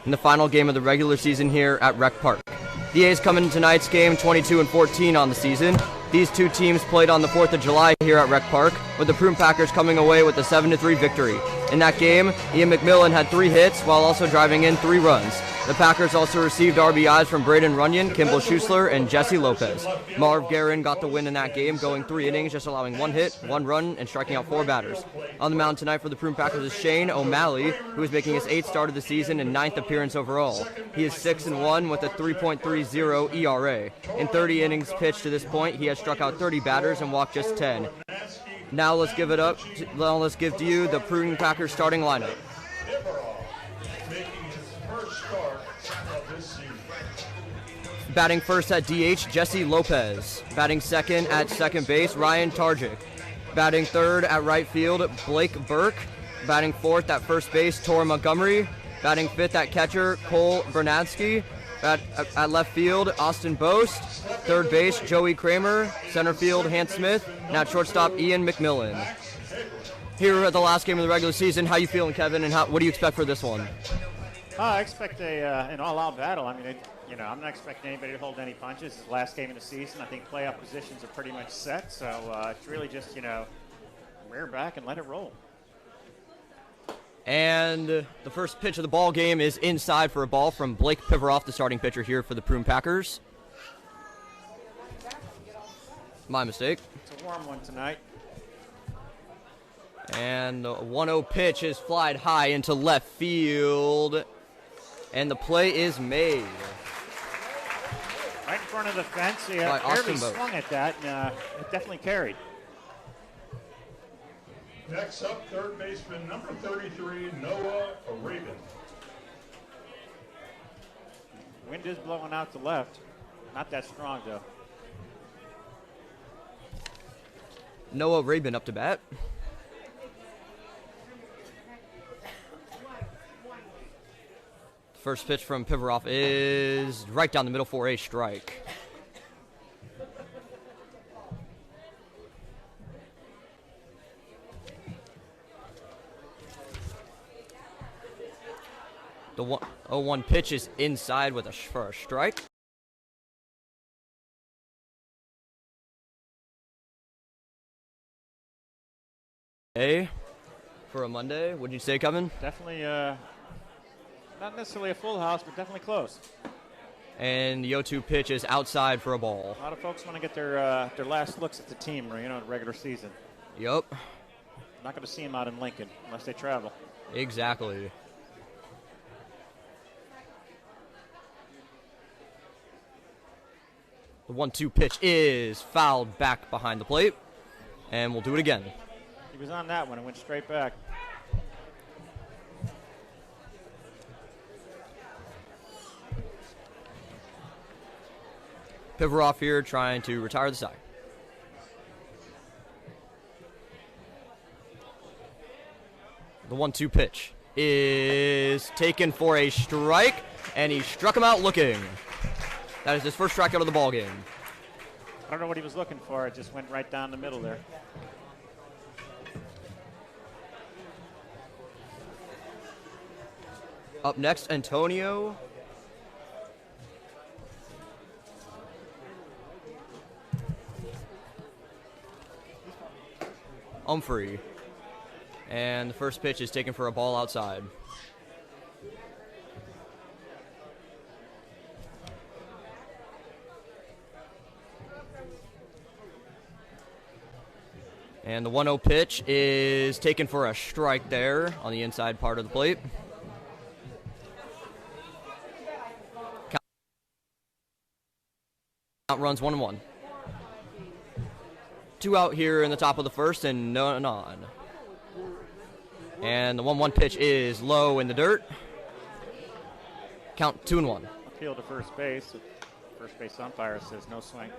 in the final game of the regular season here at Rec Park. The A's come into tonight's game 22-14 on the season. These two teams played on the 4th of July here at Rec Park, with the Prune Packers coming away with a 7-3 victory. In that game, Ian McMillan had 3 hits while also driving in 3 runs. The Packers also received RBIs from Braden Runyon, Kimball Schusler, and Jesse Lopez. Marv Guerin got the win in that game, going 3 innings, just allowing 1 hit, 1 run, and striking out 4 batters. On the mound tonight for the Prune Packers is Shane O'Malley, who is making his 8th start of the season and 9th appearance overall. He is 6-1 with a 3.30 ERA. In 30 innings pitched to this point, he has struck out 30 batters and walked just 10. Now let's give to you the Prune Packers starting lineup. Batting first at DH, Jesse Lopez. Batting second at second base, Ryan Targic. Batting third at right field, Blake Burke. Batting fourth at first base, Tor Montgomery. Batting fifth at catcher, Cole Bernadsky. At left field, Austin Boast. Third base, Joey Kramer. Center field, Hans Smith. And at shortstop, Ian McMillan. Here at the last game of the regular season, how you feeling, Kevin, and what do you expect for this one? I expect an all-out battle. I mean, I'm not expecting anybody to hold any punches. It's the last game of the season. I think playoff positions are pretty much set, so it's really just, rear back and let it roll. And the first pitch of the ball game is inside for a ball from Blake Piveroff, the starting pitcher here for the Prune Packers. My mistake. It's a warm one tonight. And the 1-0 pitch is flied high into left field. And the play is made. Right in front of the fence. He barely swung at that, and it definitely carried. Next up, third baseman, number 33, Noah Rabin. Wind is blowing out to left. Not that strong, though. Noah Rabin up to bat. First pitch from Piveroff is right down the middle for a strike. The 0-1 pitch is inside for a strike. Hey, for a Monday, what'd you say, Kevin? Definitely, not necessarily a full house, but definitely close. And the 0-2 pitch is outside for a ball. A lot of folks want to get their last looks at the team, the regular season. Yep. Not going to see them out in Lincoln unless they travel. Exactly. The 1-2 pitch is fouled back behind the plate, and we'll do it again. He was on that one and went straight back. Piveroff here trying to retire the side. The 1-2 pitch is taken for a strike, and he struck him out looking. That is his first strikeout of the ball game. I don't know what he was looking for. It just went right down the middle there. Up next, Antonio. Humphrey. And the first pitch is taken for a ball outside. And the 1-0 pitch is taken for a strike there on the inside part of the plate. Count runs 1-1. 2 out here in the top of the first and none on. And the 1-1 pitch is low in the dirt. Count 2-1. Appeal to first base. First base umpire says no swing.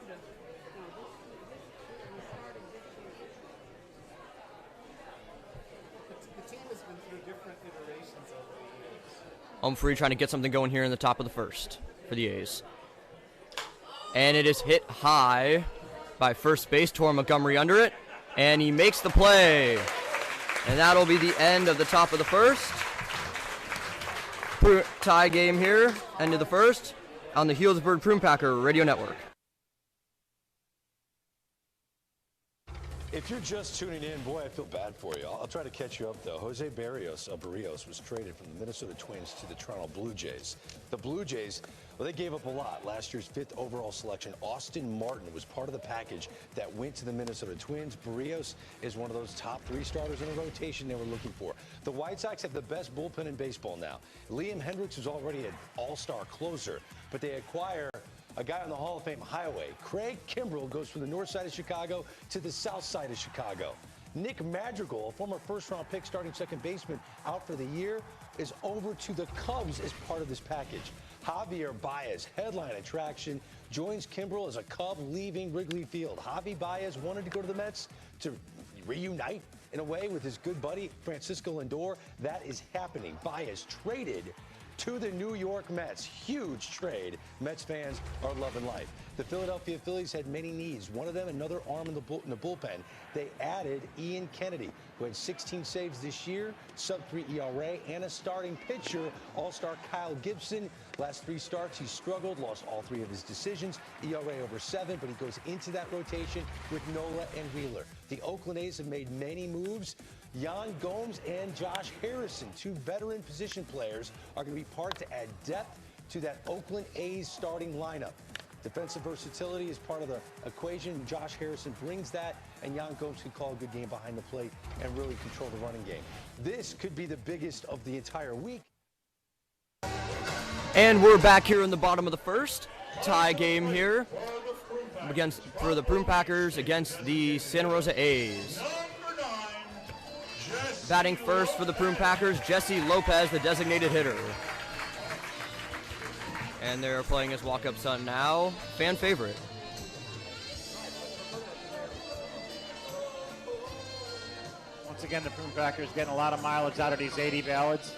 The team has been through different iterations over the years. Humphrey trying to get something going here in the top of the first for the A's. And it is hit high by first base, Tor Montgomery under it, and he makes the play. And that'll be the end of the top of the first. Tie game here, end of the first, on the Healdsburg Prune Packer Radio Network. If you're just tuning in, boy, I feel bad for you. I'll try to catch you up, though. Jose Barrios was traded from the Minnesota Twins to the Toronto Blue Jays. The Blue Jays, well, they gave up a lot. Last year's 5th overall selection, Austin Martin, was part of the package that went to the Minnesota Twins. Barrios is one of those top 3 starters in a rotation they were looking for. The White Sox have the best bullpen in baseball now. Liam Hendricks was already an all-star closer, but they acquire a guy on the Hall of Fame highway. Craig Kimbrell goes from the north side of Chicago to the south side of Chicago. Nick Madrigal, a former first-round pick starting second baseman out for the year, is over to the Cubs as part of this package. Javier Baez, headline attraction, joins Kimbrell as a Cub leaving Wrigley Field. Javi Baez wanted to go to the Mets to reunite, in a way, with his good buddy Francisco Lindor. That is happening. Baez traded to the New York Mets. Huge trade. Mets fans are loving life. The Philadelphia Phillies had many needs. One of them, another arm in the bullpen. They added Ian Kennedy, who had 16 saves this year, sub-3 ERA, and a starting pitcher, all-star Kyle Gibson. Last 3 starts, he struggled, lost all 3 of his decisions, ERA over 7, but he goes into that rotation with Nola and Wheeler. The Oakland A's have made many moves. Yan Gomes and Josh Harrison, 2 veteran position players, are going to be part to add depth to that Oakland A's starting lineup. Defensive versatility is part of the equation. Josh Harrison brings that, and Yan Gomes can call a good game behind the plate and really control the running game. This could be the biggest of the entire week. And we're back here in the bottom of the first. Tie game here for the Prune Packers against the Santa Rosa A's. Batting first for the Prune Packers, Jesse Lopez, the designated hitter. And they're playing his walk-up son now. Fan favorite. Once again, the Prune Packers getting a lot of mileage out of these 80 ballads.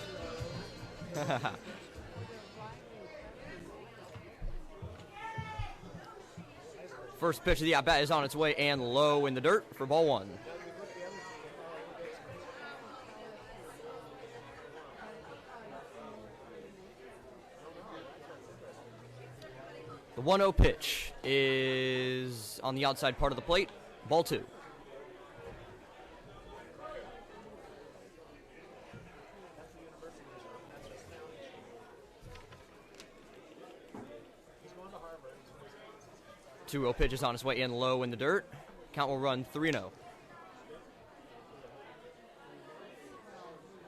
First pitch of the at-bat is on its way and low in the dirt for ball 1. The 1-0 pitch is on the outside part of the plate, ball 2. Two 2-0 pitch is on its way in low in the dirt. Count will run 3-0.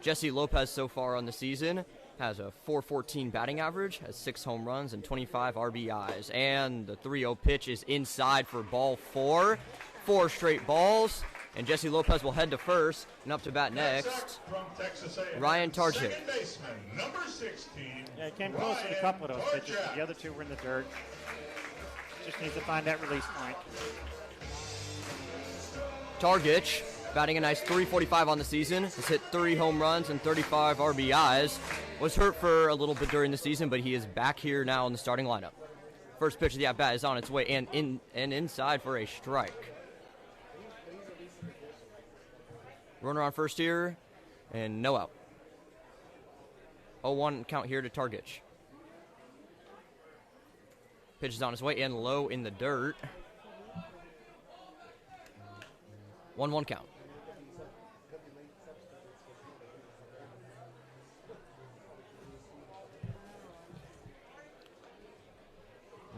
Jesse Lopez so far on the season has a .414 batting average, has 6 home runs and 25 RBIs. And the 3-0 pitch is inside for ball 4. 4 straight balls, and Jesse Lopez will head to first, and up to bat next, Ryan Tarchik. Yeah, he came close with a couple of those pitches, but the other 2 were in the dirt. Just needs to find that release point. Targich, batting a nice .345 on the season, has hit 3 home runs and 35 RBIs. Was hurt for a little bit during the season, but he is back here now in the starting lineup. First pitch of the at-bat is on its way and inside for a strike. Runner on first here, and no out. 0-1 count here to Targich. Pitch is on its way and low in the dirt. 1-1 count.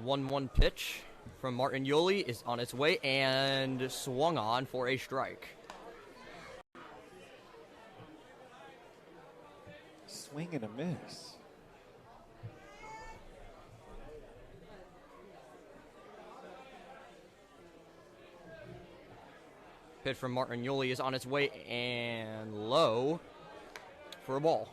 One pitch from Martin Yoli is on its way and swung on for a strike. Swing and a miss. Pitch from Martin Yoli is on its way and low for a ball.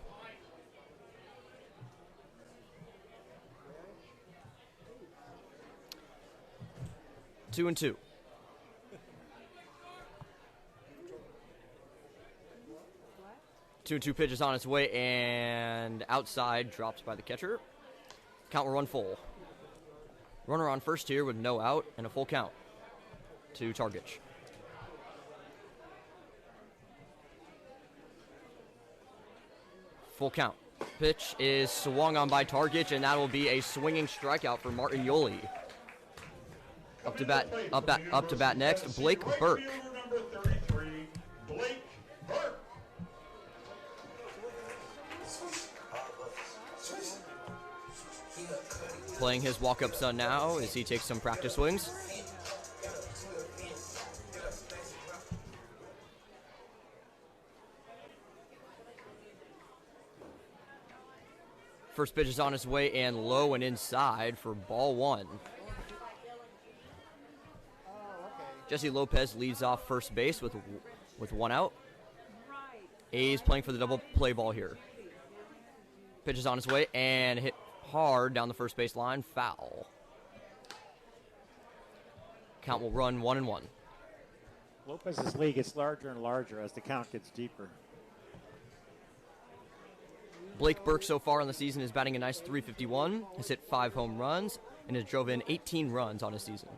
Two and 2. Two and 2 pitch is on its way and outside, dropped by the catcher. Count will run full. Runner on first here with no out and a full count to Targich. Full count. Pitch is swung on by Targich, and that will be a swinging strikeout for Martin Yoli. Up to bat next, Blake Burke. Number 33, Blake Burke. Playing his walk-up son now as he takes some practice swings. First pitch is on his way and low and inside for ball one. Jesse Lopez leads off first base with one out. A's playing for the double play ball here. Pitch is on his way and hit hard down the first base line. Foul. Count will run 1-1. Lopez's lead gets larger and larger as the count gets deeper. Blake Burke so far on the season is batting a nice .351, has hit 5 home runs, and has drove in 18 runs on his season.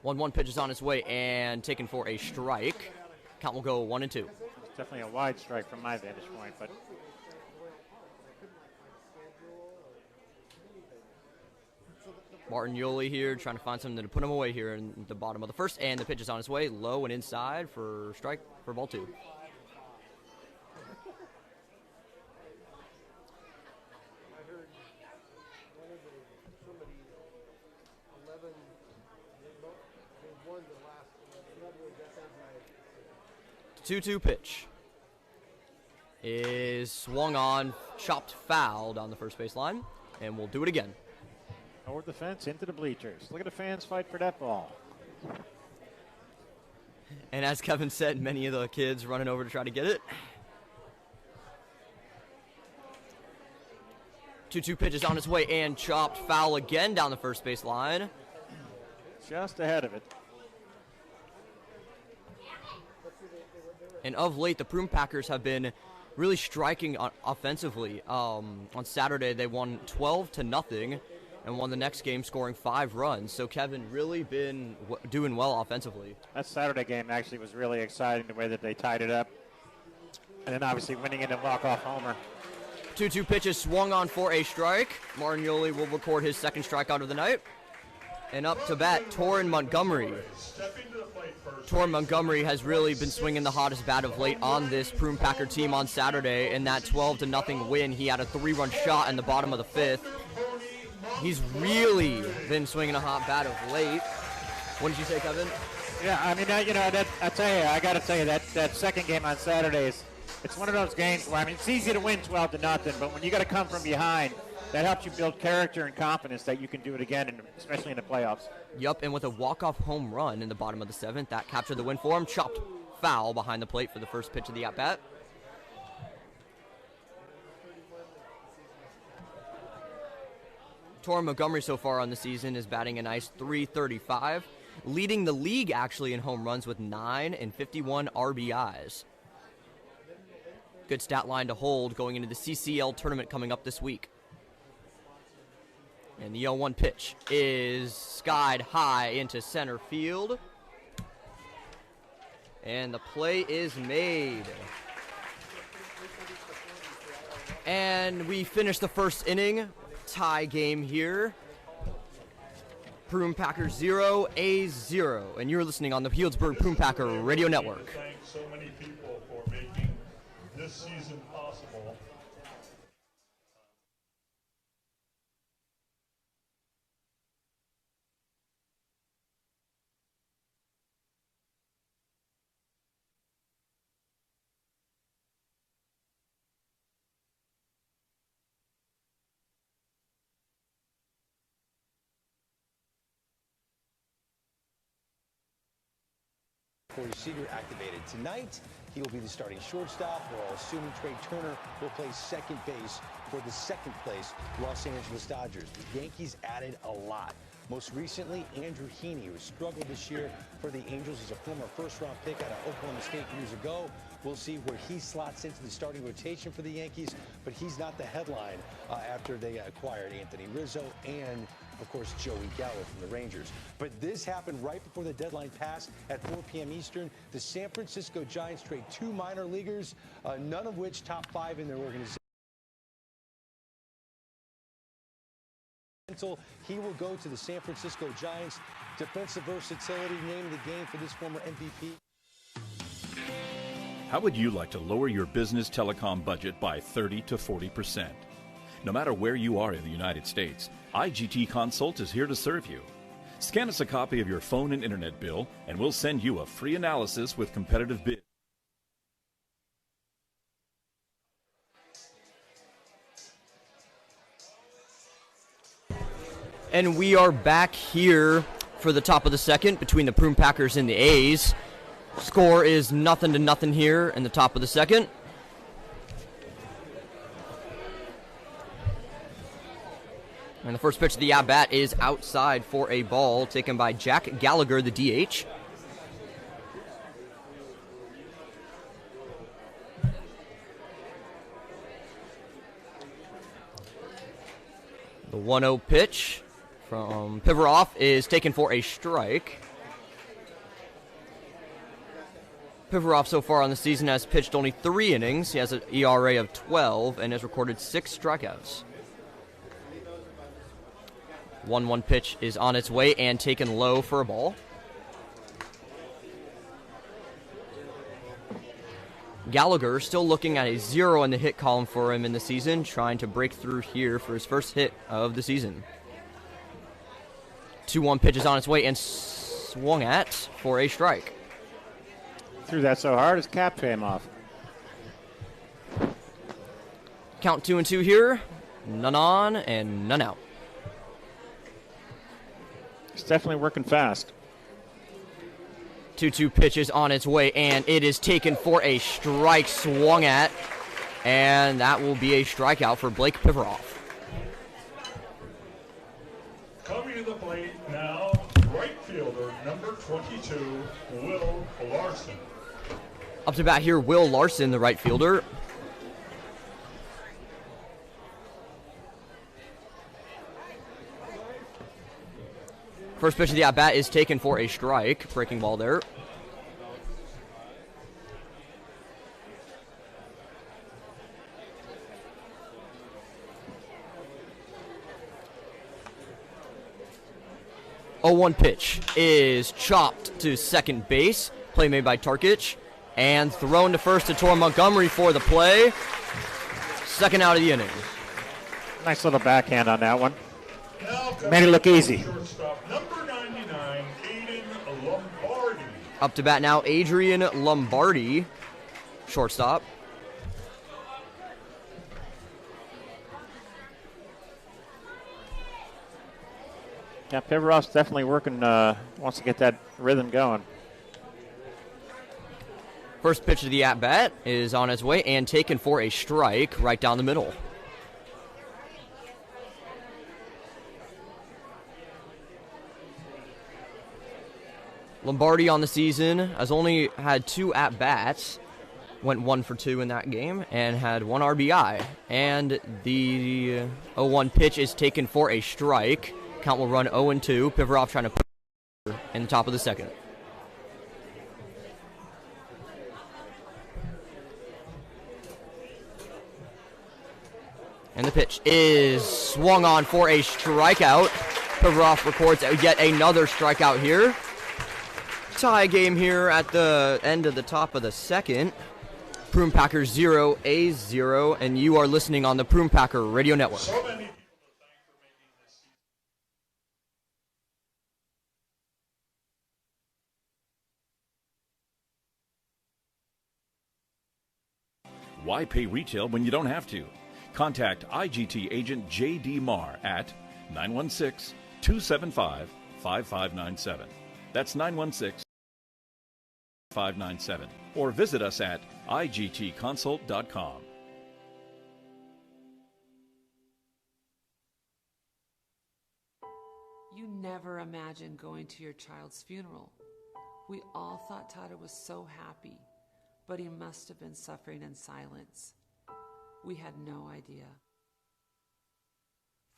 1-1 pitch is on his way and taken for a strike. Count will go 1-2. It's definitely a wide strike from my vantage point, but Martin Yoli here trying to find something to put him away here in the bottom of the first, and the pitch is on his way, low and inside for strike for ball 2. The 2-2 pitch is swung on, chopped foul down the first base line, and we'll do it again. over the fence into the bleachers. Look at the fans fight for that ball. And as Kevin said, many of the kids running over to try to get it. 2-2 pitch is on its way and chopped foul again down the first base line. Just ahead of it. And of late, the Prune Packers have been really striking offensively. On Saturday, they won 12-0 and won the next game, scoring 5 runs. So Kevin really been doing well offensively. That Saturday game actually was really exciting, the way that they tied it up. And then obviously winning in a walk-off homer. 2-2 pitch is swung on for a strike. Martin Yoli will record his second strikeout of the night. And up to bat, Torrin Montgomery. Torrin Montgomery has really been swinging the hottest bat of late on this Prune Packer team on Saturday. In that 12-0 win, he had a 3-run shot in the bottom of the 5th. He's really been swinging a hot bat of late. What did you say, Kevin? Yeah, I mean, I tell you, I got to tell you, that second game on Saturday it's one of those games where, I mean, it's easy to win 12-0, but when you got to come from behind, that helps you build character and confidence that you can do it again, especially in the playoffs. Yup, and with a walk-off home run in the bottom of the 7th, that captured the win for him. Chopped foul behind the plate for the first pitch of the at-bat. Torrin Montgomery so far on the season is batting a nice .335, leading the league actually in home runs with 9 and 51 RBIs. Good stat line to hold going into the CCL tournament coming up this week. And the 0-1 pitch is skied high into center field. And the play is made. And we finish the first inning. Tie game here. Prune Packers 0, A's 0. And you're listening on the Healdsburg Prune Packer Radio Network. Thank so many people for making this season possible. Corey Seager activated tonight. He will be the starting shortstop, while assuming Trey Turner will play second base for the second place Los Angeles Dodgers. The Yankees added a lot. Most recently, Andrew Heaney, who struggled this year for the Angels as a former first-round pick out of Oklahoma State years ago. We'll see where he slots into the starting rotation for the Yankees, but he's not the headline after they acquired Anthony Rizzo and, of course, Joey Gallo from the Rangers. But this happened right before the deadline passed at 4 p.m. Eastern. The San Francisco Giants trade 2 minor leaguers, none of which top 5 in their organization. mantle. He will go to the San Francisco Giants. Defensive versatility, name of the game for this former MVP. How would you like to lower your business telecom budget by 30 to 40%? No matter where you are in the United States, IGT Consult is here to serve you. Scan us a copy of your phone and internet bill, and we'll send you a free analysis with competitive bids. And we are back here for the top of the second between the Prune Packers and the A's. Score is 0-0 here in the top of the second. And the first pitch of the at-bat is outside for a ball taken by Jack Gallagher, the DH. The 1-0 pitch from Pivaroff is taken for a strike. Pivaroff so far on the season has pitched only 3 innings. He has an ERA of 12 and has recorded 6 strikeouts. 1-1 pitch is on its way and taken low for a ball. Gallagher still looking at a 0 in the hit column for him in the season, trying to break through here for his first hit of the season. 2-1 pitch is on its way and swung at for a strike. Threw that so hard his cap came off. Count 2-2 here. None on and none out. It's definitely working fast. 2-2 pitch is on its way, and it is taken for a strike, swung at, and that will be a strikeout for Blake Pivaroff. Coming to the plate now, right fielder, number 22, Will Larson. Up to bat here, Will Larson, the right fielder. First pitch of the at-bat is taken for a strike. Breaking ball there. Oh, 1 pitch is chopped to second base. Play made by Tarkic. And thrown to first to Tor Montgomery for the play. Second out of the inning. Nice little backhand on that one. Now Made it look easy. shortstop, number 99, Aiden Lombardi. Up to bat now, Adrian Lombardi, shortstop. Yeah, Pivaroff's definitely working, wants to get that rhythm going. First pitch of the at-bat is on its way and taken for a strike right down the middle. Lombardi on the season has only had 2 at-bats, went 1 for 2 in that game, and had 1 RBI. And the 0-1 pitch is taken for a strike. Count will run 0-2. Pivaroff trying to put in the top of the second. And the pitch is swung on for a strikeout. Pivaroff records yet another strikeout here. Tie game here at the end of the top of the second. Prune Packers 0, A's 0, and you are listening on the Prune Packer Radio Network. So many people to thank for making this season. Why pay retail when you don't have to? Contact IGT agent J.D. Marr at 916-275-5597. That's 916-597. Or visit us at igtconsult.com. You never imagined going to your child's funeral. We all thought Tyler was so happy, but he must have been suffering in silence. We had no idea.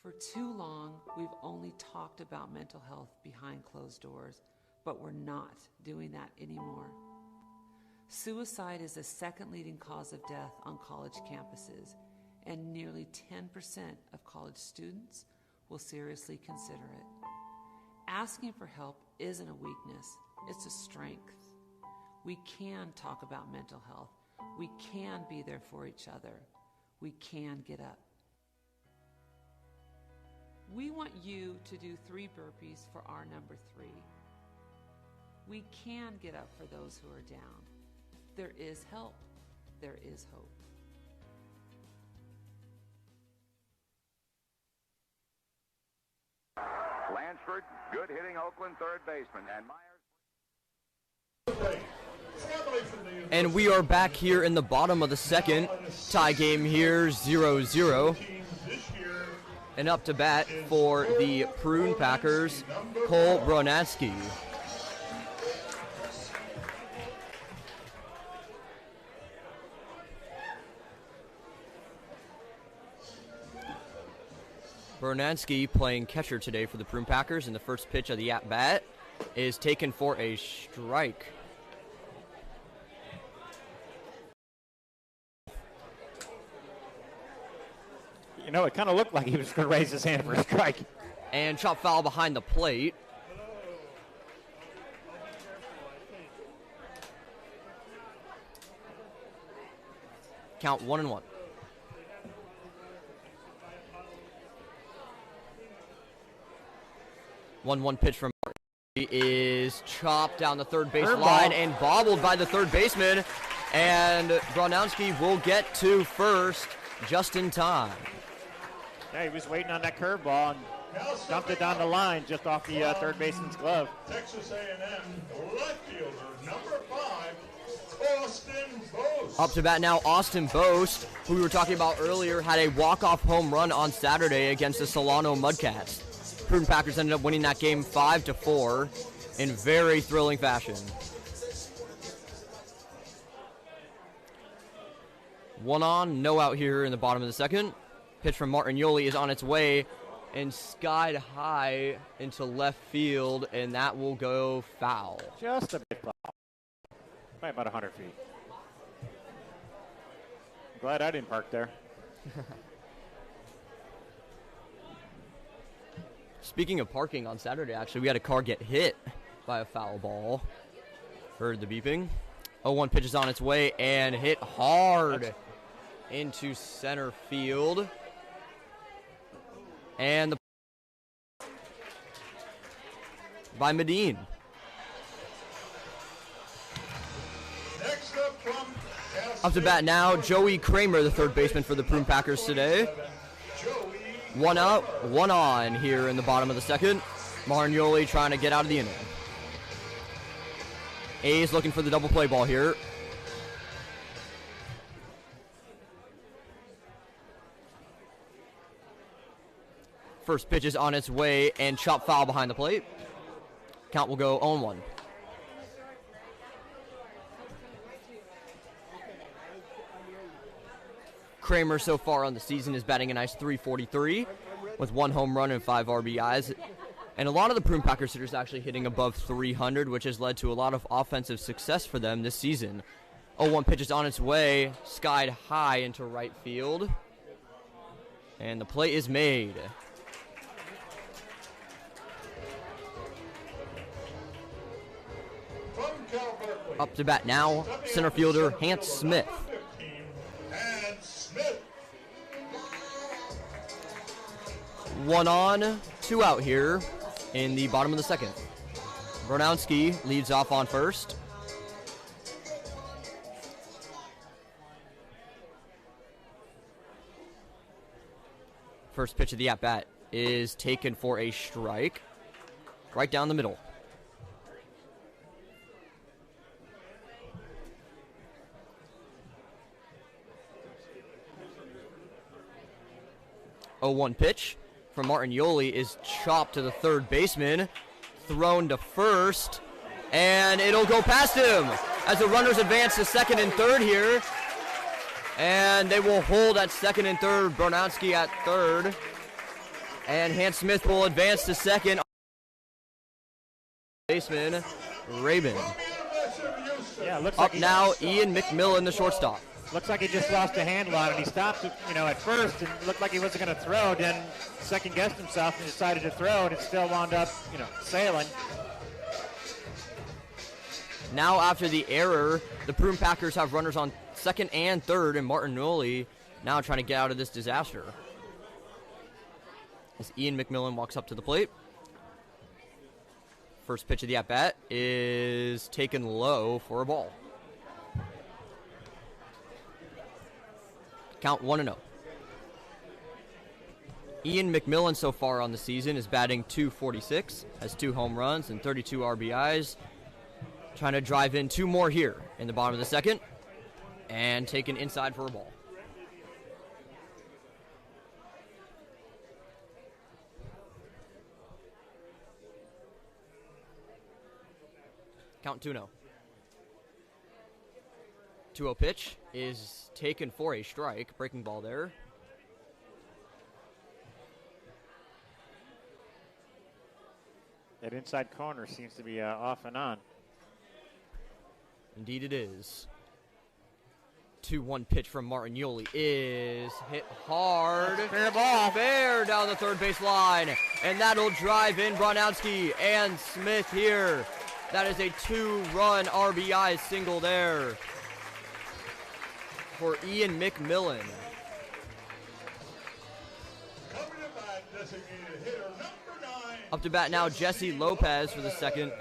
For too long, we've only talked about mental health behind closed doors, but we're not doing that anymore. Suicide is the second leading cause of death on college campuses, and nearly 10% of college students will seriously consider it. Asking for help isn't a weakness, it's a strength. We can talk about mental health. We can be there for each other. We can get up. We want you to do 3 burpees for our number 3. We can get up for those who are down. There is help. There is hope. Lansford, good hitting Oakland third baseman, and Myers. And we are back here in the bottom of the second. Tie game here, 0-0. And up to bat for the Prune Packers, Cole Bronatsky. Bronatsky playing catcher today for the Prune Packers, and the first pitch of the at-bat is taken for a strike. You know, it kind of looked like he was going to raise his hand for a strike. And chop foul behind the plate. Count 1-1. One pitch from Martin. He is chopped down the third base line and bobbled by the third baseman. And Bronatsky will get to first just in time. Yeah, he was waiting on that curveball and dumped it down the line just off the third baseman's glove. Texas A&M left fielder, number 5, Austin Boast. Up to bat now, Austin Boast, who we were talking about earlier, had a walk-off home run on Saturday against the Solano Mudcats. Prune Packers ended up winning that game 5-4 in very thrilling fashion. 1 on, no out here in the bottom of the second. Pitch from Martin Yoli is on its way and skied high into left field, and that will go foul. Just a bit foul. By about 100 feet. Glad I didn't park there. Speaking of parking, on Saturday, actually, we had a car get hit by a foul ball. Heard the beeping. 0-1 pitch is on its way and hit hard into center field. And the by Medine. Next up from Up to bat now, Joey Kramer, the third baseman for the Prune Packers today. 1 out, 1 on here in the bottom of the second. Martin Yoli trying to get out of the inning. A's looking for the double play ball here. First pitch is on its way and chop foul behind the plate. Count will go 0-1. Kramer so far on the season is batting a nice .343 with 1 home run and 5 RBIs. And a lot of the Prune Packers hitters actually hitting above 300, which has led to a lot of offensive success for them this season. 0-1 pitch is on its way, skied high into right field. And the play is made. Up to bat now, center fielder Hans Smith. One on, 2 out here in the bottom of the second. Bronatsky leads off on first. First pitch of the at-bat is taken for a strike right down the middle. .01 pitch from Martin Yoli is chopped to the third baseman, thrown to first, and it'll go past him as the runners advance to second and third here. And they will hold at second and third, Bronatsky at third. And Hans Smith will advance to second. Baseman, Rabin. Yeah, looks Up like now, Ian McMillan, the shortstop. Looks like he just lost a handle on it. He stopped, at first and looked like he wasn't going to throw. Then second guessed himself and decided to throw, and it still wound up, sailing. Now after the error, the Prune Packers have runners on second and third, and Martinoli now trying to get out of this disaster. As Ian McMillan walks up to the plate. First pitch of the at-bat is taken low for a ball. Count 1-0. Ian McMillan so far on the season is batting .246, has 2 home runs and 32 RBIs. Trying to drive in 2 more here in the bottom of the second and taken inside for a ball. Count 2-0. 2-0 pitch is taken for a strike. Breaking ball there. That inside corner seems to be off and on. Indeed it is. 2-1 pitch from Martignoli is hit hard. Fair ball. Fair down the third base line. And that'll drive in Bronowski and Smith here. That is a 2-run RBI single there for Ian McMillan. Up to bat now, Jesse Lopez for his second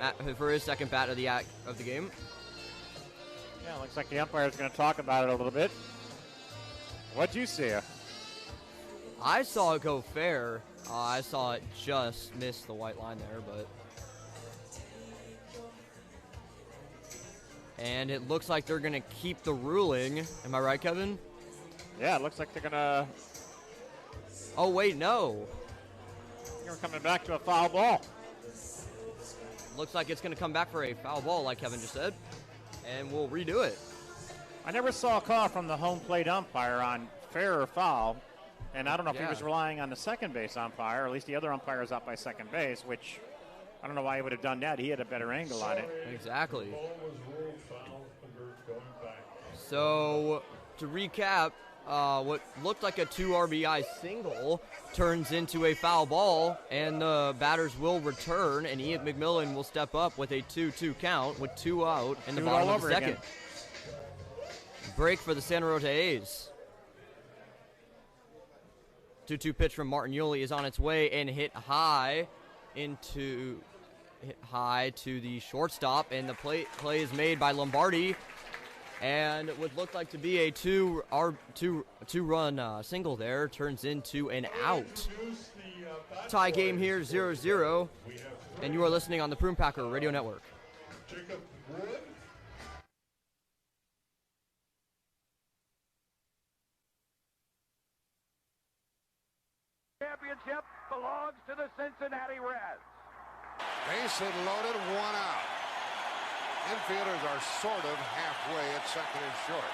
bat of the game. Yeah, looks like the umpire's going to talk about it a little bit. What'd you see? I saw it go fair. I saw it just miss the white line there, but. And it looks like they're going to keep the ruling. Am I right, Kevin? Yeah, it looks like they're going to. Oh, wait, no. We're coming back to a foul ball. Looks like it's going to come back for a foul ball, like Kevin just said. And we'll redo it. I never saw a call from the home plate umpire on fair or foul. And I don't know if he was relying on the second base umpire, or at least the other umpire is up by second base, which I don't know why he would have done that. He had a better angle on it. Exactly. So, to recap, what looked like a 2 RBI single turns into a foul ball, and the batters will return, and Ian McMillan will step up with a 2-2 count with 2 out in the bottom of the second. Again. Break for the Santa Rosa A's. 2-2 pitch from Martignoli is on its way and hit high to the shortstop, and the play is made by Lombardi. And what looked like to be a two-run single there turns into an out. Tie game here, 0-0. And you are listening on the Prune Packer Radio Network. Championship belongs to the Cincinnati Reds. Base hit loaded, 1 out. Infielders are sort of halfway at second and short.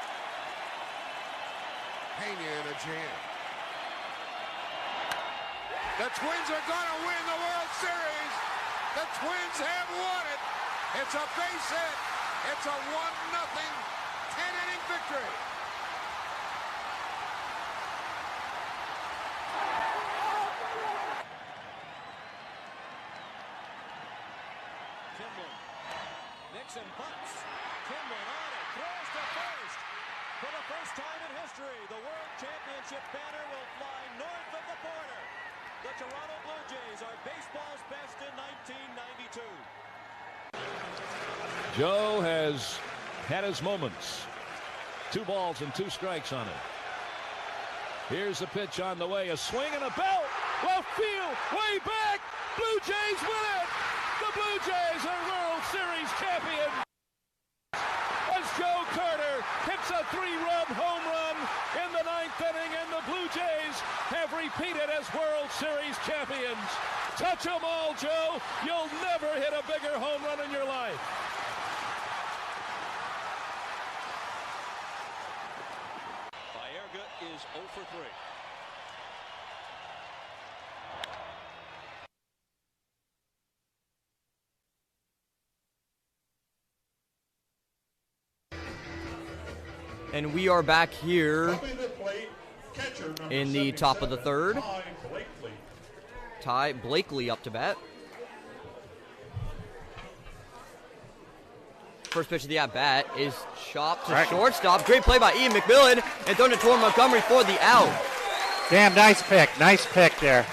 Pena in a jam. The Twins are going to win the World Series. The Twins have won it. It's a base hit. It's a 1-0 10-inning victory. Nixon punts. Kimlin on it. Throws to first. For the first time in history, the World Championship banner will fly north of the border. The Toronto Blue Jays are baseball's best in 1992. Joe has had his moments. 2 balls and 2 strikes on it. Here's the pitch on the way. A swing and a belt. Left field. Way back. Blue Jays win it. The Blue Jays are World Series champions. As Joe Carter hits a 3-run home run in the 9th inning, and the Blue Jays have repeated as World Series champions. Touch 'em all, Joe. You'll never hit a bigger home run in your life. Baerga is 0 for 3. And we are back here in the top of the third. Ty Blakely up to bat. First pitch of the at-bat is chopped to shortstop. Great play by Ian McMillan and thrown to Torrin Montgomery for the out. Damn, nice pick. Nice pick there.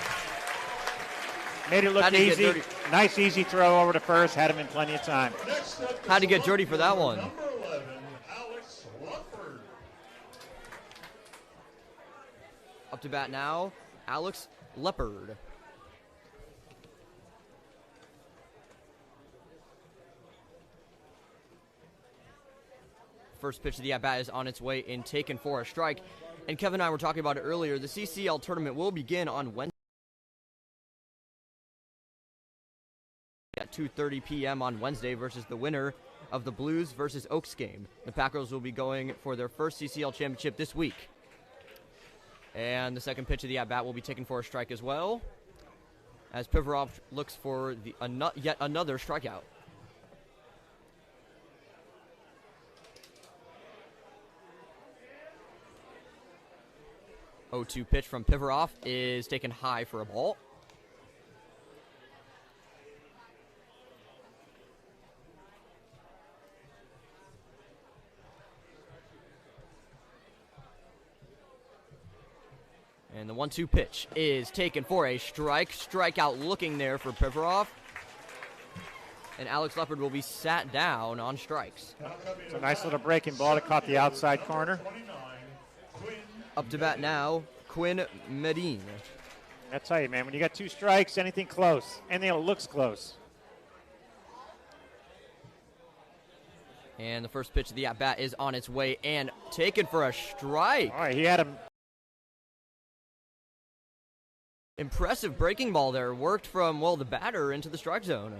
Made it look easy. Nice, easy throw over to first. Had him in plenty of time. Had to get dirty for that one. Up to bat now, Alex Leopard. First pitch of the at-bat is on its way and taken for a strike. And Kevin and I were talking about it earlier. The CCL tournament will begin on Wednesday at 2:30 p.m. on Wednesday versus the winner of the Blues versus Oaks game. The Packers will be going for their first CCL championship this week. And the second pitch of the at-bat will be taken for a strike as well, as Pivarov looks for yet another strikeout. The 0-2 pitch from Pivarov is taken high for a ball. And the 1-2 pitch is taken for a strike. Strikeout looking there for Pivarov. And Alex Leopard will be sat down on strikes. It's a nice little breaking ball that caught the outside corner. Up to bat now, Quinn Medine. I tell you, man, when you got two strikes, anything close, anything that looks close. And the first pitch of the at-bat is on its way and taken for a strike. All right, he had him. Impressive breaking ball there. Worked from, well, the batter into the strike zone.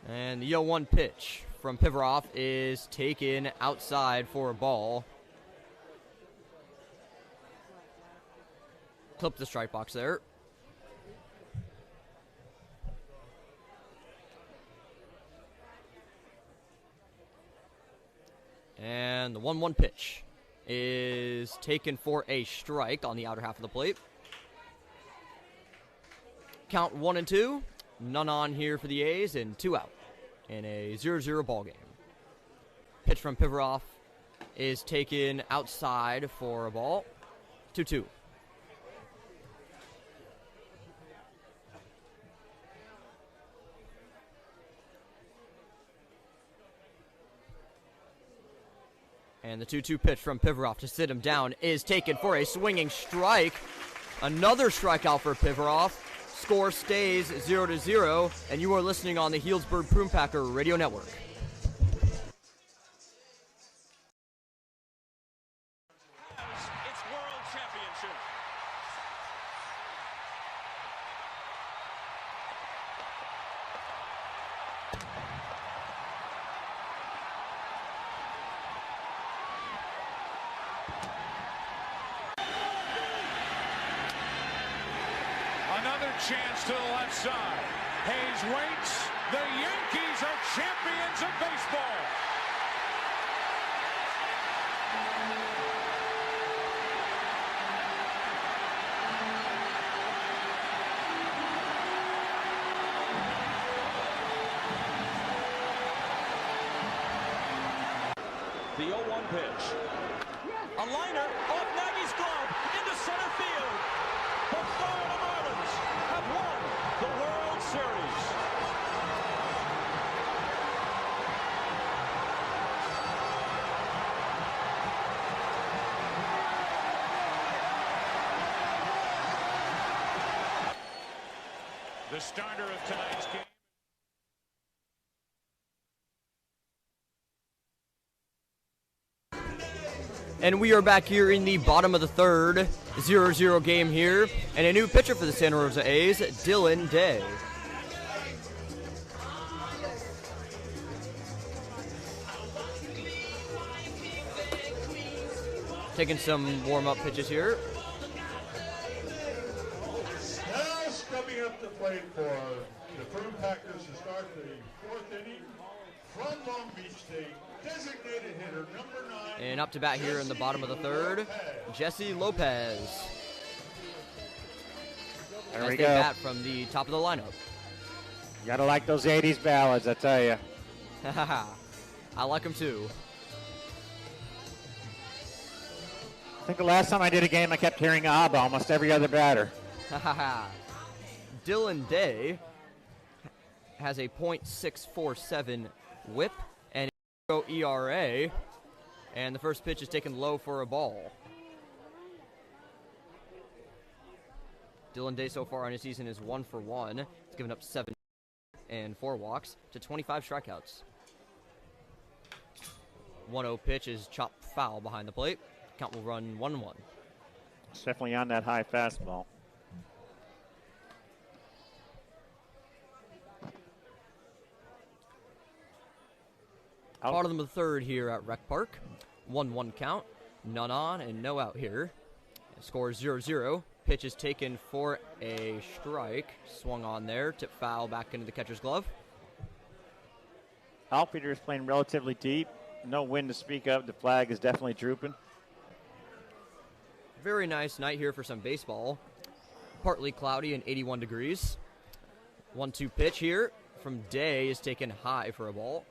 And the 0-1 pitch from Pivarov is taken outside for a ball. Clip the strike box there. And the 1-1 pitch is taken for a strike on the outer half of the plate. Count 1-2. None on here for the A's and 2 out in a 0-0 ball game. Pitch from Pivarov is taken outside for a ball. 2-2. And the 2-2 pitch from Pivarov to sit him down is taken for a swinging strike. Another strikeout for Pivarov. Score stays 0-0, and you are listening on the Healdsburg Prune Packer Radio Network. It's World Championship. Another chance to the left side. Hayes waits. The Yankees are champions of baseball. The 0-1 pitch. A liner off Nagy's glove into center field. The Florida Marlins have won the World Series. The starter of tonight's game. And we are back here in the bottom of the third, 0-0 game here. And a new pitcher for the Santa Rosa A's, Dylan Day. Taking some warm-up pitches here. Now stepping up the plate for the Prune Packers to start the fourth inning from Long Beach State, Designated hitter number 9. And up to bat here in the bottom of the third, Jesse Lopez. There Nice we big go. bat from the top of the lineup. You gotta like those 80s ballads, I tell you. I like them too. I think the last time I did a game, I kept hearing ABBA almost every other batter. Dylan Day has a .647 whip and a 0 ERA, and the first pitch is taken low for a ball. Dylan Day so far on his season is 1 for 1. He's given up 7 and 4 walks to 25 strikeouts. 1-0 pitch is chopped foul behind the plate. Count will run 1-1. It's definitely on that high fastball. Bottom of the third here at Rec Park. 1-1 count. None on and no out here. Score is 0-0. Pitch is taken for a strike. Swung on there. Tip foul back into the catcher's glove. Outfielder is playing relatively deep. No wind to speak of. The flag is definitely drooping. Very nice night here for some baseball. Partly cloudy and 81 degrees. 1-2 pitch here from Day is taken high for a ball.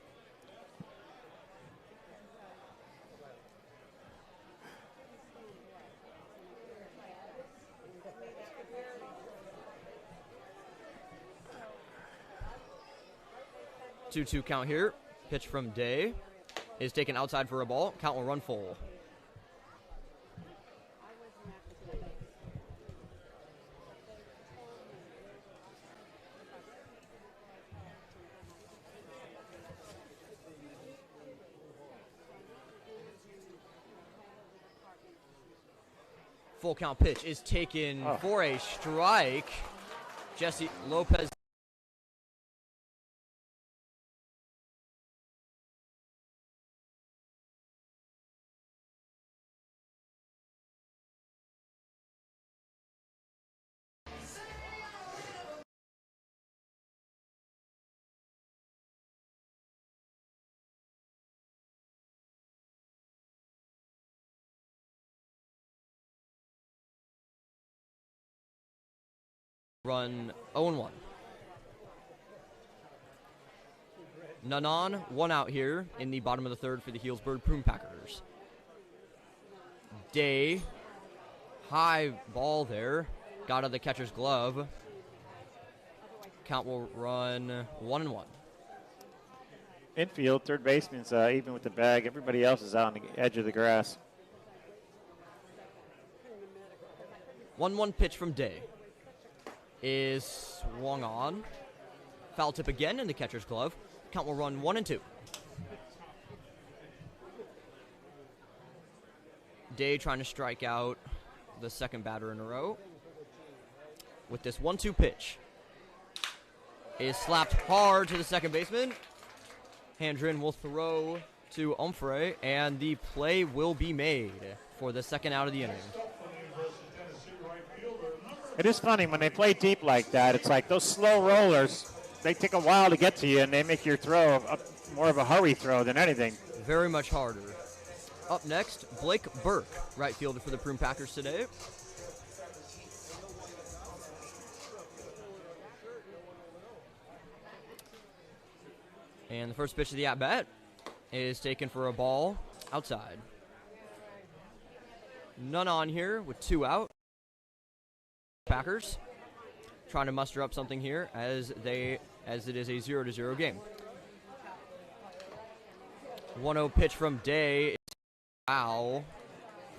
Two count here. Pitch from Day is taken outside for a ball. Count will run full. Full count pitch is taken for a strike. Jesse Lopez. Run 0-1. None on, 1 out here in the bottom of the third for the Healdsburg Prune Packers. Day, high ball there, got out of the catcher's glove. Count will run 1-1. Infield, third baseman's even with the bag. Everybody else is out on the edge of the grass. 1-1 pitch from Day is swung on. Foul tip again in the catcher's glove. Count will run 1-2. Day trying to strike out the second batter in a row. With this 1-2 pitch. Is slapped hard to the second baseman. Handren will throw to Umfrey, and the play will be made for the second out of the inning. It is funny when they play deep like that. It's like those slow rollers, they take a while to get to you, and they make your throw more of a hurry throw than anything. Very much harder. Up next, Blake Burke, right fielder for the Prune Packers today. And the first pitch of the at-bat is taken for a ball outside. None on here with 2 out. Packers trying to muster up something here as it is a 0-0 game. 1-0 pitch from Day. Foul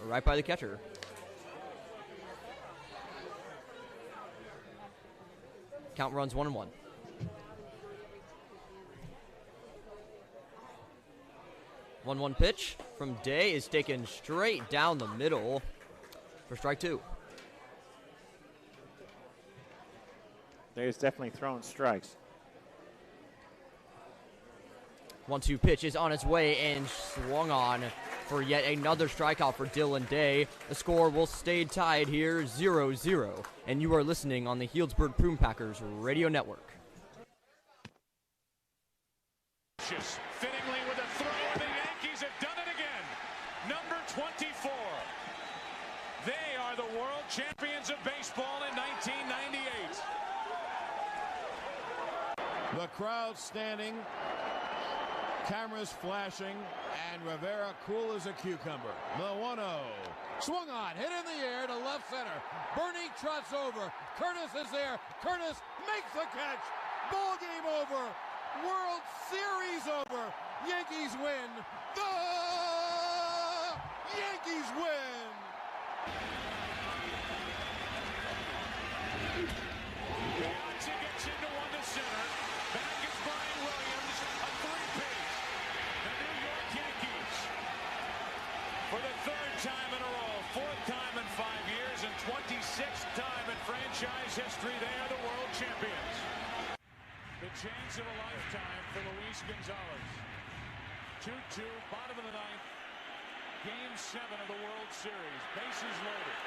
right by the catcher. Count runs 1-1. 1-1 pitch from Day is taken straight down the middle for strike 2. Day is definitely throwing strikes. 1-2 pitch is on its way and swung on for yet another strikeout for Dylan Day. The score will stay tied here, 0-0. And you are listening on the Healdsburg Prune Packers Radio Network. Fittingly with a throw in the 1964. They are the world champions of baseball in 1998. The crowd standing, cameras flashing, and Rivera cool as a cucumber. The 1-0. Swung on, hit in the air to left center. Bernie trots over. Curtis is there. Curtis makes the catch. Ball game over. World Series over. Yankees win. The Yankees win. Beyonce gets into one to center. Back is Brian Williams, a three-piece. The New York Yankees, for the third time in a row, fourth time in 5 years, and 26th time in franchise history, they are the world champions. The chance of a lifetime for Luis Gonzalez. 2-2, bottom of the ninth. Game 7 of the World Series. Bases loaded.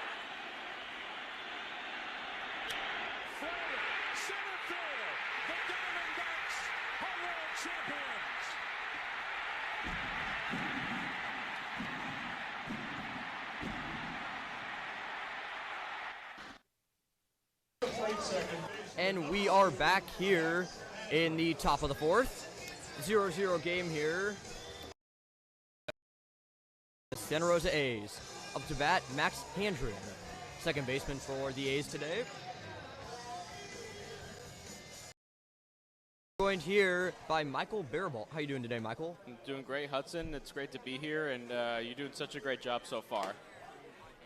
Floater, center field. The Diamondbacks are world champions. And we are back here in the top of the fourth. 0-0 game here. Santa Rosa A's. Up to bat, Max Handren, second baseman for the A's today. Joined here by Michael Barabalt. How you doing today, Michael? I'm doing great, Hudson. It's great to be here, and you're doing such a great job so far.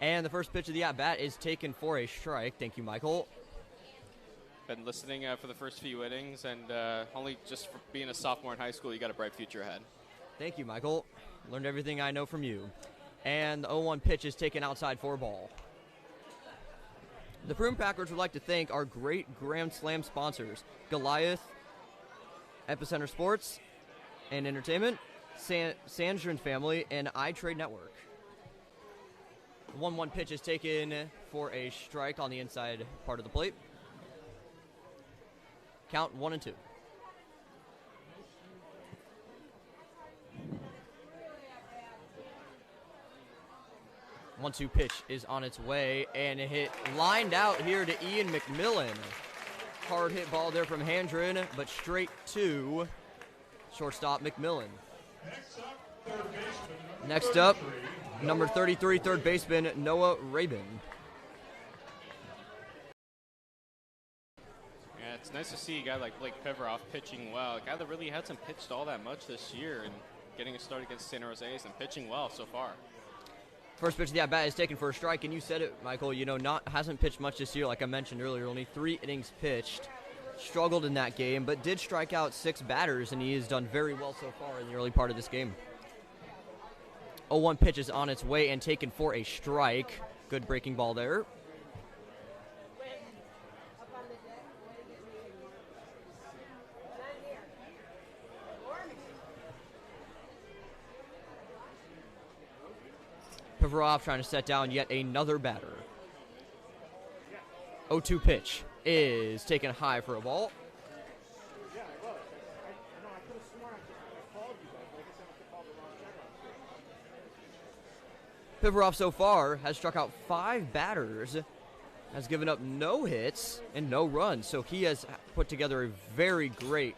And the first pitch of the at-bat is taken for a strike. Thank you, Michael. Been listening for the first few innings, and only just for being a sophomore in high school, you got a bright future ahead. Thank you, Michael. Learned everything I know from you. And the 0-1 pitch is taken outside for a ball. The Prune Packers would like to thank our great Grand Slam sponsors, Goliath, Epicenter Sports and Entertainment, Sandgren Family, and iTrade Network. The 1-1 pitch is taken for a strike on the inside part of the plate. Count 1-2. 1-2 pitch is on its way, and a hit lined out here to Ian McMillan. Hard hit ball there from Handren, but straight to shortstop McMillan. Next up, number 33, third baseman Noah Rabin. Yeah, it's nice to see a guy like Blake Piveroff pitching well. A guy that really hasn't pitched all that much this year and getting a start against Santa Rosa A's and pitching well so far. First pitch of the at-bat is taken for a strike, and you said it, Michael, hasn't pitched much this year, like I mentioned earlier, only 3 innings pitched. Struggled in that game, but did strike out 6 batters, and he has done very well so far in the early part of this game. 0-1 pitch is on its way and taken for a strike. Good breaking ball there. Piveroff trying to set down yet another batter. 0-2 pitch is taken high for a ball. Piveroff so far has struck out 5 batters, has given up no hits and no runs, so he has put together a very great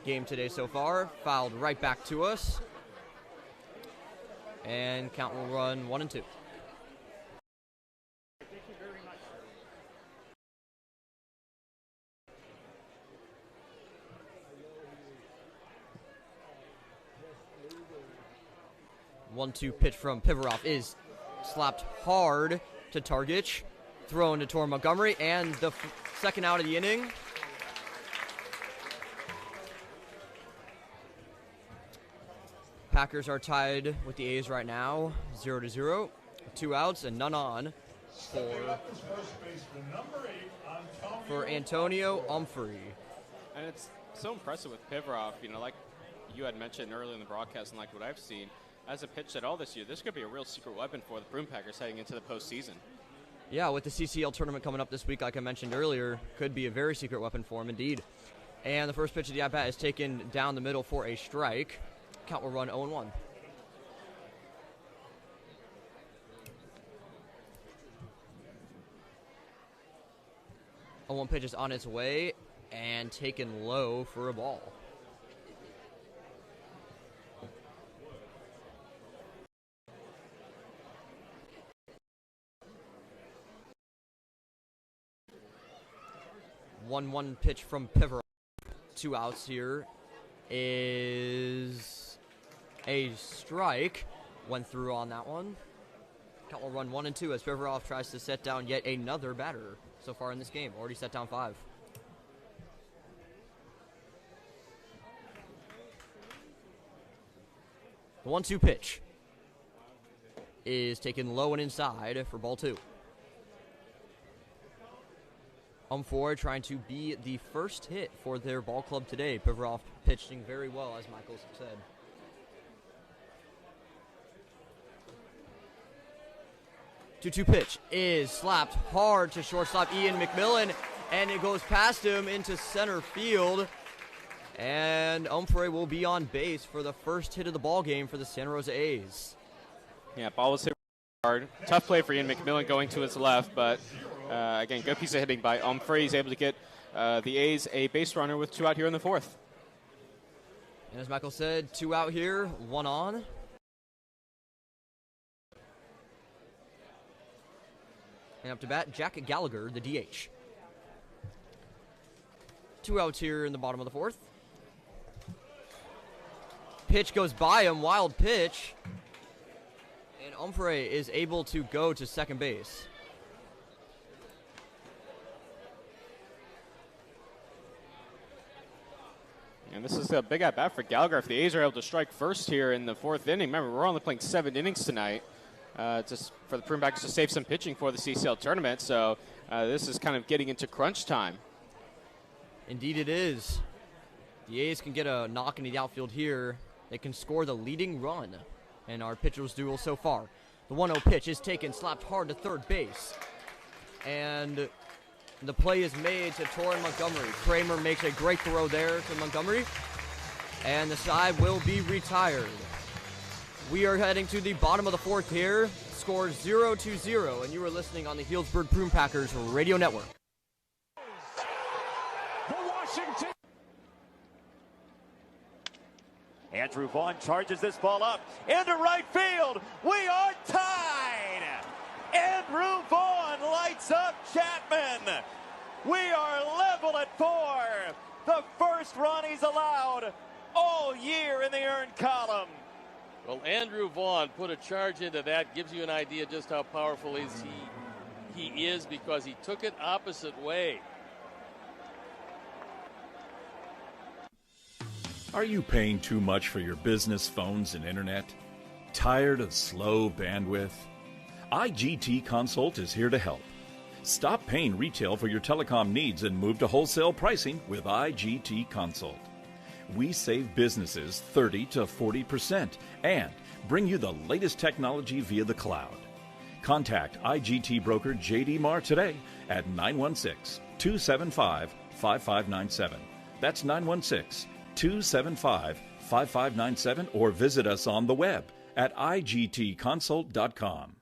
game today so far. Fouled right back to us. And count will run 1-2. Thank you very much. 1-2 pitch from Piveroff is slapped hard to Targich. Thrown to Tor Montgomery, and the second out of the inning. Packers are tied with the A's right now, 0-0. 2 outs and none on for Antonio Umphrey. And it's so impressive with Piveroff, like you had mentioned earlier in the broadcast and like what I've seen. As a pitch at all this year, this could be a real secret weapon for the Prune Packers heading into the postseason. Yeah, with the CCL tournament coming up this week, like I mentioned earlier, could be a very secret weapon for him indeed. And the first pitch of the at-bat is taken down the middle for a strike. Count will run 0-1. 0-1 pitch is on its way and taken low for a ball. One pitch from Pivarov. 2 outs here is a strike. Went through on that one. Count will run 1 and 2 as Pivarov tries to set down yet another batter so far in this game. Already set down 5. The 1-2 pitch is taken low and inside for ball 2. For trying to be the first hit for their ball club today. Pivarov pitching very well, as Michael said. Two-two pitch is slapped hard to shortstop Ian McMillan, and it goes past him into center field. And Humphrey will be on base for the first hit of the ball game for the Santa Rosa A's. Yeah, ball was hit hard. Tough play for Ian McMillan going to his left, but again, good piece of hitting by Humphrey. He's able to get the A's a base runner with 2 out here in the 4th. And as Michael said, 2 out here, 1 on. And up to bat, Jack Gallagher, the DH. 2 outs here in the bottom of the 4th. Pitch goes by him, wild pitch. And Humphrey is able to go to second base. And this is a big at-bat for Gallagher. If the A's are able to strike first here in the 4th inning, remember, we're only playing 7 innings tonight, just for the Prune Packers to save some pitching for the CCL tournament. So this is kind of getting into crunch time. Indeed it is. The A's can get a knock into the outfield here. They can score the leading run in our pitcher's duel so far. The 1-0 pitch is taken, slapped hard to third base. And the play is made to Torrin Montgomery. Kramer makes a great throw there to Montgomery. And the side will be retired. We are heading to the bottom of the 4th here. Score 0-0, and you are listening on the Healdsburg Prune Packers Radio Network. The Washington. Andrew Vaughn charges this ball up into right field. We are tied. Andrew Vaughn lights up Chapman. We are level at 4. The first run he's allowed all year in the earned column. Well, Andrew Vaughn put a charge into that. Gives you an idea just how powerful he is, because he took it opposite way. Are you paying too much for your business phones and internet? Tired of slow bandwidth? IGT Consult is here to help. Stop paying retail for your telecom needs and move to wholesale pricing with IGT Consult. We save businesses 30 to 40% and bring you the latest technology via the cloud. Contact IGT broker JD Marr today at 916-275-5597. That's 916-275-5597, or visit us on the web at igtconsult.com.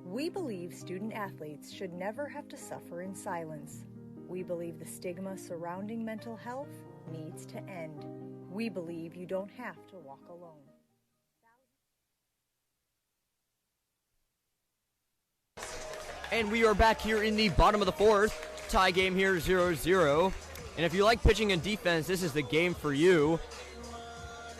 We believe student athletes should never have to suffer in silence. We believe the stigma surrounding mental health needs to end. We believe you don't have to walk alone. And we are back here in the bottom of the 4th. Tie game here, 0-0. And if you like pitching and defense, this is the game for you.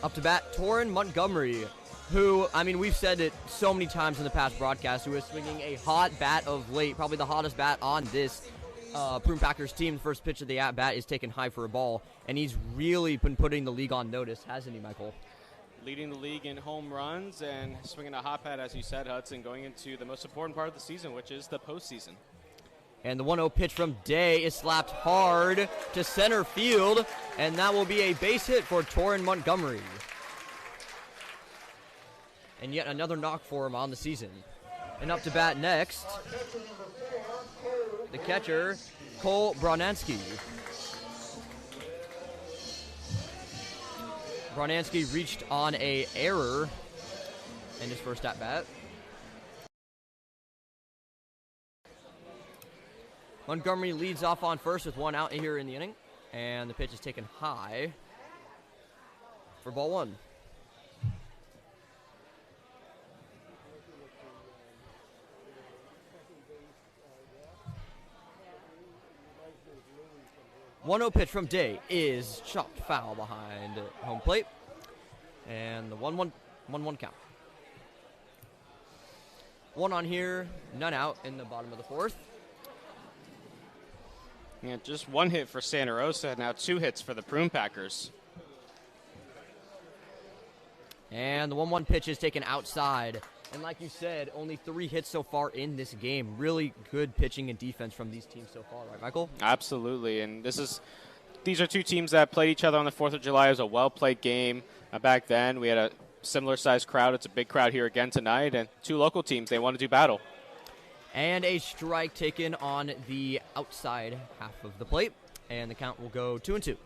Up to bat, Torrin Montgomery, who, I mean, we've said it so many times in the past broadcast, who is swinging a hot bat of late, probably the hottest bat on this Prune Packers team. The first pitch of the at-bat is taken high for a ball, and he's really been putting the league on notice, hasn't he, Michael? Leading the league in home runs and swinging a hot bat, as you said, Hudson, going into the most important part of the season, which is the postseason. And the 1-0 pitch from Day is slapped hard to center field, and that will be a base hit for Torrin Montgomery. And yet another knock for him on the season. And up to bat next, the catcher, Cole Bronanski. Bronanski reached on an error in his first at-bat. Montgomery leads off on first with 1 out here in the inning. And the pitch is taken high for ball 1. One-0 pitch from Day is chopped foul behind home plate. And the 1-1 count. 1 on here, none out in the bottom of the 4th. Yeah, just 1 hit for Santa Rosa, now 2 hits for the Prune Packers. And the 1-1 pitch is taken outside. And like you said, only 3 hits so far in this game. Really good pitching and defense from these teams so far, right, Michael? Absolutely, and these are 2 teams that played each other on the 4th of July. It was a well-played game back then. We had a similar-sized crowd. It's a big crowd here again tonight, and 2 local teams, they want to do battle. And a strike taken on the outside half of the plate, and the count will go 2-2.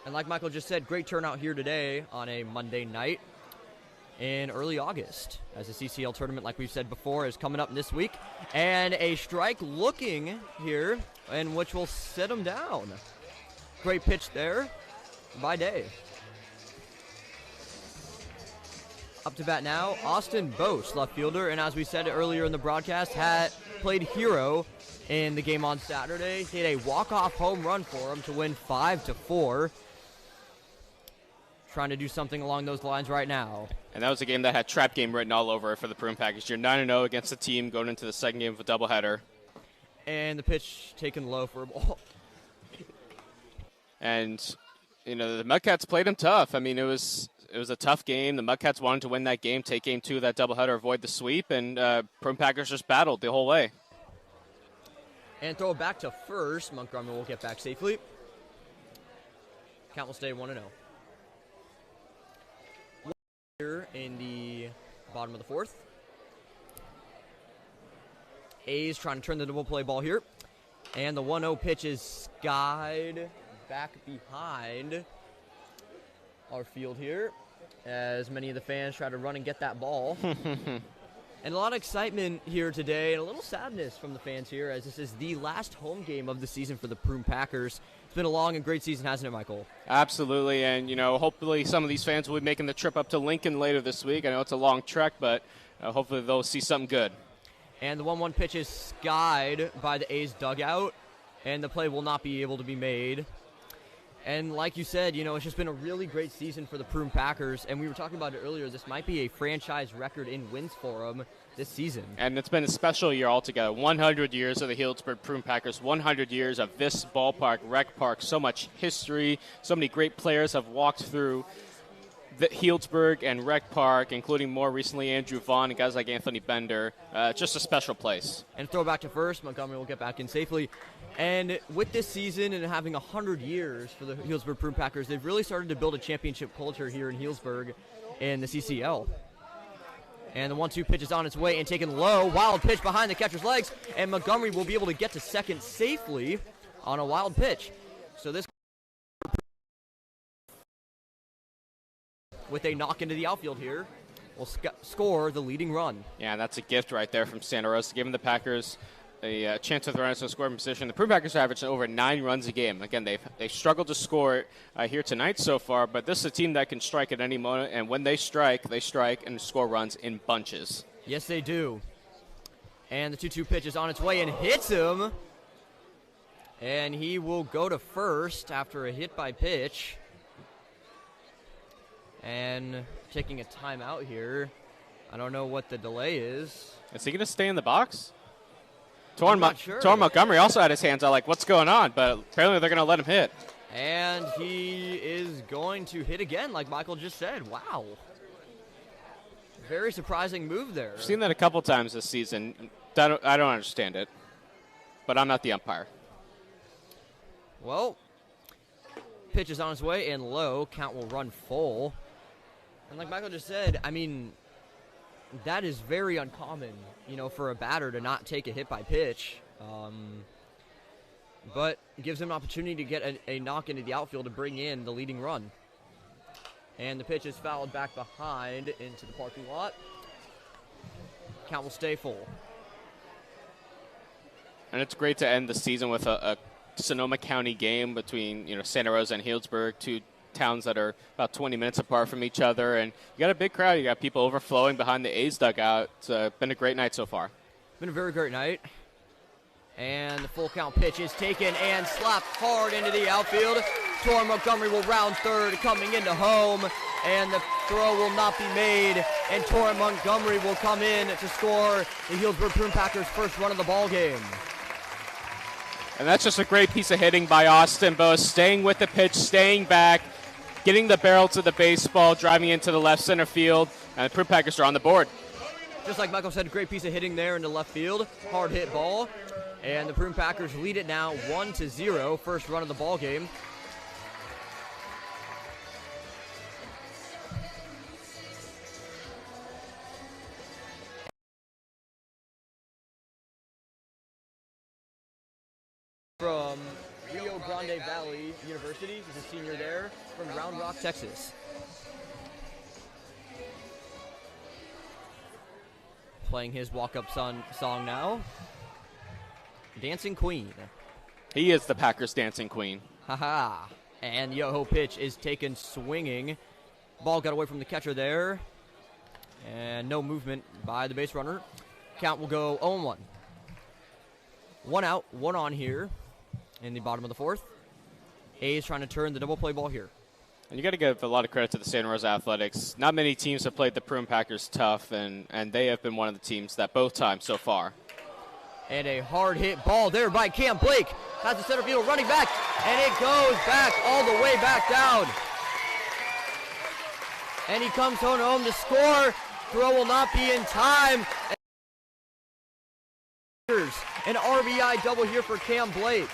And like Michael just said, great turnout here today on a Monday night in early August, as the CCL tournament, like we've said before, is coming up this week. And a strike looking here, and which will set him down. Great pitch there by Day. Up to bat now, Austin Bosch, left fielder, and as we said earlier in the broadcast, had played hero in the game on Saturday. Hit a walk-off home run for him to win 5-4. Trying to do something along those lines right now. And that was a game that had trap game written all over it for the Prune Packers. You're 9-0 against the team going into the second game of a doubleheader. And the pitch taken low for a ball. And, you know, the Mudcats played him tough. I mean, it was a tough game. The Mudcats wanted to win that game, take game 2 of that doubleheader, avoid the sweep, and Prune Packers just battled the whole way. And throw it back to first. Montgomery will get back safely. Count will stay 1-0. Here in the bottom of the 4th. A's trying to turn the double play ball here. And the 1-0 pitch is skied back behind our field here, as many of the fans try to run and get that ball. And a lot of excitement here today, and a little sadness from the fans here, as this is the last home game of the season for the Prune Packers. It's been a long and great season, hasn't it, Michael? Absolutely, and, you know, hopefully some of these fans will be making the trip up to Lincoln later this week. I know it's a long trek, but hopefully they'll see something good. And the 1-1 pitch is skied by the A's dugout, and the play will not be able to be made. And like you said, you know, it's just been a really great season for the Prune Packers, and we were talking about it earlier. This might be a franchise record in wins for them this season. And it's been a special year altogether. 100 years of the Healdsburg Prune Packers, 100 years of this ballpark, Rec Park, so much history, so many great players have walked through the Healdsburg and Rec Park, including more recently Andrew Vaughn and guys like Anthony Bender. Just a special place. And throw back to first. Montgomery will get back in safely. And with this season and having 100 years for the Healdsburg Prune Packers, they've really started to build a championship culture here in Healdsburg in the CCL. And the 1-2 pitch is on its way and taken low. Wild pitch behind the catcher's legs. And Montgomery will be able to get to second safely on a wild pitch. So this with a knock into the outfield here will score the leading run. Yeah, that's a gift right there from Santa Rosa, giving the Packers a chance of runners in scoring position. The Prune Packers average over 9 runs a game. Again, they've struggled to score here tonight so far, but this is a team that can strike at any moment, and when they strike and score runs in bunches. Yes, they do. And the 2-2 pitch is on its way and hits him. And he will go to first after a hit by pitch. And taking a timeout here. I don't know what the delay is. Is he going to stay in the box? I'm not sure. Torrin Montgomery also had his hands out like, what's going on? But apparently they're going to let him hit. And he is going to hit again, like Michael just said. Wow. Very surprising move there. I've seen that a couple times this season. I don't understand it. But I'm not the umpire. Well, pitch is on its way and low. Count will run full. And like Michael just said, I mean, that is very uncommon, you know, for a batter to not take a hit by pitch. But it gives him an opportunity to get a knock into the outfield to bring in the leading run. And the pitch is fouled back behind into the parking lot. Count will stay full. And it's great to end the season with a Sonoma County game between, Santa Rosa and Healdsburg, two towns that are about 20 minutes apart from each other. And you got a big crowd. You got people overflowing behind the A's dugout. It's been a great night so far. Been a very great night. And the full count pitch is taken and slapped hard into the outfield. Torrin Montgomery will round third, coming into home, and the throw will not be made. And Torrin Montgomery will come in to score the Healdsburg Prune Packers' first run of the ball game. And that's just a great piece of hitting by Austin Bose, staying with the pitch, staying back, getting the barrel to the baseball, driving into the left center field, and the Prune Packers are on the board. Just like Michael said, great piece of hitting there into left field. Hard hit ball. And the Prune Packers lead it now 1-0, first run of the ball game. From Rio Grande Valley University, he's a senior there, from Round Rock, Texas. Playing his walk-up song now. Dancing Queen. He is the Packers' dancing queen. Haha. And Yoho pitch is taken swinging. Ball got away from the catcher there. And no movement by the base runner. Count will go 0-1. 1 out, 1 on here in the bottom of the fourth. A's trying to turn the double play ball here. And you got to give a lot of credit to the Santa Rosa Athletics. Not many teams have played the Prune Packers tough, and they have been one of the teams that both times so far. And a hard hit ball there by Cam Blake. Has the center field running back, and it goes back all the way back down. And he comes home to score. Throw will not be in time. An RBI double here for Cam Blake.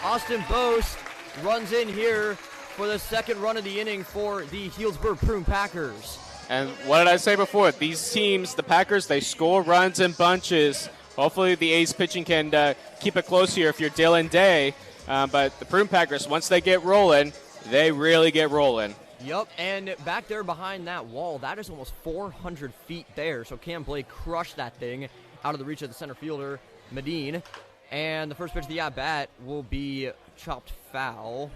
Austin Bose runs in here for the second run of the inning for the Healdsburg Prune Packers. And what did I say before? These teams, the Packers, they score runs in bunches. Hopefully the A's pitching can keep it close here if you're Dylan Day. But the Prune Packers, once they get rolling, they really get rolling. Yep, and back there behind that wall, that is almost 400 feet there. So Cam Blake crushed that thing out of the reach of the center fielder, Medine. And the first pitch of the at-bat will be chopped foul.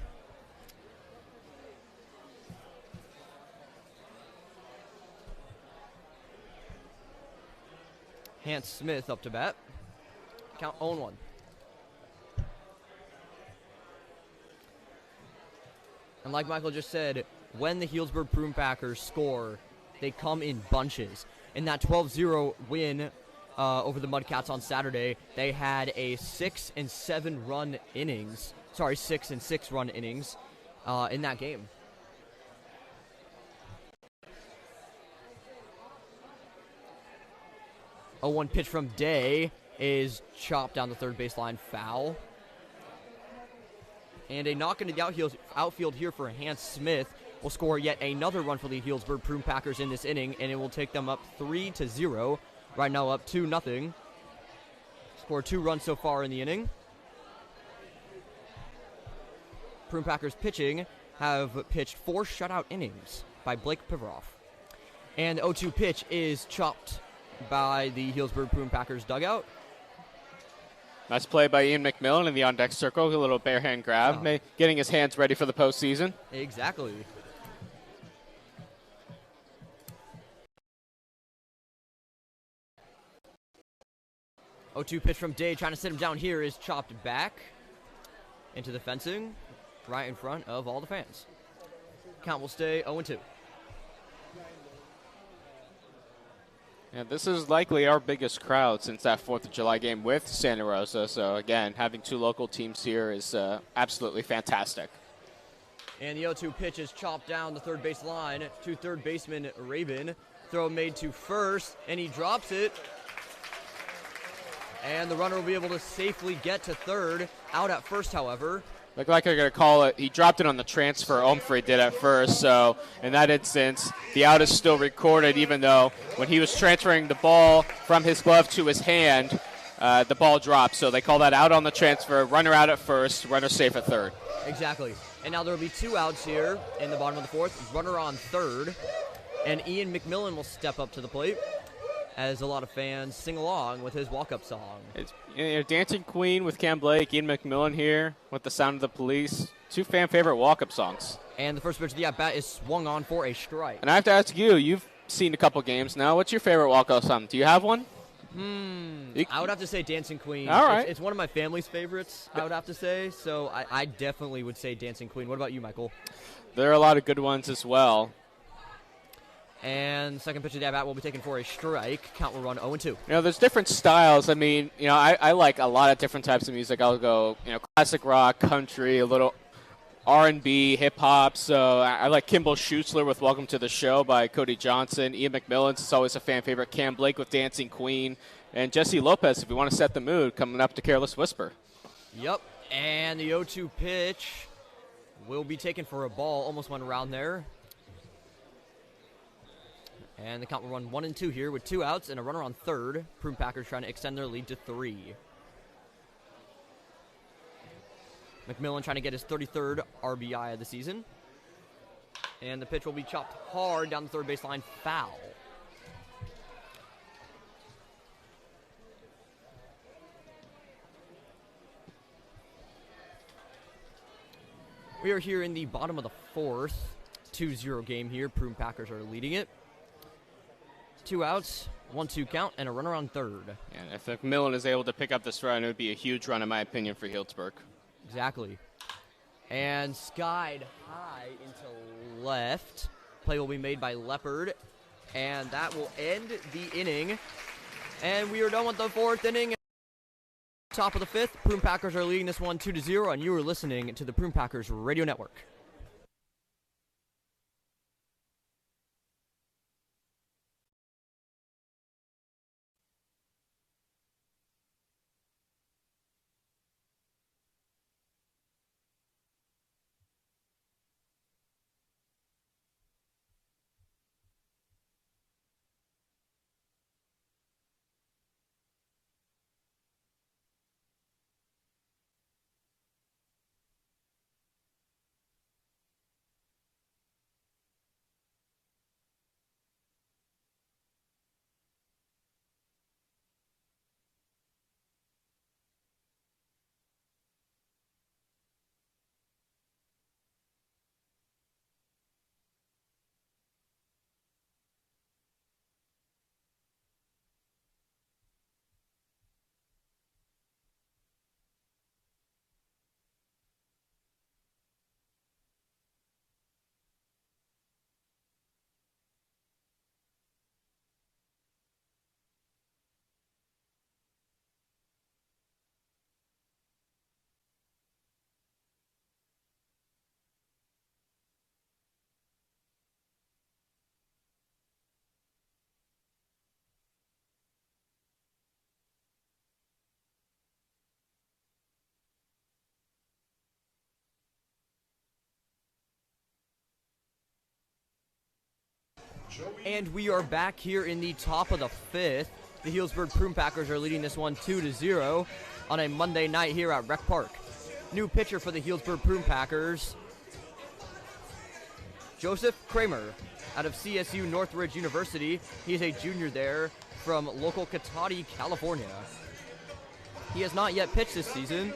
Hans Smith up to bat. Count 0-1. And like Michael just said, when the Healdsburg Prune Packers score, they come in bunches. In that 12-0 win over the Mudcats on Saturday, they had a 6 and 6 run innings in that game. A 1 pitch from Day is chopped down the third baseline, foul. And a knock into the outfield here for Hans Smith will score yet another run for the Healdsburg Prune Packers in this inning, and it will take them up 3-0. Right now up 2-0. Scored 2 runs so far in the inning. Prune Packers pitching have pitched 4 shutout innings by Blake Pivaroff. And the 0-2 pitch is chopped by the Healdsburg Prune Packers dugout. Nice play by Ian McMillan in the on-deck circle. A little bare hand grab, getting his hands ready for the postseason. Exactly. Oh, 2 pitch from Day, trying to sit him down here, is chopped back into the fencing, right in front of all the fans. Count will stay 0-2. Yeah, this is likely our biggest crowd since that 4th of July game with Santa Rosa. So, again, having 2 local teams here is absolutely fantastic. And the 0-2 pitch is chopped down the third base line to third baseman Rabin. Throw made to first, and he drops it. And the runner will be able to safely get to third. Out at first, however. Look like they're going to call it. He dropped it on the transfer. Omfrey did at first. So in that instance, the out is still recorded, even though when he was transferring the ball from his glove to his hand, the ball dropped. So they call that out on the transfer. Runner out at first. Runner safe at third. Exactly. And now there will be 2 outs here in the bottom of the fourth. Runner on third. And Ian McMillan will step up to the plate. as a lot of fans sing along with his walk-up song. It's Dancing Queen with Cam Blake, Ian McMillan here with The Sound of the Police. 2 fan-favorite walk-up songs. And the first pitch of the at-bat is swung on for a strike. And I have to ask you, you've seen a couple games now. What's your favorite walk-up song? Do you have one? I would have to say Dancing Queen. All right. It's one of my family's favorites, I would have to say. So I definitely would say Dancing Queen. What about you, Michael? There are a lot of good ones as well. And second pitch of the at-bat will be taken for a strike. Count will run 0-2. There's different styles. I mean, I like a lot of different types of music. I'll go, classic rock, country, a little R&B, hip-hop. So I like Kimball Schutzler with Welcome to the Show by Cody Johnson. Ian McMillan's is always a fan favorite. Cam Blake with Dancing Queen. And Jesse Lopez, if you want to set the mood, coming up to Careless Whisper. Yep. And the 0-2 pitch will be taken for a ball. Almost went around there. And the count will run 1-2 here with 2 outs and a runner on third. Prune Packers trying to extend their lead to 3. McMillan trying to get his 33rd RBI of the season. And the pitch will be chopped hard down the third baseline, foul. We are here in the bottom of the fourth. 2-0 game here. Prune Packers are leading it. 2 outs, 1-2 count, and a runner on third. And if McMillan is able to pick up this run, it would be a huge run, in my opinion, for Healdsburg. Exactly. And skied high into left. Play will be made by Leopard. And that will end the inning. And we are done with the fourth inning. Top of the fifth, Prune Packers are leading this one 2-0, and you are listening to the Prune Packers Radio Network. And we are back here in the top of the fifth. The Healdsburg Prune Packers are leading this one 2-0 on a Monday night here at Rec Park. New pitcher for the Healdsburg Prune Packers, Joseph Kramer, out of CSU Northridge University. He's a junior there from local Cotati, California. He has not yet pitched this season,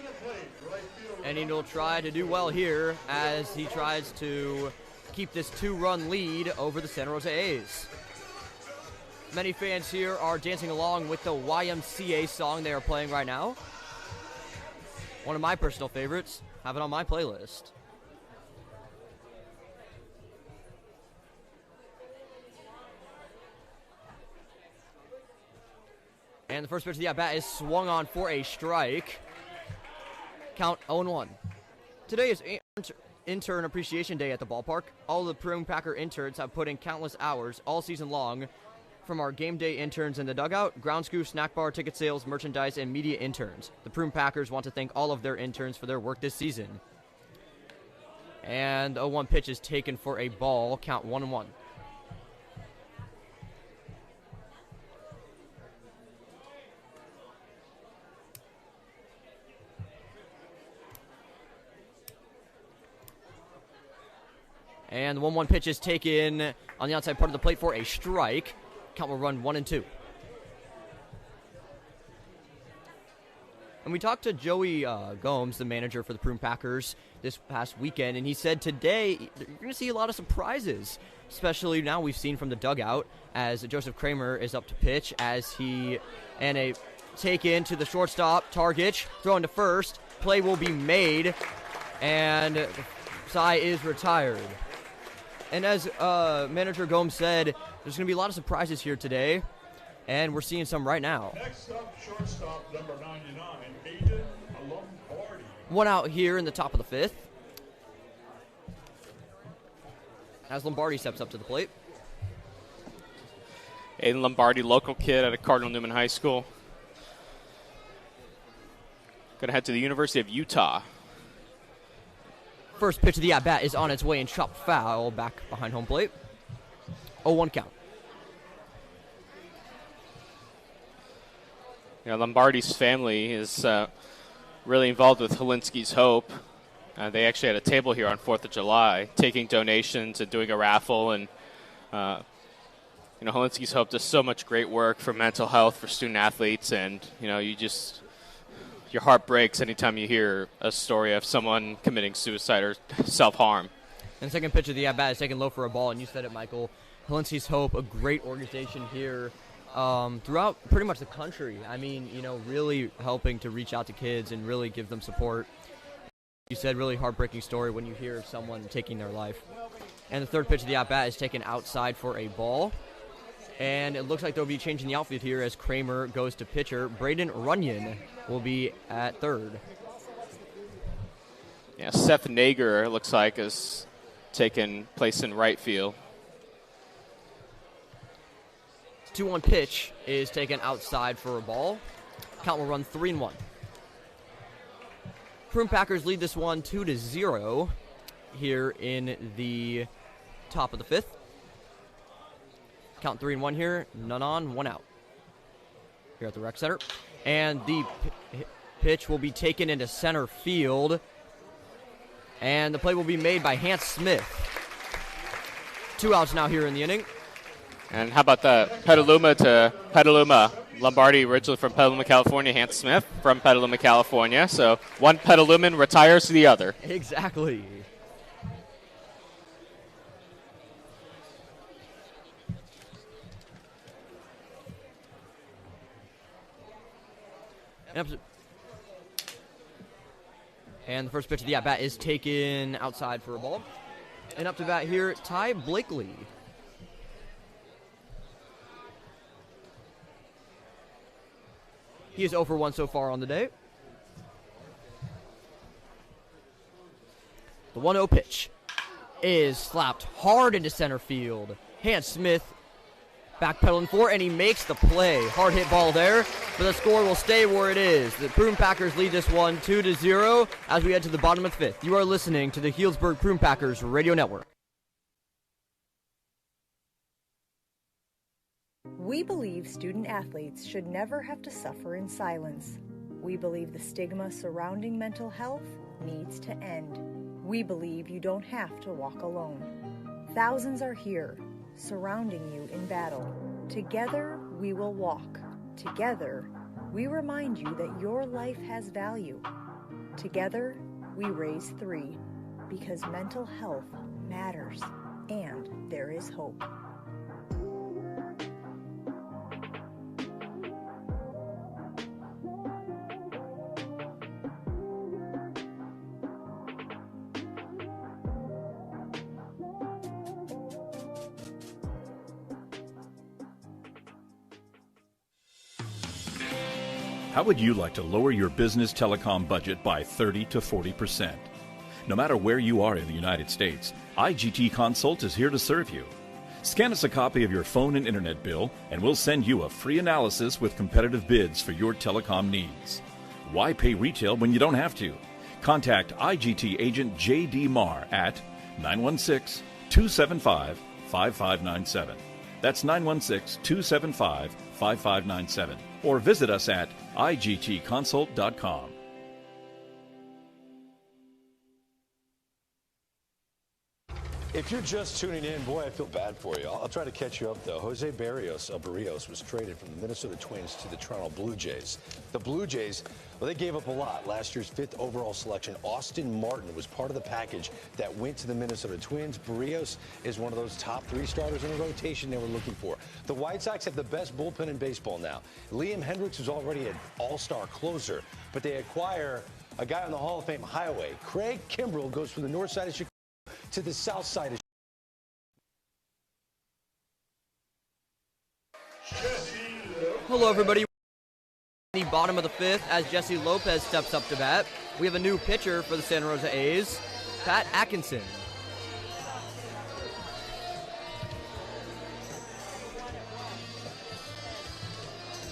and he'll try to do well here as he tries to keep this 2-run lead over the Santa Rosa A's. Many fans here are dancing along with the YMCA song they are playing right now. One of my personal favorites. Have it on my playlist. And the first pitch of the at-bat is swung on for a strike. Count 0-1. Today is Intern Appreciation Day at the ballpark. All the Prune Packer interns have put in countless hours all season long, from our game day interns in the dugout, ground scoop, snack bar, ticket sales, merchandise, and media interns. The Prune Packers want to thank all of their interns for their work this season. And 0-1 pitch is taken for a ball. Count 1-1. And the 1-1 pitch is taken on the outside part of the plate for a strike. Count will run 1-2. And we talked to Joey Gomes, the manager for the Prune Packers, this past weekend, and he said today you're going to see a lot of surprises, especially now we've seen from the dugout as Joseph Kramer is up to pitch as he and a take in to the shortstop, Targich, throwing to first. Play will be made, and Cy is retired. And as Manager Gomes said, there's going to be a lot of surprises here today, and we're seeing some right now. Next up, shortstop number 99, Aiden Lombardi. One out here in the top of the fifth as Lombardi steps up to the plate. Aiden Lombardi, local kid out of Cardinal Newman High School. Going to head to the University of Utah. First pitch of the at-bat is on its way and chopped foul back behind home plate. 0-1 count. Lombardi's family is really involved with Helinski's Hope. They actually had a table here on 4th of July, taking donations and doing a raffle. And, Helinski's Hope does so much great work for mental health for student athletes. And, your heart breaks anytime you hear a story of someone committing suicide or self-harm. And the second pitch of the at-bat is taken low for a ball, and you said it, Michael. Helinski's Hope, a great organization here throughout pretty much the country. I mean, really helping to reach out to kids and really give them support. You said really heartbreaking story when you hear someone taking their life. And the third pitch of the at-bat is taken outside for a ball. And it looks like they'll be changing the outfield here as Kramer goes to pitcher. Braden Runyon will be at third. Yeah, Seth Nager, it looks like, is taking place in right field. 2-1 pitch is taken outside for a ball. Count will run 3-1. Prune Packers lead this one 2-0 here in the top of the fifth. Count 3-1 here, none on, one out here at the rec center. And the pitch will be taken into center field. And the play will be made by Hans Smith. 2 outs now here in the inning. And how about that? Petaluma to Petaluma. Lombardi originally from Petaluma, California. Hans Smith from Petaluma, California. So one Petaluman retires to the other. Exactly. And the first pitch of the at-bat is taken outside for a ball. And up to bat here, Ty Blakely. He is 0 for 1 so far on the day. The 1-0 pitch is slapped hard into center field. Hans Smith backpedaling for, and he makes the play. Hard hit ball there, but the score will stay where it is. The Prune Packers lead this one 2-0 as we head to the bottom of the fifth. You are listening to the Healdsburg Prune Packers Radio Network. We believe student athletes should never have to suffer in silence. We believe the stigma surrounding mental health needs to end. We believe you don't have to walk alone. Thousands are here, surrounding you in battle. Together, we will walk. Together, we remind you that your life has value. Together, we raise 3, because mental health matters, and there is hope. How would you like to lower your business telecom budget by 30 to 40%? No matter where you are in the United States, IGT Consult is here to serve you. Scan us a copy of your phone and internet bill, and we'll send you a free analysis with competitive bids for your telecom needs. Why pay retail when you don't have to? Contact IGT agent J.D. Marr at 916-275-5597. That's 916-275-5597. Or visit us at igtconsult.com. If you're just tuning in, boy, I feel bad for you. I'll try to catch you up, though. Jose Barrios was traded from the Minnesota Twins to the Toronto Blue Jays. The Blue Jays, well, they gave up a lot. Last year's 5th overall selection, Austin Martin, was part of the package that went to the Minnesota Twins. Barrios is one of those top 3 starters in the rotation they were looking for. The White Sox have the best bullpen in baseball now. Liam Hendricks was already an all-star closer, but they acquire a guy on the Hall of Fame highway. Craig Kimbrell goes from the north side of Chicago to the south side of Hello, everybody. The bottom of the 5th as Jesse Lopez steps up to bat. We have a new pitcher for the Santa Rosa A's, Pat Atkinson.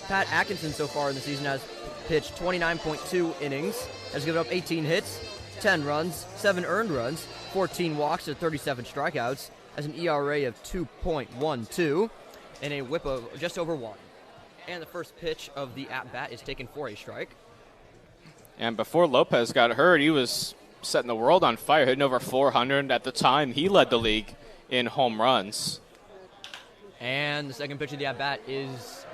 Pat Atkinson so far in the season has pitched 29.2 innings, has given up 18 hits, 10 runs, 7 earned runs, 14 walks, and 37 strikeouts, has an ERA of 2.12, and a whip of just over 1. And the first pitch of the at-bat is taken for a strike. And before Lopez got hurt, he was setting the world on fire, hitting over 400. At the time, he led the league in home runs. And the second pitch of the at-bat is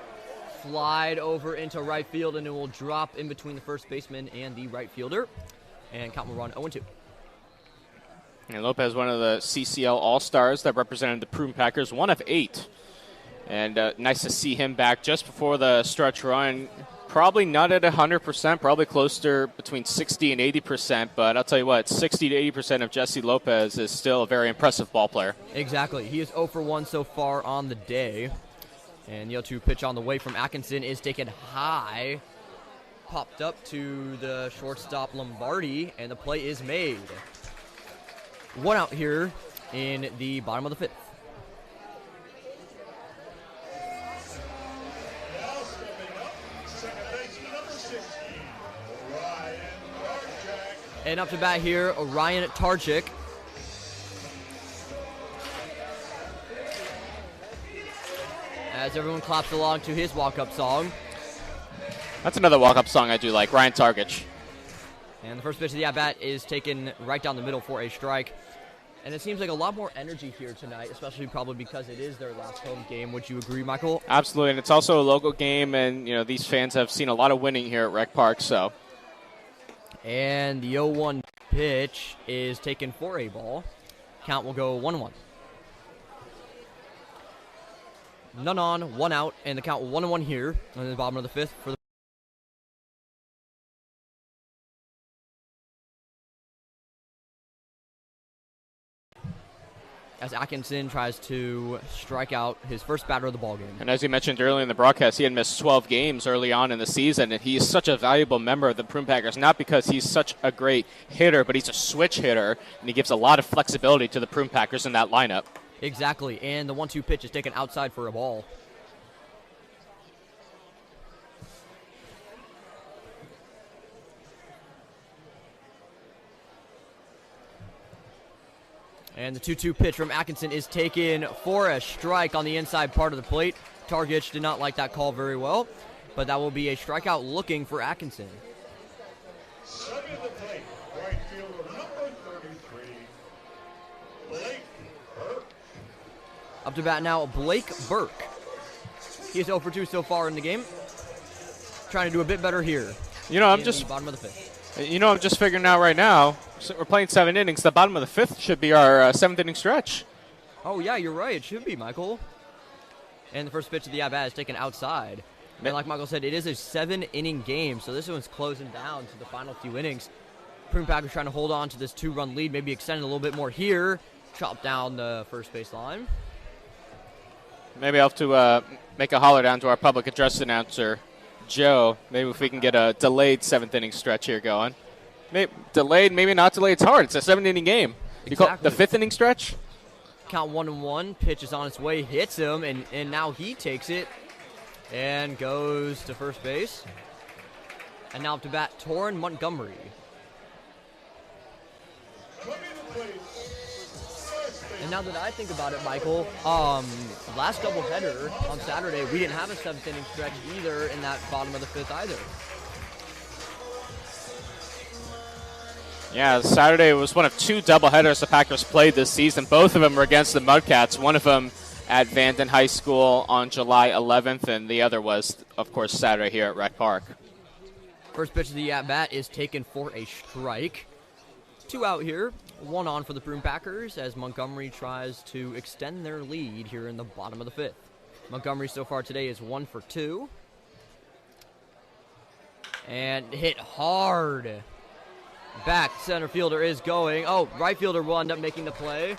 flied over into right field, and it will drop in between the first baseman and the right fielder. And count will run 0-2. And Lopez, one of the CCL All-Stars that represented the Prune Packers, 1 of 8. And nice to see him back just before the stretch run. Probably not at 100%, probably closer between 60 and 80%. But I'll tell you what, 60 to 80% of Jesse Lopez is still a very impressive ball player. Exactly. He is 0 for 1 so far on the day. And the 0-2 pitch on the way from Atkinson is taken high. Popped up to the shortstop Lombardi, and the play is made. 1 out here in the bottom of the 5th. And up to bat here, Ryan Tarchik. As everyone claps along to his walk-up song. That's another walk-up song I do like, Ryan Targich. And the first pitch of the at-bat is taken right down the middle for a strike. And it seems like a lot more energy here tonight, especially probably because it is their last home game. Would you agree, Michael? Absolutely, and it's also a local game, and these fans have seen a lot of winning here at Rec Park, so. And the 0-1 pitch is taken for a ball. Count will go 1-1. None on, 1 out, and the count 1-1 here in the bottom of the 5th for the as Atkinson tries to strike out his first batter of the ballgame. And as you mentioned earlier in the broadcast, he had missed 12 games early on in the season, and he is such a valuable member of the Prune Packers, not because he's such a great hitter, but he's a switch hitter, and he gives a lot of flexibility to the Prune Packers in that lineup. Exactly, and the 1-2 pitch is taken outside for a ball. And the 2-2 pitch from Atkinson is taken for a strike on the inside part of the plate. Targich did not like that call very well, but that will be a strikeout looking for Atkinson. Second at the plate, right fielder number 33, Blake Burke. Up to bat now, Blake Burke. He's 0 for 2 so far in the game. Trying to do a bit better here. I'm just the bottom of the 5th. I'm just figuring out right now. So we're playing 7 innings. The bottom of the 5th should be our 7th inning stretch. Oh yeah, you're right. It should be, Michael. And the first pitch of the at-bat is taken outside. And like Michael said, it is a 7-inning game, so this one's closing down to the final few innings. Prune Packers trying to hold on to this 2-run lead, maybe extend it a little bit more here. Chop down the first base line. Maybe I'll have to make a holler down to our public address announcer, Joe. Maybe if we can get a delayed 7th inning stretch here going. Maybe delayed, maybe not delayed. It's hard. It's a 7-inning game. Exactly. You call the 5th inning stretch? Count 1-1. Pitch is on its way, hits him, and now he takes it and goes to first base. And now up to bat, Torrin Montgomery. And now that I think about it, Michael, last doubleheader on Saturday, we didn't have a 7th inning stretch either in that bottom of the 5th either. Yeah, Saturday was one of 2 doubleheaders the Packers played this season. Both of them were against the Mudcats. One of them at Vanden High School on July 11th, and the other was, of course, Saturday here at Rec Park. First pitch of the at-bat is taken for a strike. 2 out here, 1 on for the Prune Packers as Montgomery tries to extend their lead here in the bottom of the 5th. Montgomery so far today is 1 for 2. And hit hard. Back center fielder is going. Oh, right fielder will end up making the play.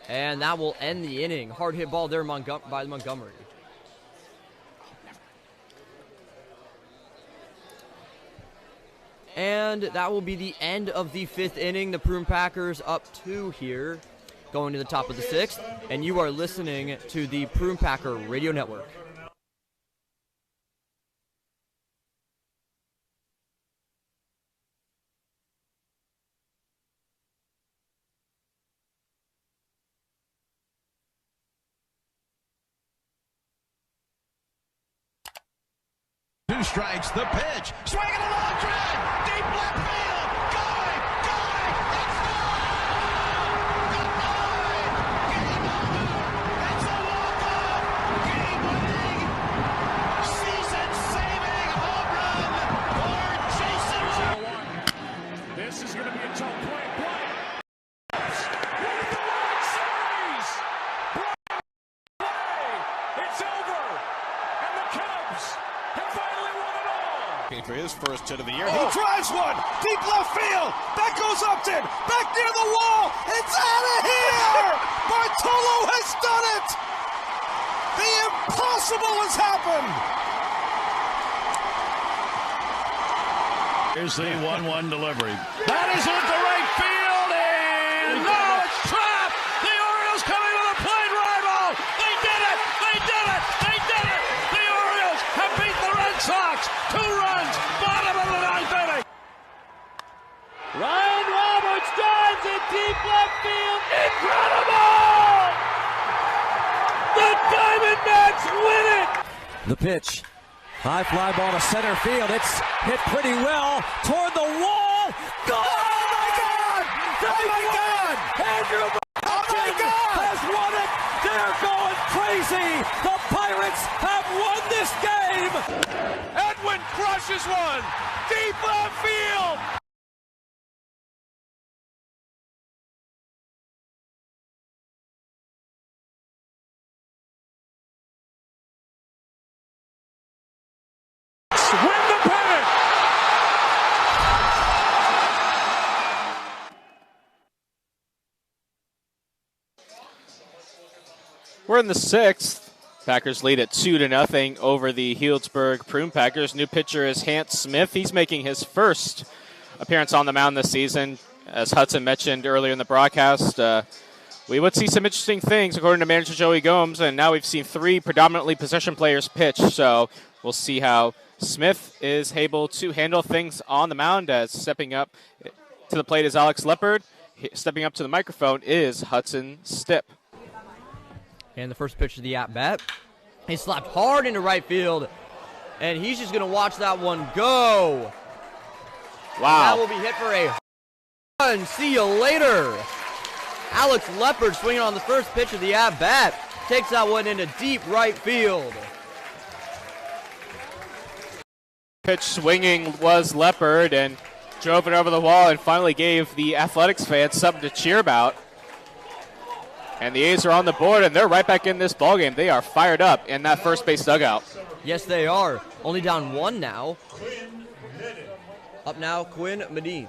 And that will end the inning. Hard hit ball there by Montgomery. And that will be the end of the 5th inning. The Prune Packers up 2 here, going to the top of the 6th. And you are listening to the Prune Packer Radio Network. Two strikes, the pitch, swinging a long drive, deep left field, going, it's goodbye, game over, it's a walk-off, game-winning, season-saving home run for Jason. This is going to be a tough play. With the World Series, it's over, and the Cubs have finally won it all. For his first hit of the year, he drives one, deep left field, that goes Upton, back near the wall, it's out of here! Bartolo has done it! The impossible has happened! Here's the 1-1 delivery. That is into right field, and now it's trapped! The Orioles coming to the plate, rival! They did it! They did it! They did it! The Orioles have beat the Red Sox! 2 runs, bottom of the 9th inning! Ryan Roberts drives it deep left field. Incredible! The Diamondbacks win it! The pitch. High fly ball to center field. It's hit pretty well toward the wall. Go! Oh my God! Oh my God! Andrew has won it. They're going crazy. The Pirates have won this game. Edwin crushes one. Deep left field. Win the pennant. We're in the 6th. Packers lead at 2-0 over the Healdsburg Prune Packers. New pitcher is Hant Smith. He's making his first appearance on the mound this season. As Hudson mentioned earlier in the broadcast, we would see some interesting things according to manager Joey Gomes, and now we've seen 3 predominantly possession players pitch, so we'll see how Smith is able to handle things on the mound. As stepping up to the plate is Alex Leopard. Stepping up to the microphone is Hudson Stipp. And the first pitch of the at-bat, he slapped hard into right field, and he's just going to watch that one go. Wow. That will be hit for a run. See you later. Alex Leopard swinging on the first pitch of the at-bat. Takes that one into deep right field. Pitch swinging was Leopard and drove it over the wall and finally gave the Athletics fans something to cheer about. And the A's are on the board, and they're right back in this ballgame. They are fired up in that first base dugout. Yes, they are. Only down 1 now. Up now, Quinn Medine.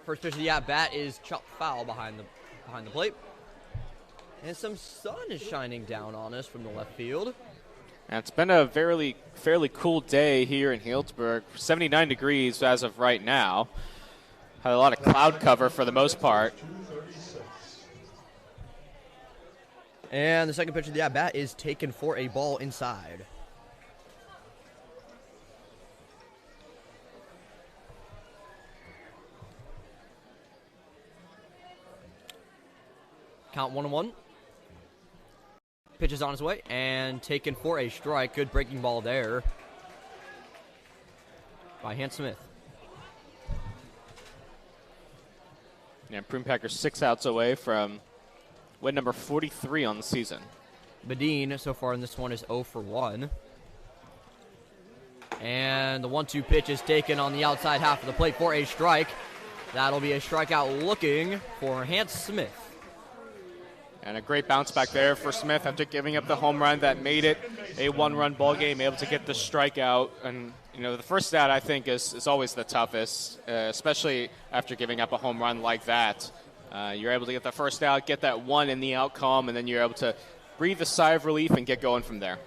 First pitch of the at-bat is chopped foul behind the plate. And some sun is shining down on us from the left field. And it's been a fairly cool day here in Healdsburg. 79 degrees as of right now. Had a lot of cloud cover for the most part. And the second pitch of the at-bat is taken for a ball inside. Count 1-1. Pitch is on his way and taken for a strike. Good breaking ball there by Hans Smith. Yeah, Prune Packers 6 outs away from win number 43 on the season. Badine so far in this one is 0 for 1. And the 1-2 pitch is taken on the outside half of the plate for a strike. That'll be a strikeout looking for Hans Smith. And a great bounce back there for Smith after giving up the home run that made it a one-run ball game, able to get the strikeout. And, you know, the first out, I think, is always the toughest, especially after giving up a home run like that. You're able to get the first out, get that one in the outcome, and then you're able to breathe a sigh of relief and get going from there.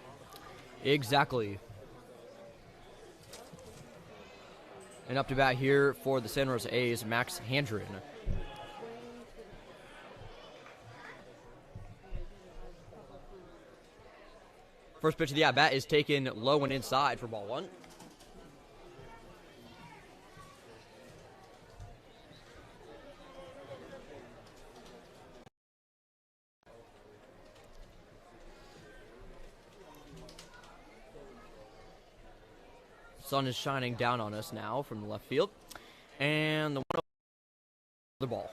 Exactly. And up to bat here for the Santa Rosa A's, Max Handren. First pitch of the at-bat is taken low and inside for ball 1. Sun is shining down on us now from the left field. And the ball.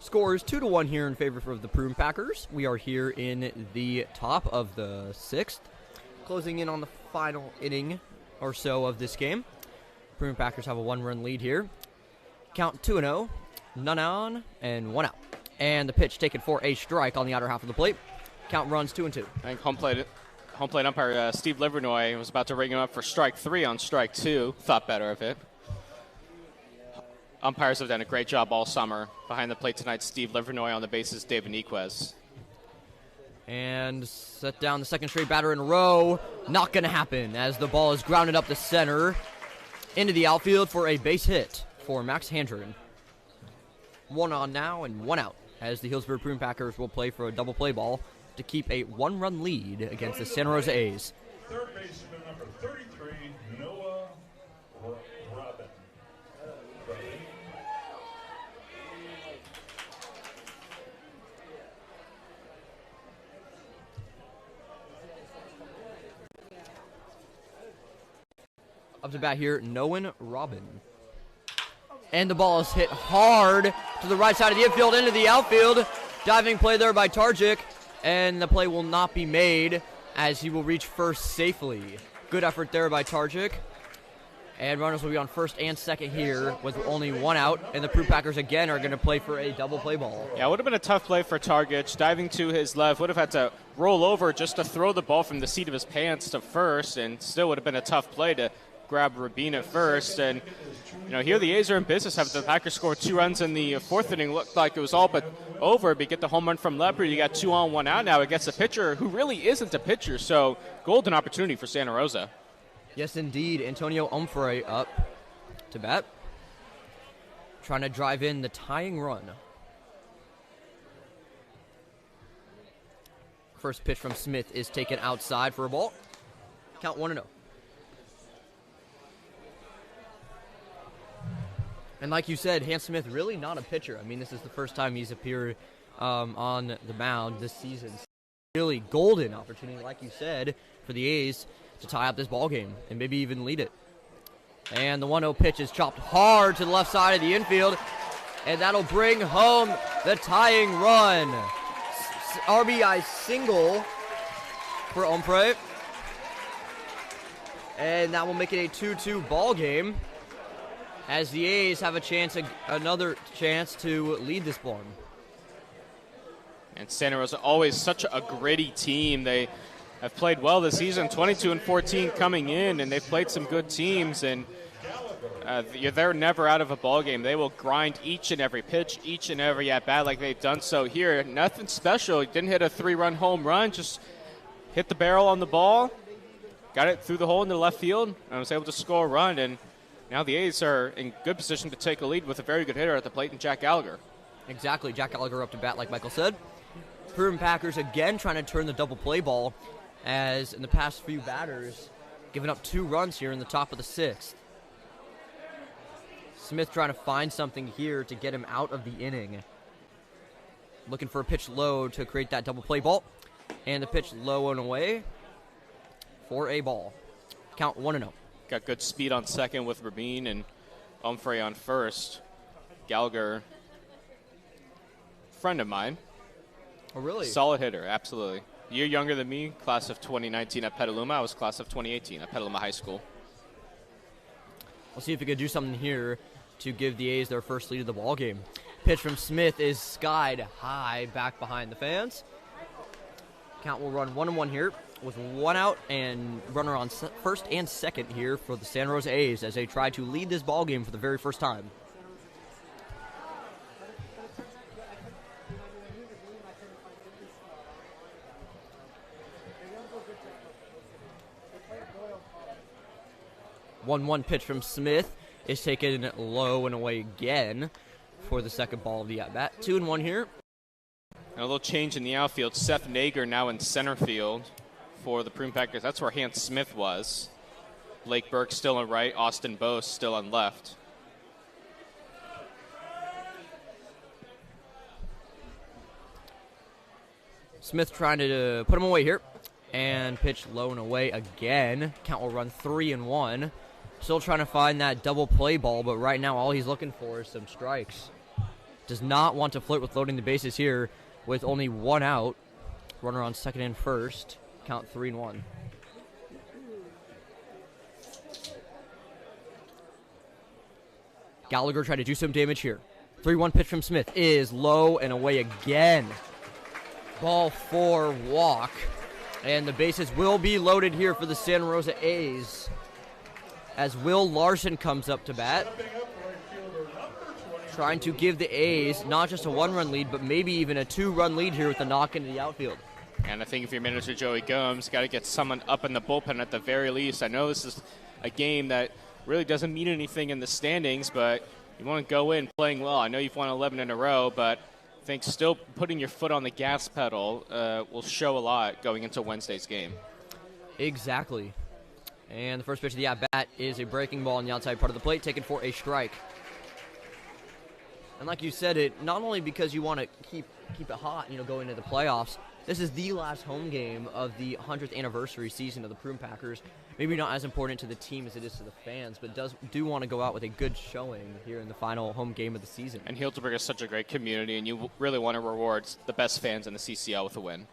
Score is 2-1 here in favor of the Prune Packers. We are here in the top of the 6th, closing in on the final inning or so of this game. Prune Packers have a 1-run lead here. Count 2-0, none on, and 1 out. And the pitch taken for a strike on the outer half of the plate. Count runs 2-2. I think home plate umpire Steve Livernoy was about to ring him up for strike 3 on strike 2. Thought better of it. Umpires have done a great job all summer. Behind the plate tonight, Steve Livernoy. On the bases, David Niquez. And set down the second straight batter in a row. Not going to happen as the ball is grounded up the center into the outfield for a base hit for Max Handren. 1 on now and 1 out as the Healdsburg Prune Packers will play for a double play ball to keep a 1-run lead against the Santa Rosa A's. Third baseman number 33, Noah Robin. Up to bat here, Noah Robin. And the ball is hit hard to the right side of the infield into the outfield. Diving play there by Tarjic, and the play will not be made as he will reach first safely. Good effort there by Tarjic. And runners will be on first and second here with only 1 out, and the Prune Packers again are going to play for a double play ball. Yeah, it would have been a tough play for Tarjic. Diving to his left, would have had to roll over just to throw the ball from the seat of his pants to first, and still would have been a tough play to grab Rabin at first. And, you know, here the A's are in business. Have the Packers score 2 runs in the 4th inning. Looked like it was all but over, but you get the home run from Leopard. You got 2 on, 1 out now against a pitcher who really isn't a pitcher, so golden opportunity for Santa Rosa. Yes, indeed. Antonio Umfrey up to bat, trying to drive in the tying run. First pitch from Smith is taken outside for a ball. Count 1-0. And like you said, Hans Smith really not a pitcher. I mean, this is the first time he's appeared on the mound this season. Really golden opportunity, like you said, for the A's to tie up this ball game and maybe even lead it. And the 1-0 pitch is chopped hard to the left side of the infield, and that'll bring home the tying run. RBI single for Ombre. And that will make it a 2-2 ball game as the A's have another chance to lead this one. And Santa Rosa, always such a gritty team. They have played well this season, 22-14 coming in, and they've played some good teams, and they're never out of a ball game. They will grind each and every pitch, each and every at-bat like they've done so here. Nothing special. He didn't hit a 3-run home run, just hit the barrel on the ball, got it through the hole into the left field, and was able to score a run. And now the A's are in good position to take a lead with a very good hitter at the plate in Jack Gallagher. Exactly. Jack Gallagher up to bat, like Michael said. Prune Packers again trying to turn the double play ball, as in the past few batters, giving up 2 runs here in the top of the 6th. Smith trying to find something here to get him out of the inning. looking for a pitch low to create that double play ball. And the pitch low and away for a ball. Count 1-0. Got good speed on second with Rabin and Humphrey on first. Gallagher, friend of mine. Oh, really? Solid hitter, absolutely. Year younger than me, class of 2019 at Petaluma. I was class of 2018 at Petaluma High School. We'll see if we can do something here to give the A's their first lead of the ball game. Pitch from Smith is skied high back behind the fans. Count will run 1-1 here with 1 out and runner on first and second here for the Santa Rosa A's as they try to lead this ball game for the very first time. One pitch from Smith is taken low and away again for the second ball of the at-bat. 2-1 here. And a little change in the outfield. Seth Nager now in center field for the Prune Packers. That's where Hans Smith was. Blake Burke still on right. Austin Bose still on left. Smith trying to put him away here. And pitch low and away again. Count will run 3-1. Still trying to find that double play ball, but right now all he's looking for is some strikes. Does not want to flirt with loading the bases here with only 1 out. Runner on second and first. Count 3-1. Gallagher tried to do some damage here. 3-1 pitch from Smith is low and away again. Ball 4, walk. And the bases will be loaded here for the Santa Rosa A's as Will Larson comes up to bat, trying to give the A's not just a 1-run lead, but maybe even a 2-run lead here with the knock into the outfield. And I think if you're manager Joey Gomes, got to get someone up in the bullpen at the very least. I know this is a game that really doesn't mean anything in the standings, but you want to go in playing well. I know you've won 11 in a row, but I think still putting your foot on the gas pedal will show a lot going into Wednesday's game. Exactly. And the first pitch of the at-bat is a breaking ball on the outside part of the plate, taken for a strike. And like you said, it not only because you want to keep it hot, going into the playoffs. This is the last home game of the 100th anniversary season of the Prune Packers. Maybe not as important to the team as it is to the fans, but do want to go out with a good showing here in the final home game of the season. And Healdsburg is such a great community, and you really want to reward the best fans in the CCL with a win.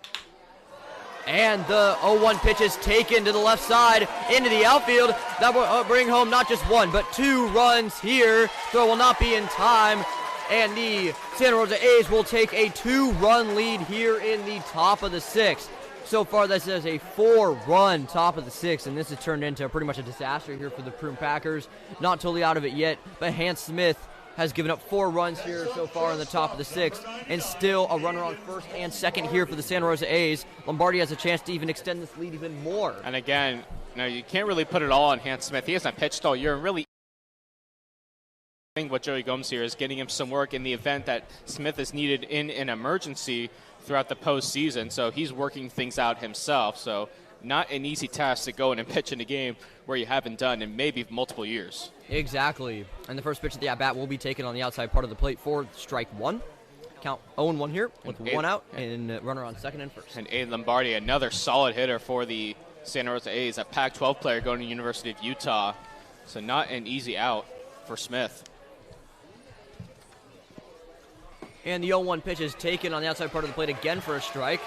And the 0-1 pitch is taken to the left side into the outfield. That will bring home not just 1, but 2 runs here. Throw will not be in time. And the Santa Rosa A's will take a 2-run lead here in the top of the 6th. So far, this is a 4-run top of the 6th, and this has turned into pretty much a disaster here for the Prune Packers. Not totally out of it yet, but Hans Smith has given up 4 runs here so far in the top of the 6th, and still a runner on first and second here for the Santa Rosa A's. Lombardi has a chance to even extend this lead even more. And again, you can't really put it all on Hans Smith. He hasn't pitched all year, and really what Joey Gomes here is getting him some work in the event that Smith is needed in an emergency throughout the postseason. So he's working things out himself. So not an easy task to go in and pitch in a game where you haven't done in maybe multiple years. Exactly. And the first pitch of the at-bat will be taken on the outside part of the plate for strike 1. Count 0-1 here with 1 out and runner on second and first. And Aiden Lombardi, another solid hitter for the Santa Rosa A's, a Pac-12 player going to the University of Utah. So not an easy out for Smith. And the 0-1 pitch is taken on the outside part of the plate again for a strike.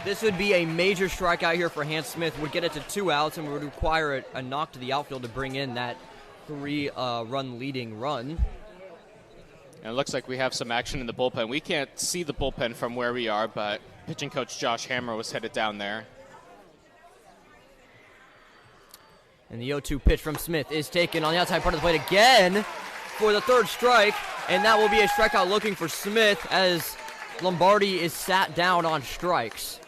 This would be a major strikeout here for Hans Smith. Would get it to 2 outs and would require a knock to the outfield to bring in that 3-run leading run. And it looks like we have some action in the bullpen. We can't see the bullpen from where we are, but pitching coach Josh Hammer was headed down there. And the 0-2 pitch from Smith is taken on the outside part of the plate again for the 3rd strike. And that will be a strikeout looking for Smith as Lombardi is sat down on strikes.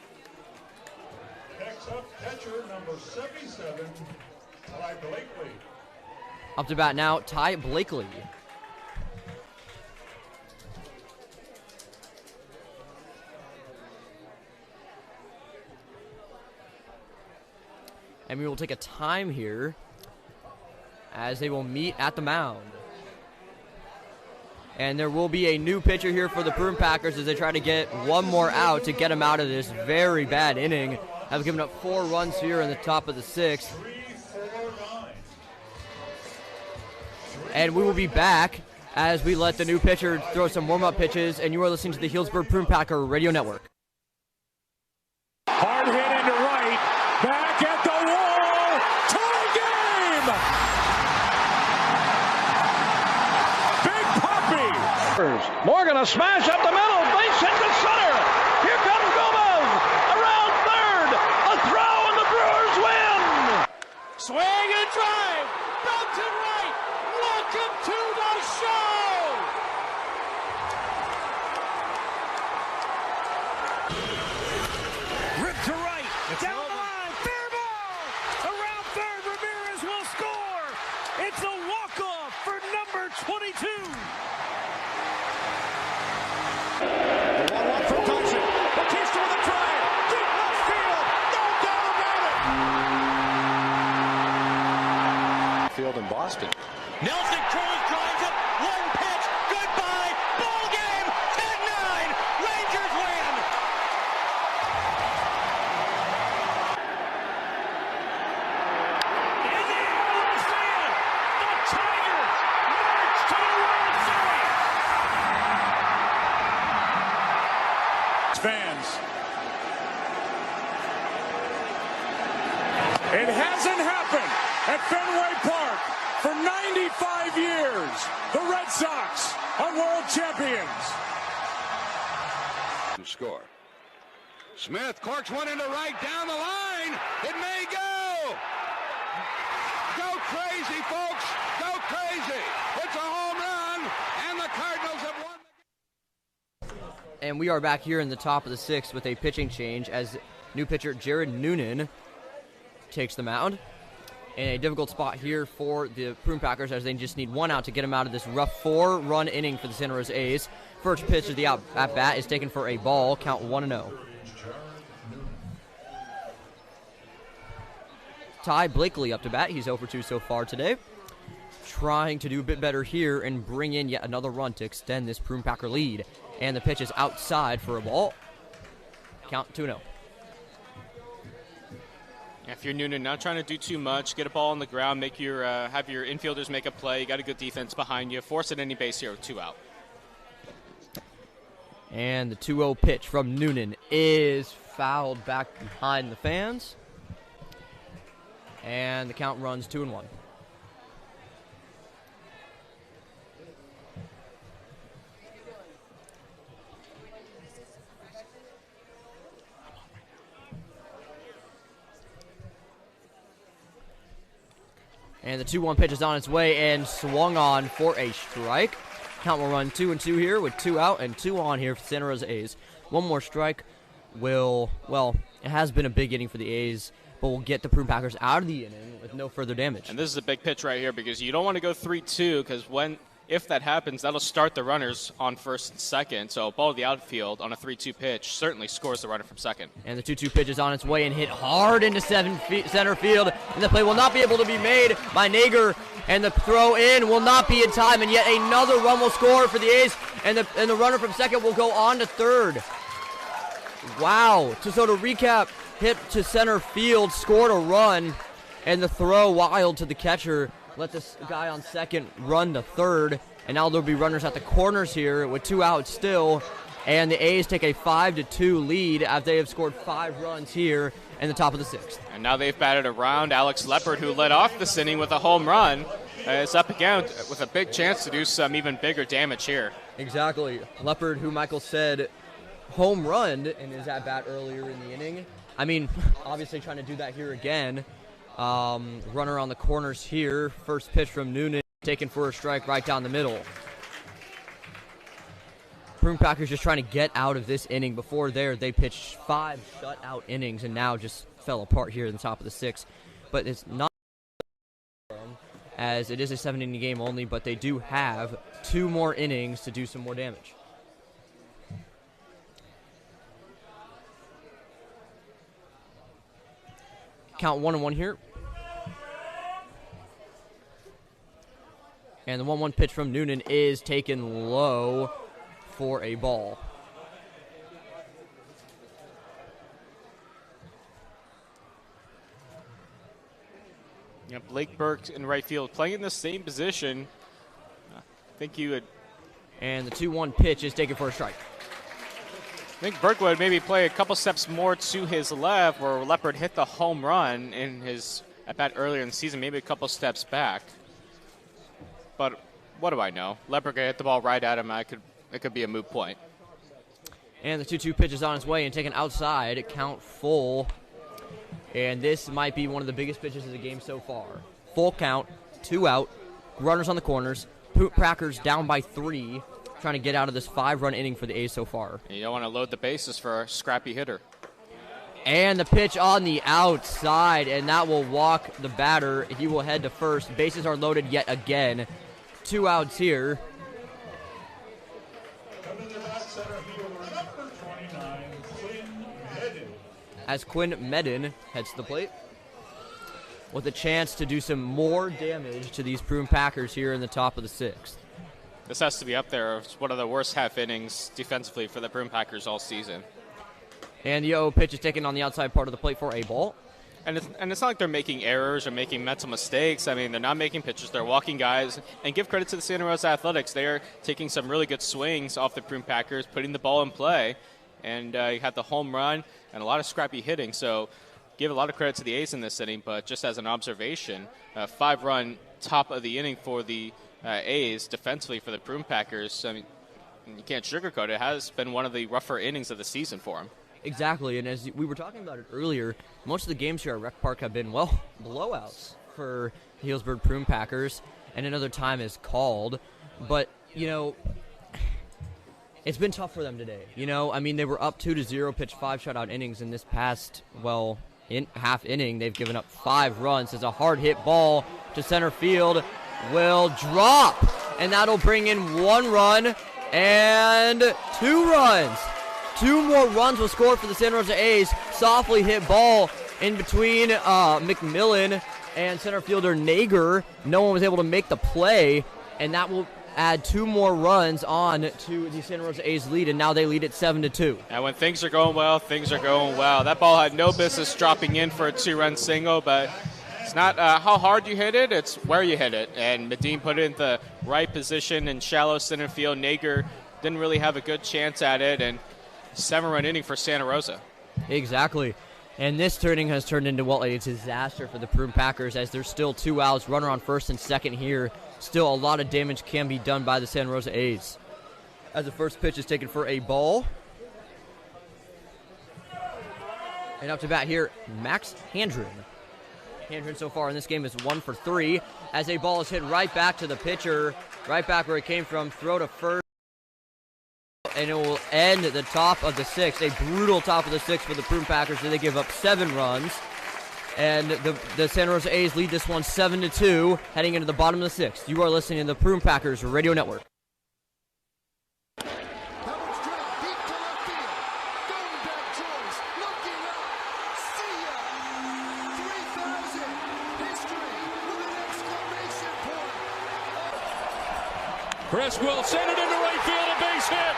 Next up, catcher number 77, Ty Blakely. Up to bat now, Ty Blakely. And we will take a time here as they will meet at the mound. And there will be a new pitcher here for the Prune Packers as they try to get one more out to get them out of this very bad inning. Have given up 4 runs here in the top of the 6th. And we will be back as we let the new pitcher throw some warm-up pitches, and you are listening to the Healdsburg Prune Packer Radio Network. Hard hit into right, back at the wall, tie game! Big Poppy! Morgan, a smash up the middle, base hit to center. Here comes Gomez, around third, a throw, and the Brewers win! Swing and drive, belted right, welcome to the show! Rip to right, down the line, fair ball! Around third, Ramirez will score! It's a walk-off for number 22! The 1-1 from Thompson. Batista with a drive. Deep left field. No doubt about it. Field in Boston. Nelson Cruz drives it, one pitch, goodbye, ball game, 10-9, Rangers win! In the air to left field, the Tigers march to the World Series! Fans. It hasn't happened at Fenway Park for 95 years. The Red Sox are world champions. Score. Smith corks one into right, down the line. It may go. Go crazy, folks. Go crazy. It's a home run, and the Cardinals have won. And we are back here in the top of the 6th with a pitching change as new pitcher Jared Noonan takes the mound. In a difficult spot here for the Prune Packers as they just need 1 out to get them out of this rough 4-run inning for the Santa Rosa A's. First pitch of the at-bat is taken for a ball, count 1-0. Ty Blakely up to bat. He's 0 for 2 so far today. Trying to do a bit better here and bring in yet another run to extend this Prune Packer lead. And the pitch is outside for a ball. Count 2-0. If you're Noonan, not trying to do too much, get a ball on the ground, make your have your infielders make a play. You got a good defense behind you. Force it any base here with 2 out. And the 2-0 pitch from Noonan is fouled back behind the fans. And the count runs 2-1. And the 2-1 pitch is on its way and swung on for a strike. Count will run 2-2 here with 2 out and 2 on here for Santa Rosa A's. One more strike will, well, it has been a big inning for the A's, but will get the Prune Packers out of the inning with no further damage. And this is a big pitch right here because you don't want to go 3-2 because if that happens, that'll start the runners on first and second. So ball to the outfield on a 3-2 pitch certainly scores the runner from second. And the 2-2 pitch is on its way and hit hard into center field. And the play will not be able to be made by Nager. And the throw in will not be in time. And yet another run will score for the A's. And the runner from second will go on to third. Wow. So to recap, hit to center field, scored a run. And the throw wild to the catcher. Let this guy on second run to third. And now there'll be runners at the corners here with 2 outs still. And the A's take a 5-2 lead as they have scored 5 runs here in the top of the 6th. And now they've batted around Alex Leopard, who led off this inning with a home run. Is up again with a big chance to do some even bigger damage here. Exactly. Leopard, who Michael said home run in his at-bat earlier in the inning. I mean, obviously trying to do that here again. Runner on the corners here. First pitch from Noonan, taken for a strike right down the middle. Prune Packers just trying to get out of this inning. Before there, they pitched 5 shutout innings and now just fell apart here in the top of the 6th. But it's not, as it is a 7-inning game only, but they do have 2 more innings to do some more damage. Count 1-1 here. And the 1-1 pitch from Noonan is taken low for a ball. Yeah, Blake Burke in right field playing in the same position. I think you would. And the 2-1 pitch is taken for a strike. I think Burke would maybe play a couple steps more to his left, where Leopard hit the home run in his at bat earlier in the season, maybe a couple steps back. But what do I know? Leopard could hit the ball right at him. It could be a moot point. And the 2-2 pitch is on its way and taken outside. Count full. And this might be one of the biggest pitches of the game so far. Full count, 2 out, runners on the corners. Packers down by 3, trying to get out of this 5-run inning for the A's so far. You don't want to load the bases for a scrappy hitter. And the pitch on the outside, and that will walk the batter. He will head to first. Bases are loaded yet again. 2 outs here. As Quinn Medin heads to the plate with a chance to do some more damage to these Prune Packers here in the top of the 6th. This has to be up there. It's one of the worst half innings defensively for the Prune Packers all season. And the 0 pitch is taken on the outside part of the plate for a ball. And it's not like they're making errors or making mental mistakes. I mean, they're not making pitches. They're walking guys. And give credit to the Santa Rosa Athletics. They are taking some really good swings off the Prune Packers, putting the ball in play. And you had the home run and a lot of scrappy hitting. So give a lot of credit to the A's in this inning. But just as an observation, 5-run top of the inning for the A's defensively for the Prune Packers. I mean, you can't sugarcoat it. It has been one of the rougher innings of the season for them. Exactly, and as we were talking about it earlier, most of the games here at Rec Park have been, well, blowouts for the Healdsburg Prune Packers, and another time is called. But, you know, it's been tough for them today. You know, I mean, they were up 2-0, pitched 5 shutout innings in this past, well, in half inning. They've given up 5 runs. As a hard hit ball to center field will drop, and that'll bring in 1 run and 2 runs. 2 more runs will score for the Santa Rosa A's. Softly hit ball in between McMillan and center fielder Nager. No one was able to make the play, and that will add 2 more runs on to the Santa Rosa A's lead, and now they lead at 7-2. And when things are going well, things are going well. That ball had no business dropping in for a 2-run single, but it's not how hard you hit it, it's where you hit it. And Medin put it in the right position in shallow center field. Nager didn't really have a good chance at it, and 7-run inning for Santa Rosa. Exactly. And this turning has turned into, well, a disaster for the Prune Packers as there's still 2 outs, runner on first and second here. Still a lot of damage can be done by the Santa Rosa A's. As the first pitch is taken for a ball. And up to bat here, Max Handren. Handren so far in this game is 1 for 3 as a ball is hit right back to the pitcher, right back where it came from, throw to first. And it will end at the top of the 6th, a brutal top of the 6th for the Prune Packers. They give up 7 runs, and the Santa Rosa A's lead this one 7-2, heading into the bottom of the 6th. You are listening to the Prune Packers Radio Network. Chris will send it into right field, a base hit.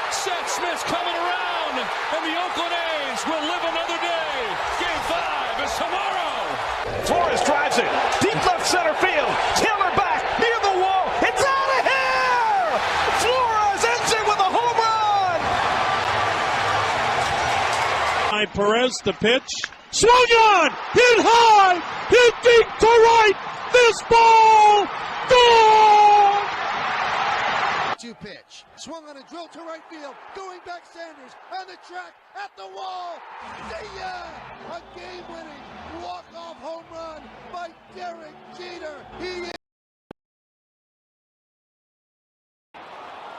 Seth Smith's coming around, and the Oakland A's will live another day. Game 5 is tomorrow. Flores drives it deep left center field. Taylor back near the wall. It's out of here. Flores ends it with a home run. Perez the pitch. Swung on, hit high, hit deep to right. This ball gone. 2 pitch. Swung on a drill to right field. Going back Sanders on the track at the wall. See ya! A game-winning walk-off home run by Derek Jeter. He is.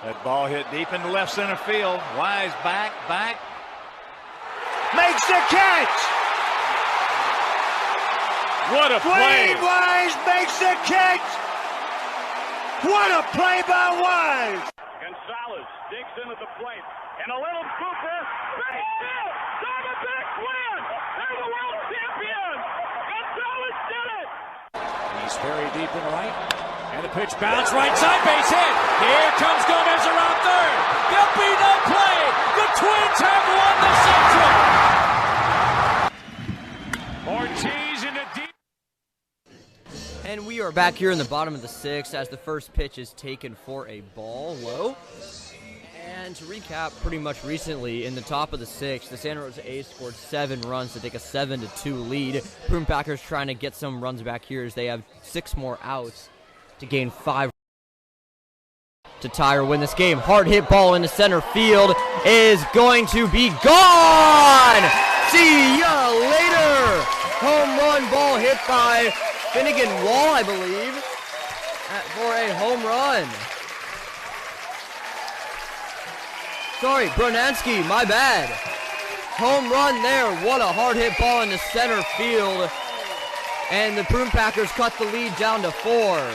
That ball hit deep into left center field. Wise back. Makes the catch! What a play! Wade Wise makes the catch! What a play by Wise! Gonzalez digs into the plate, and a little scooper. Base hit! Diamondbacks win! They're the world champions! Gonzalez did it! He's very deep in right. And the pitch bounce right side, base hit. Here comes Gomez around third. There'll be no play. The Twins have won the Central. Ortiz in the deep. And we are back here in the bottom of the 6th as the first pitch is taken for a ball low. And to recap, pretty much recently in the top of the 6th, the Santa Rosa A's scored 7 runs to take a 7-2 lead. Prune Packers trying to get some runs back here as they have 6 more outs to gain 5 to tie or win this game. Hard hit ball into center field is going to be gone. See ya later. Home run ball hit by Finnegan Wall, I believe, for a home run. Sorry, Brunansky, my bad. Home run there. What a hard hit ball into center field. And the Prune Packers cut the lead down to 4.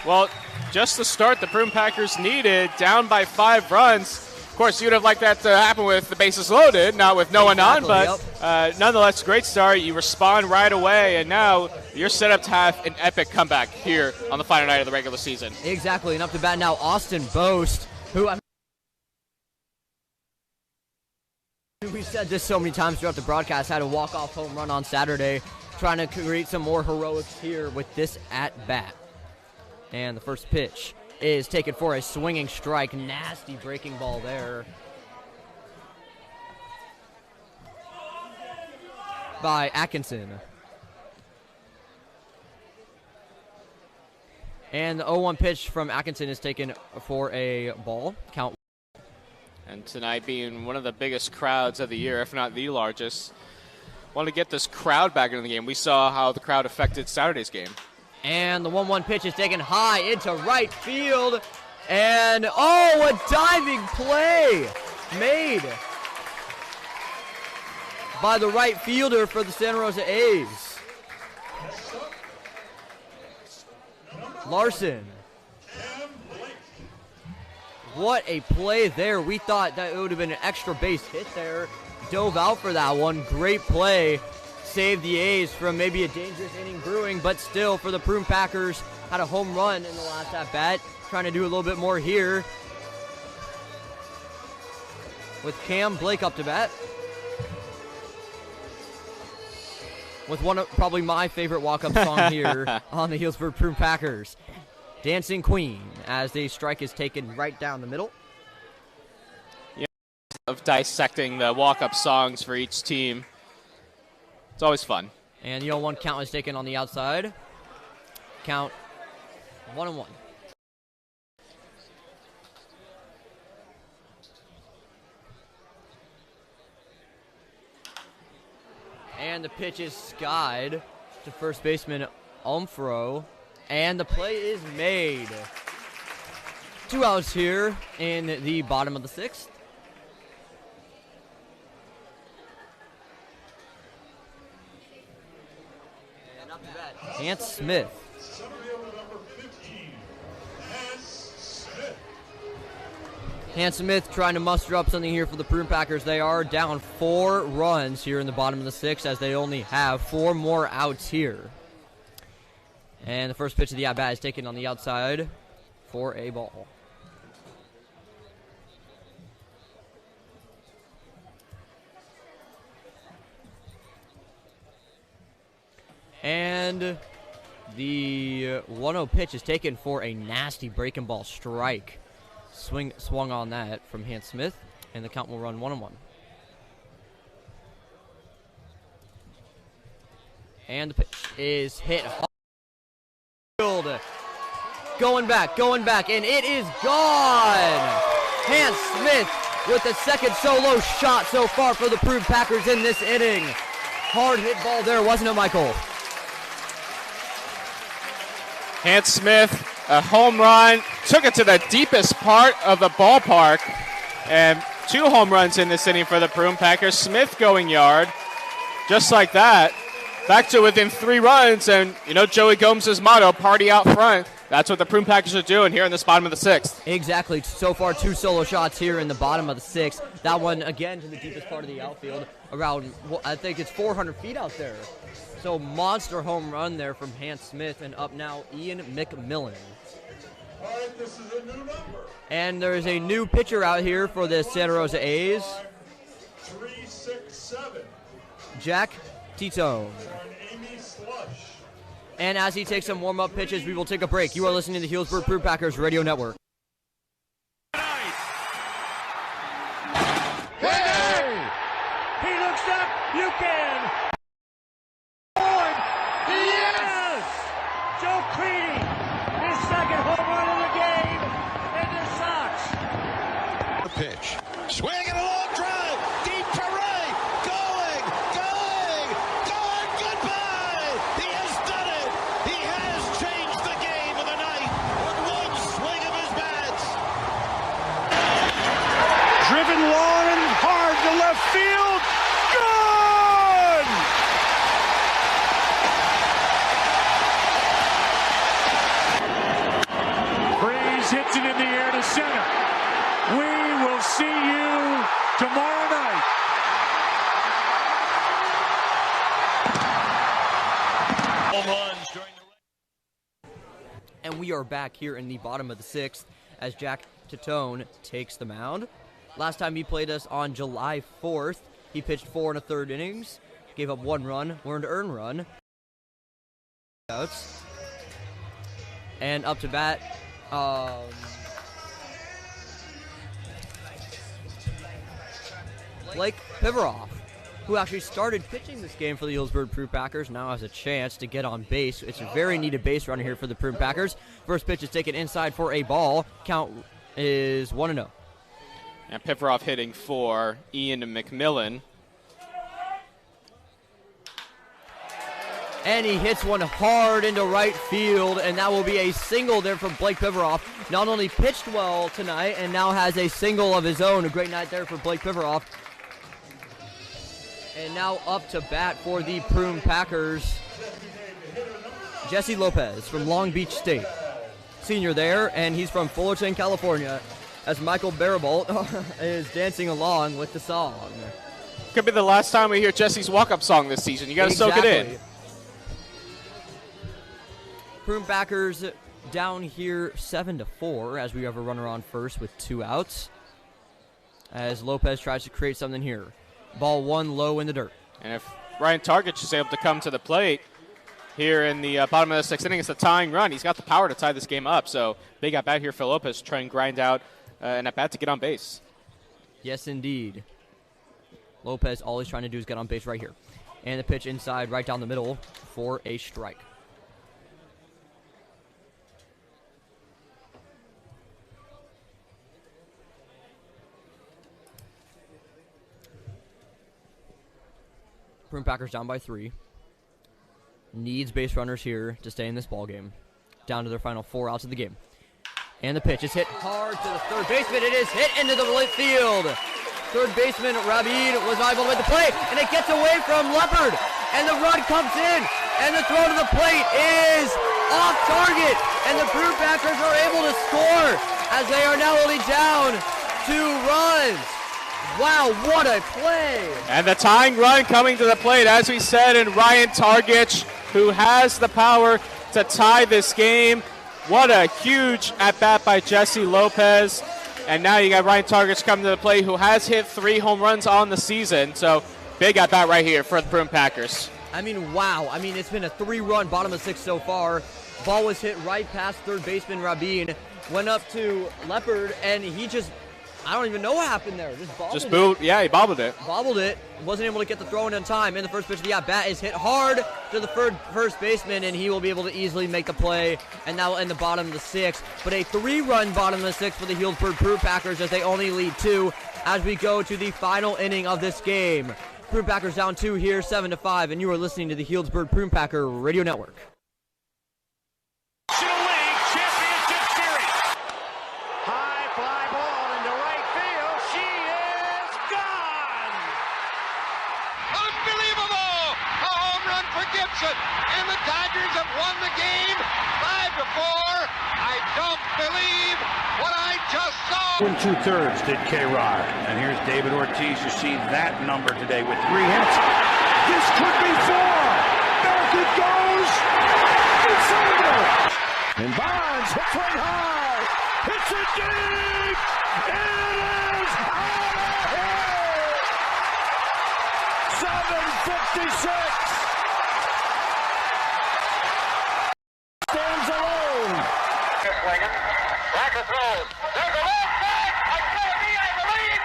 Well, just the start the Prune Packers needed, down by 5 runs. Of course, you'd have liked that to happen with the bases loaded, not with no one on, but nonetheless, great start. You respond right away, and now you're set up to have an epic comeback here on the final night of the regular season. Exactly, and up to bat now, Austin Boast, who we said this so many times throughout the broadcast, had a walk-off home run on Saturday, trying to create some more heroics here with this at-bat. And the first pitch is taken for a swinging strike. Nasty breaking ball there by Atkinson. And the 0-1 pitch from Atkinson is taken for a ball. Count. And tonight being one of the biggest crowds of the year, if not the largest, want to get this crowd back into the game. We saw how the crowd affected Saturday's game. And the 1-1 pitch is taken high into right field. And, oh, a diving play made by the right fielder for the Santa Rosa A's. Larson. What a play there. We thought that it would have been an extra base hit there. Dove out for that one. Great play. Saved the A's from maybe a dangerous inning brewing, but still for the Prune Packers, had a home run in the last at-bat. Trying to do a little bit more here with Cam Blake up to bat. With one of probably my favorite walk-up song here on the heels for Prune Packers. Dancing Queen, as the strike is taken right down the middle. Yeah, of dissecting the walk-up songs for each team. It's always fun. And the 0-1 count is taken on the outside. Count 1-1. And the pitch is skied to first baseman Umfro. And the play is made. 2 outs here in the bottom of the 6th. And up to bat, Hans Smith. Hans Smith trying to muster up something here for the Prune Packers. They are down 4 runs here in the bottom of the 6th as they only have 4 more outs here. And the first pitch of the at-bat is taken on the outside for a ball. And the 1-0 pitch is taken for a nasty breaking ball strike. Swung on that from Hans Smith, and the count will run 1-1. And the pitch is hit hard. Going back, and it is gone! Hans Smith with the second solo shot so far for the Prune Packers in this inning. Hard hit ball there, wasn't it, Michael? Hans Smith, a home run, took it to the deepest part of the ballpark, and 2 home runs in this inning for the Prune Packers. Smith going yard, just like that. Back to within 3 runs, and you know Joey Gomez's motto, party out front. That's what the Prune Packers are doing here in this bottom of the 6th. Exactly. So far, 2 solo shots here in the bottom of the 6th. That one, again, to the deepest part of the outfield. around, I think it's 400 feet out there. So monster home run there from Hans Smith, and up now Ian McMillan. All right, this is a new number. And there's a new pitcher out here for the Santa Rosa A's. 3-6-7. Jack Titone. Amy Slush. And as he takes some warm-up pitches, we will take a break. You are listening to the Healdsburg Prune Packers Radio Network. Hey! He looks up. You can. Yes! Joe Creedy, his second home run of the game, and the Sox. The pitch. Swinging a long drive. Deep to right. Going. Goodbye. He has done it. He has changed the game of the night with one swing of his bats. Driven long and hard to left field. Good! Breeze hits it in the air to center. We will see you tomorrow night. Home runs during And we are back here in the bottom of the 6th as Jack Titone takes the mound. Last time he played us on July 4th, he pitched 4 1/3 innings, gave up 1 run, earned earned run. Outs. And up to bat, Blake Pivaroff, who actually started pitching this game for the Healdsburg Prune Packers, now has a chance to get on base. It's a very needed base runner here for the Prune Packers. First pitch is taken inside for a ball. Count is 1-0. And Pivaroff hitting for Ian McMillan. And he hits one hard into right field, and that will be a single there from Blake Pivaroff. Not only pitched well tonight, and now has a single of his own. A great night there for Blake Pivaroff. And now up to bat for the Prune Packers, Jesse Lopez from Long Beach State. Senior there, and he's from Fullerton, California, as Michael Barabolt is dancing along with the song. Could be the last time we hear Jesse's walk-up song this season. You got to soak it in. Prune Packers down here 7-4 as we have a runner on first with 2 outs. As Lopez tries to create something here. Ball 1 low in the dirt. And if Ryan Targich is able to come to the plate here in the bottom of the 6th inning, it's a tying run. He's got the power to tie this game up. So big at bat here for Lopez to try and grind out an at bat to get on base. Yes, indeed. Lopez, all he's trying to do is get on base right here. And the pitch inside right down the middle for a strike. Prune Packers down by 3. Needs base runners here to stay in this ball game. Down to their final 4 outs of the game. And the pitch is hit hard to the third baseman. It is hit into the right field. Third baseman Rabid was not able to make the play, and it gets away from Leopard. And the run comes in, and the throw to the plate is off target. And the Prune Packers are able to score as they are now only down 2 runs. Wow, what a play! And the tying run coming to the plate, as we said, and Ryan Targich, who has the power to tie this game. What a huge at-bat by Jesse Lopez. And now you got Ryan Targich coming to the plate, who has hit 3 home runs on the season. So big at-bat right here for the Prune Packers. I mean, wow. I mean, it's been a 3-run bottom of 6 so far. Ball was hit right past third baseman Rabin. Went up to Leopard, and he just... I don't even know what happened there. Just bobbled it. Yeah, he bobbled it. Bobbled it. Wasn't able to get the throw in time. And the first pitch of the at-bat is hit hard to the first baseman, and he will be able to easily make the play. And that will end the bottom of the 6th. But a 3-run bottom of the 6th for the Healdsburg Prune Packers as they only lead 2 as we go to the final inning of this game. Prune Packers down 2 here, 7-5, and you are listening to the Healdsburg Prune Packer Radio Network. it, and the Tigers have won the game 5-4. I don't believe what I just saw. 2/3 did K-Rod. And here's David Ortiz. You see that number today with 3 hits. This could be 4. Back it goes. It's over. And Bonds hits one high. Hits it deep. It is out of here. 7:56. Stands alone. Racker throws. There's a left back. It's going to be, I believe,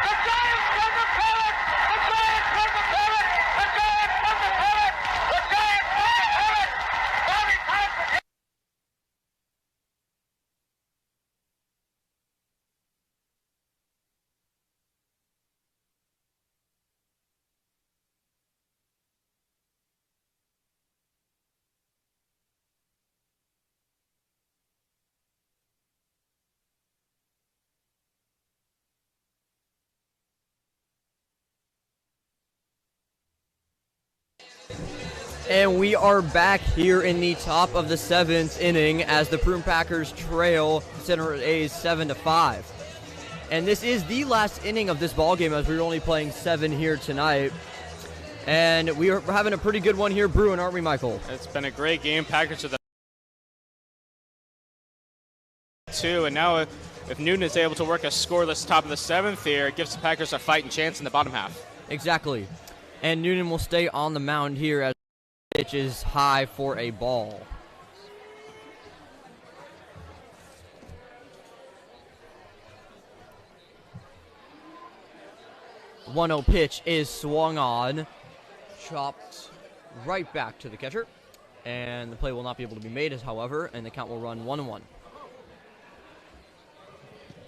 the Giants won the pennant. The Giants won the pennant. The Giants won the pennant. The Giants won the pennant. Bobby Thompson. And we are back here in the top of the 7th inning as the Prune Packers trail Center A's 7-5. And this is the last inning of this ball game as we're only playing 7 here tonight. And we're having a pretty good one here, Bruin, aren't we, Michael? It's been a great game. Packers are the 2, and now if Newton is able to work a scoreless top of the 7th here, it gives the Packers a fighting chance in the bottom half. Exactly. And Noonan will stay on the mound here as the pitch is high for a ball. The 1-0 pitch is swung on, chopped right back to the catcher, and the play will not be able to be made, however, and the count will run 1-1.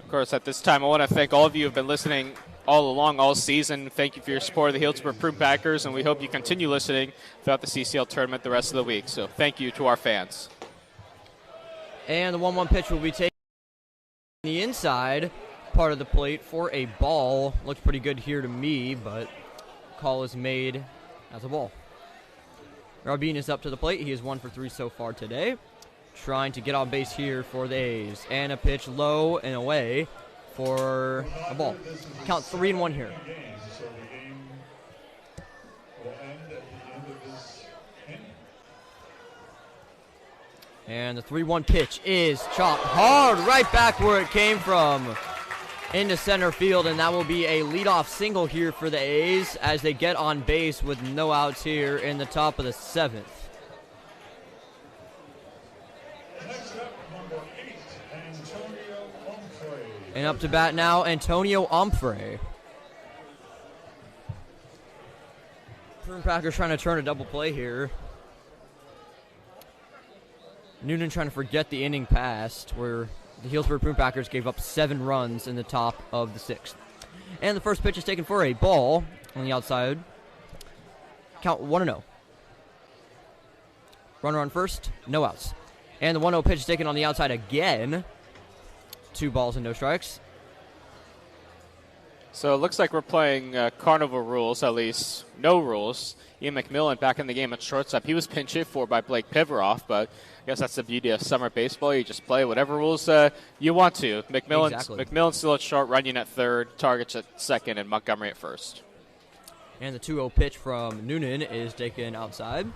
Of course, at this time, I want to thank all of you who have been listening all along, all season. Thank you for your support of the Healdsburg Prune Packers, and we hope you continue listening throughout the CCL tournament the rest of the week. So thank you to our fans. And the 1-1 pitch will be taken the inside part of the plate for a ball. Looks pretty good here to me, but call is made as a ball. Rabin is up to the plate. He is 1 for 3 so far today. Trying to get on base here for the A's. And a pitch low and away for a ball. Count 3-1 here. And the 3-1 pitch is chopped hard right back where it came from into center field, and that will be a leadoff single here for the A's as they get on base with no outs here in the top of the 7th. And up to bat now, Antonio Omfrey. Prune Packers trying to turn a double play here. Noonan trying to forget the inning past where the Healdsburg Prune Packers gave up 7 runs in the top of the 6th. And the first pitch is taken for a ball on the outside. Count 1-0. Runner on first, no outs. And the 1-0 pitch is taken on the outside again. 2 balls and no strikes. So it looks like we're playing carnival rules, at least no rules. Ian McMillan back in the game at shortstop. He was pinch hit for by Blake Piveroff, but I guess that's the beauty of summer baseball. You just play whatever rules you want to. McMillan's still at short, Runyon at third, Targets at second, and Montgomery at first. And the 2-0 pitch from Noonan is taken outside.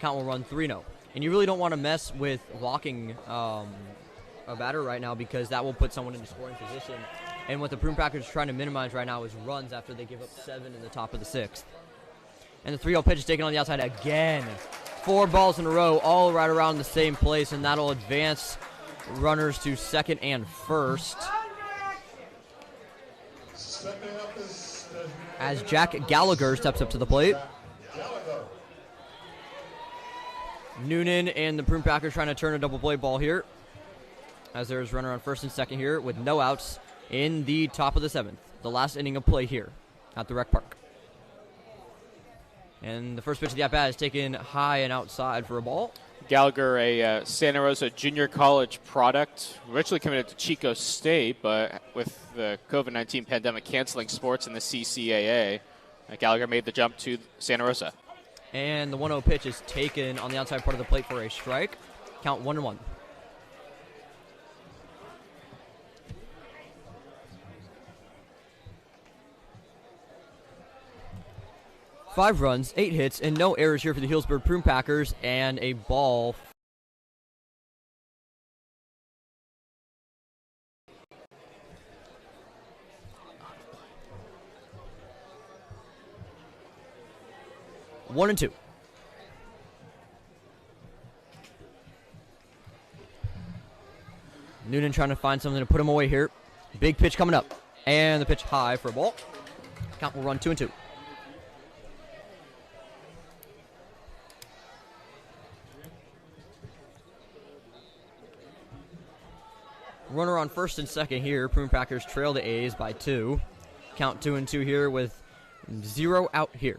Count will run 3-0. And you really don't want to mess with walking a batter right now because that will put someone into scoring position. And what the Prune Packers are trying to minimize right now is runs after they give up 7 in the top of the 6th. And the 3-0 pitch is taken on the outside again. 4 balls in a row, all right around the same place, and that'll advance runners to second and first. As Jack Gallagher steps up to the plate. Noonan and the Prune Packers trying to turn a double play ball here. As there's runner on first and second here with no outs in the top of the 7th. The last inning of play here at the Rec Park. And the first pitch of the at-bat is taken high and outside for a ball. Gallagher, a Santa Rosa junior college product, originally committed to Chico State, but with the COVID-19 pandemic canceling sports in the CCAA, Gallagher made the jump to Santa Rosa. And the 1-0 pitch is taken on the outside part of the plate for a strike. Count 1-1. Five runs, 8 hits, and no errors here for the Healdsburg Prune Packers, and a ball. One and two. Noonan trying to find something to put him away here. Big pitch coming up. And the pitch high for a ball. Count will run 2-2. Runner on first and second here. Prune Packers trail the A's by 2. Count 2-2 here with 0 out here.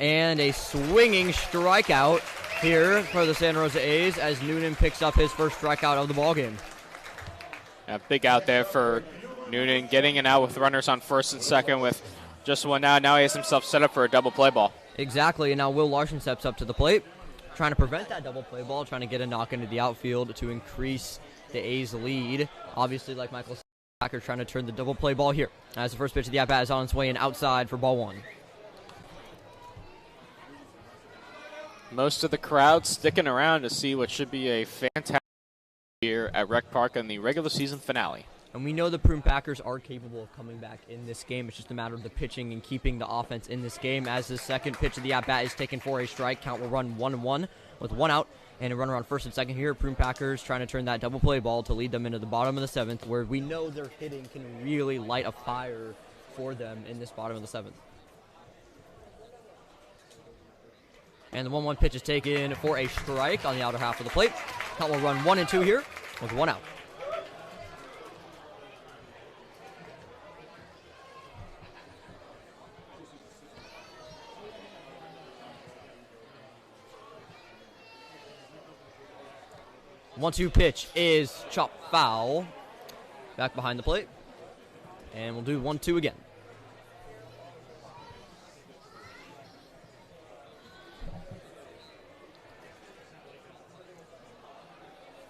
And a swinging strikeout here for the Santa Rosa A's as Noonan picks up his first strikeout of the ballgame. A big out there for Noonan, getting an out with runners on first and second with just one out. Now he has himself set up for a double play ball. Exactly, and now Will Larson steps up to the plate, trying to prevent that double play ball, trying to get a knock into the outfield to increase the A's lead. Obviously, like Michael said, Packers trying to turn the double play ball here. As the first pitch of the at-bat is on its way and outside for ball 1. Most of the crowd sticking around to see what should be a fantastic here at Rec Park in the regular season finale. And we know the Prune Packers are capable of coming back in this game. It's just a matter of the pitching and keeping the offense in this game. As the second pitch of the at-bat is taken for a strike, count will run 1-1 with 1 out. And a runner on first and second here. Prune Packers trying to turn that double play ball to lead them into the bottom of the 7th, where we know their hitting can really light a fire for them in this bottom of the 7th. And the 1-1 pitch is taken for a strike on the outer half of the plate. Count will run 1-2 here with 1 out. One-two pitch is chopped foul. Back behind the plate. And we'll do 1-2 again.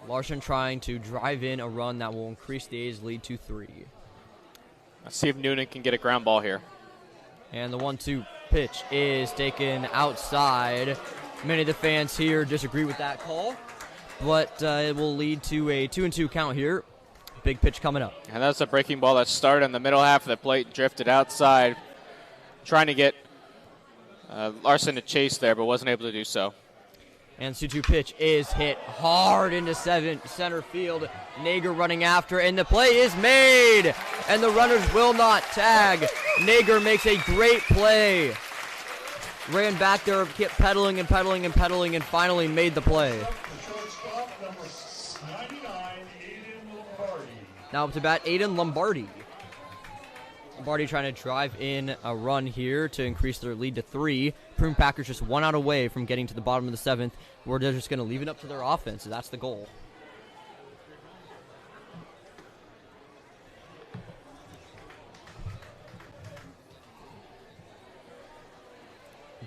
Larson trying to drive in a run that will increase the A's lead to 3. Let's see if Noonan can get a ground ball here. And the 1-2 pitch is taken outside. Many of the fans here disagree with that call, but it will lead to a 2-2 count here. Big pitch coming up. And that's a breaking ball that started in the middle half of the plate, drifted outside, trying to get Larson to chase there, but wasn't able to do so. And 2-2 pitch is hit hard into center field. Nager running after, and the play is made. And the runners will not tag. Nager makes a great play. Ran back there, kept pedaling and pedaling and pedaling, and finally made the play. Now up to bat, Aiden Lombardi. Lombardi trying to drive in a run here to increase their lead to 3. Prune Packers just 1 out away from getting to the bottom of the 7th, where they're just going to leave it up to their offense. So that's the goal.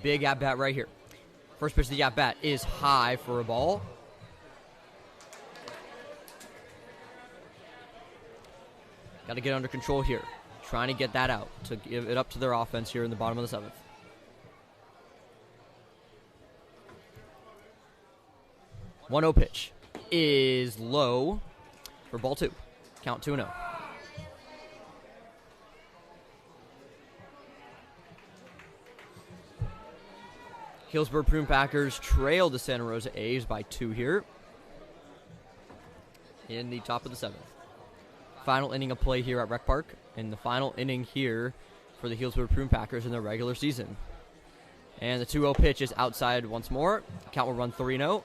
Big at-bat right here. First pitch of the at-bat is high for a ball. Got to get under control here. Trying to get that out to give it up to their offense here in the bottom of the 7th. One-0 pitch is low for ball 2. Count 2-0. Healdsburg Prune Packers trail the Santa Rosa A's by 2 here in the top of the 7th. Final inning of play here at Rec Park, and the final inning here for the Healdsburg Prune Packers in their regular season. And the 2-0 pitch is outside once more. Count will run 3-0.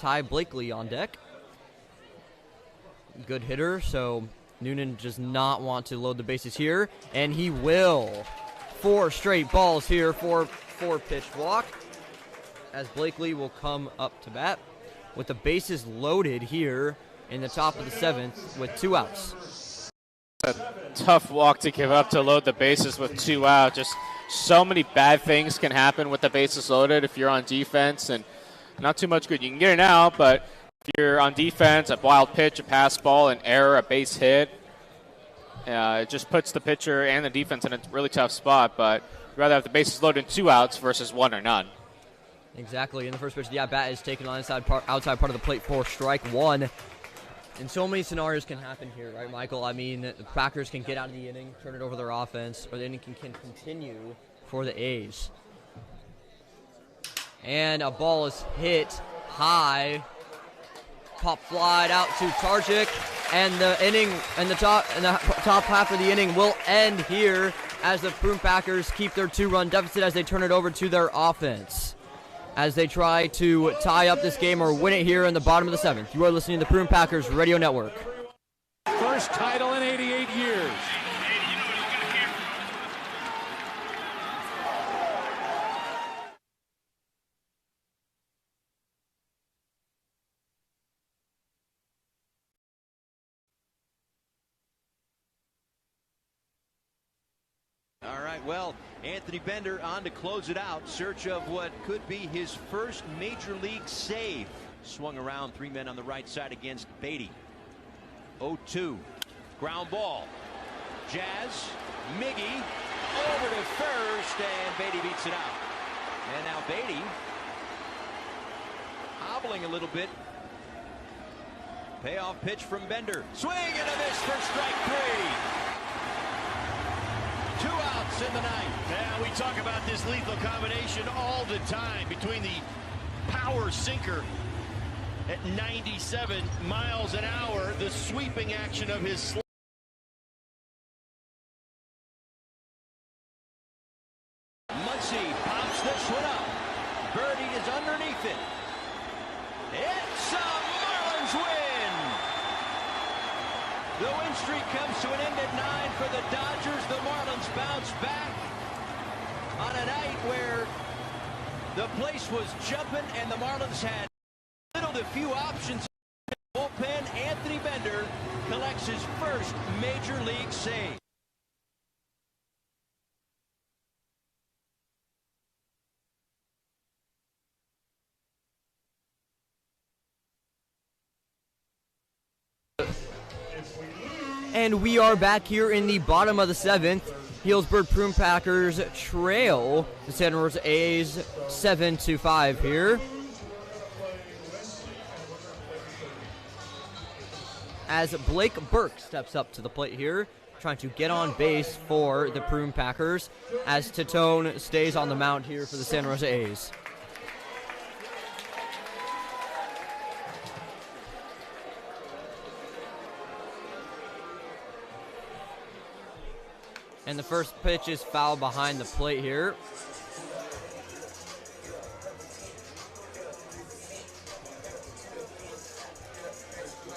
Ty Blakely on deck. Good hitter, so Noonan does not want to load the bases here, and he will. 4 straight balls here for 4-pitch walk, as Blakely will come up to bat with the bases loaded here in the top of the 7th with 2 outs. tough walk to give up to load the bases with 2 out. Just so many bad things can happen with the bases loaded if you're on defense, and not too much good. You can get it out, but if you're on defense, a wild pitch, a pass ball, an error, a base hit, it just puts the pitcher and the defense in a really tough spot. But you'd rather have the bases loaded in 2 outs versus 1 or none. Exactly. In the first pitch, the at-bat is taken on outside part of the plate for strike 1. And so many scenarios can happen here, right, Michael? I mean, the Packers can get out of the inning, turn it over their offense, or the inning can continue for the A's. And a ball is hit high, pop flied out to Tarchik, and the inning and the top half of the inning will end here as the Prune Packers keep their 2-run deficit as they turn it over to their offense, as they try to tie up this game or win it here in the bottom of the 7th. You are listening to the Prune Packers Radio Network. First title in 88 years. All right, well, Anthony Bender on to close it out. Search of what could be his first major league save. Swung around, 3 men on the right side against Beatty. 0-2. Ground ball. Jazz. Miggy. Over to first, and Beatty beats it out. And now Beatty hobbling a little bit. Payoff pitch from Bender. Swing and a miss for strike 3. 2 outs in the ninth. Yeah, we talk about this lethal combination all the time between the power sinker at 97 miles an hour, the sweeping action of his Muncy pops this one up. Birdie is underneath it. It's a Marlins win. The win streak comes to an end at 9 for the Dodgers. The Marlins bounce back on a night where the place was jumping and the Marlins had little to few options. Bullpen. Anthony Bender collects his first major league save. And we are back here in the bottom of the 7th. Healdsburg Prune Packers trail the San Jose A's 7-5 here. As Blake Burke steps up to the plate here, trying to get on base for the Prune Packers, as Titone stays on the mound here for the San Jose A's. And the first pitch is foul behind the plate here.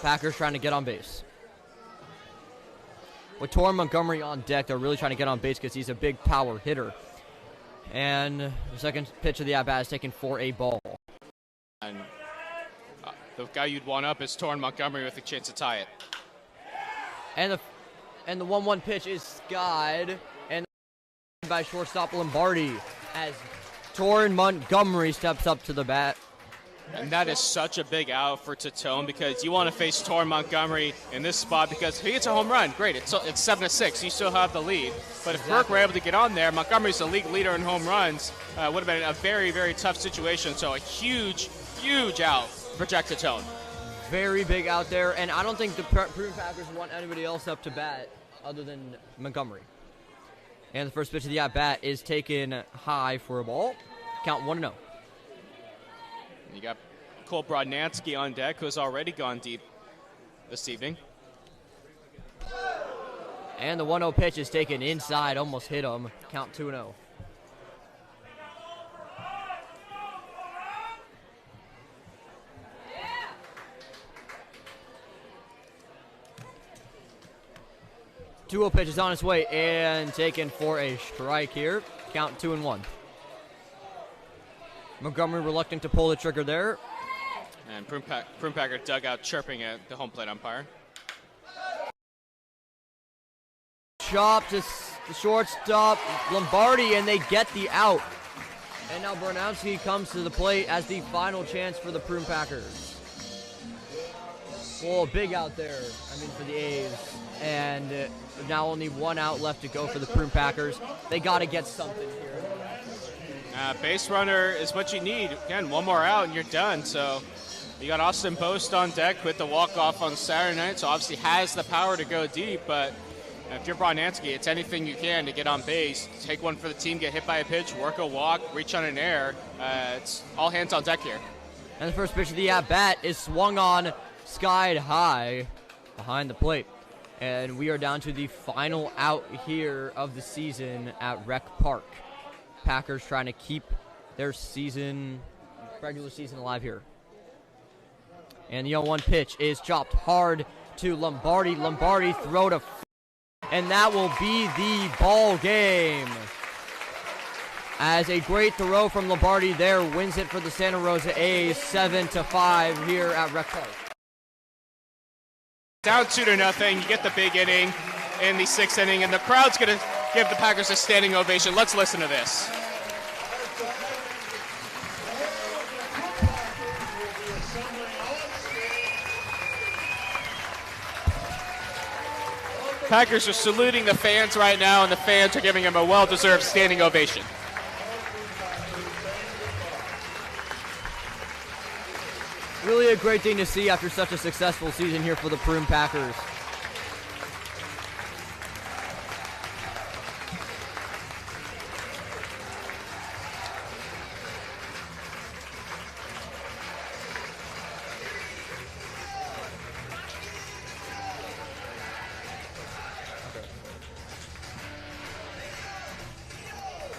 Packers trying to get on base. With Torrin Montgomery on deck, they're really trying to get on base because he's a big power hitter. And the second pitch of the at-bat is taken for a ball. And the guy you'd want up is Torrin Montgomery with a chance to tie it. And the 1-1 pitch is skied and by shortstop Lombardi as Torrin Montgomery steps up to the bat. And that is such a big out for Titone because you want to face Torrin Montgomery in this spot because if he gets a home run, great. It's 7-6. You still have the lead. But if Burke were able to get on there, Montgomery's the league leader in home runs. Would have been a very, very tough situation. So a huge, huge out for Jack Titone. Very big out there, and I don't think the Prune Packers want anybody else up to bat other than Montgomery. And the first pitch of the at-bat is taken high for a ball. Count 1-0. You got Cole Brodnansky on deck, who's already gone deep this evening. And the 1-0 pitch is taken inside, almost hit him. Count 2-0. Two-0 pitch is on its way and taken for a strike here. Count 2-1. Montgomery reluctant to pull the trigger there. And Prune Packer dugout chirping at the home plate umpire. chop to the shortstop, Lombardi, and they get the out. And now Bronowski comes to the plate as the final chance for the Prune Packers. Well, big out there, for the A's. And now only one out left to go for the Prune Packers. They got to get something here. Base runner is what you need. Again, one more out and you're done. So you got Austin Post on deck with the walk-off on Saturday night. So obviously has the power to go deep. But if you're Bronowski, it's anything you can to get on base. Take one for the team, get hit by a pitch, work a walk, reach on an air. It's all hands on deck here. And the first pitch of the at-bat is swung on, skied high behind the plate. And we are down to the final out here of the season at Rec Park. Packers trying to keep their regular season alive here. And the 0-1 pitch is chopped hard to Lombardi. Lombardi throw to and that will be the ball game. As a great throw from Lombardi there wins it for the Santa Rosa A's 7-5 here at Rec Park. Down 2-0, you get the big inning in the 6th inning, and the crowd's going to give the Packers a standing ovation. Let's listen to this. Packers are saluting the fans right now, and the fans are giving him a well-deserved standing ovation. Really a great thing to see after such a successful season here for the Prune Packers.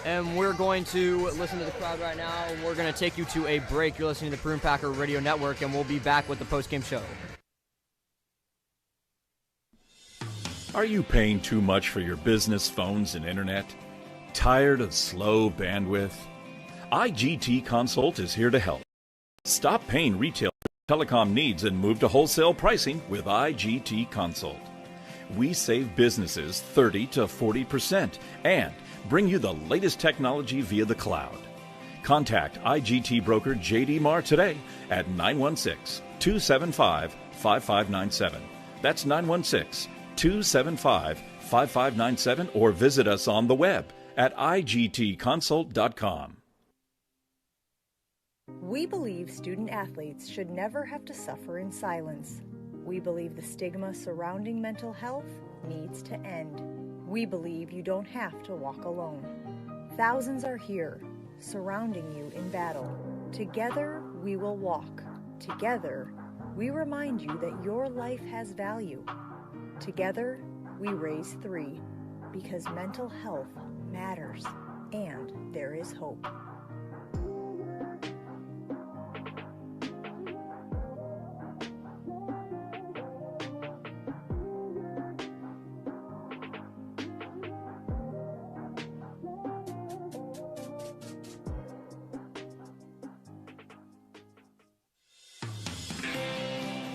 And we're going to listen to the crowd right now. We're going to take you to a break. You're listening to the Prune Packer Radio Network, and we'll be back with the postgame show. Are you paying too much for your business phones and internet? Tired of slow bandwidth? IGT Consult is here to help. Stop paying retail telecom needs and move to wholesale pricing with IGT Consult. We save businesses 30 to 40% and bring you the latest technology via the cloud. Contact IGT broker JD Marr today at 916-275-5597. That's 916-275-5597, or visit us on the web at igtconsult.com. We believe student athletes should never have to suffer in silence. We believe the stigma surrounding mental health needs to end. We believe you don't have to walk alone. Thousands are here, surrounding you in battle. Together, we will walk. Together, we remind you that your life has value. Together, we raise 3, because mental health matters, and there is hope.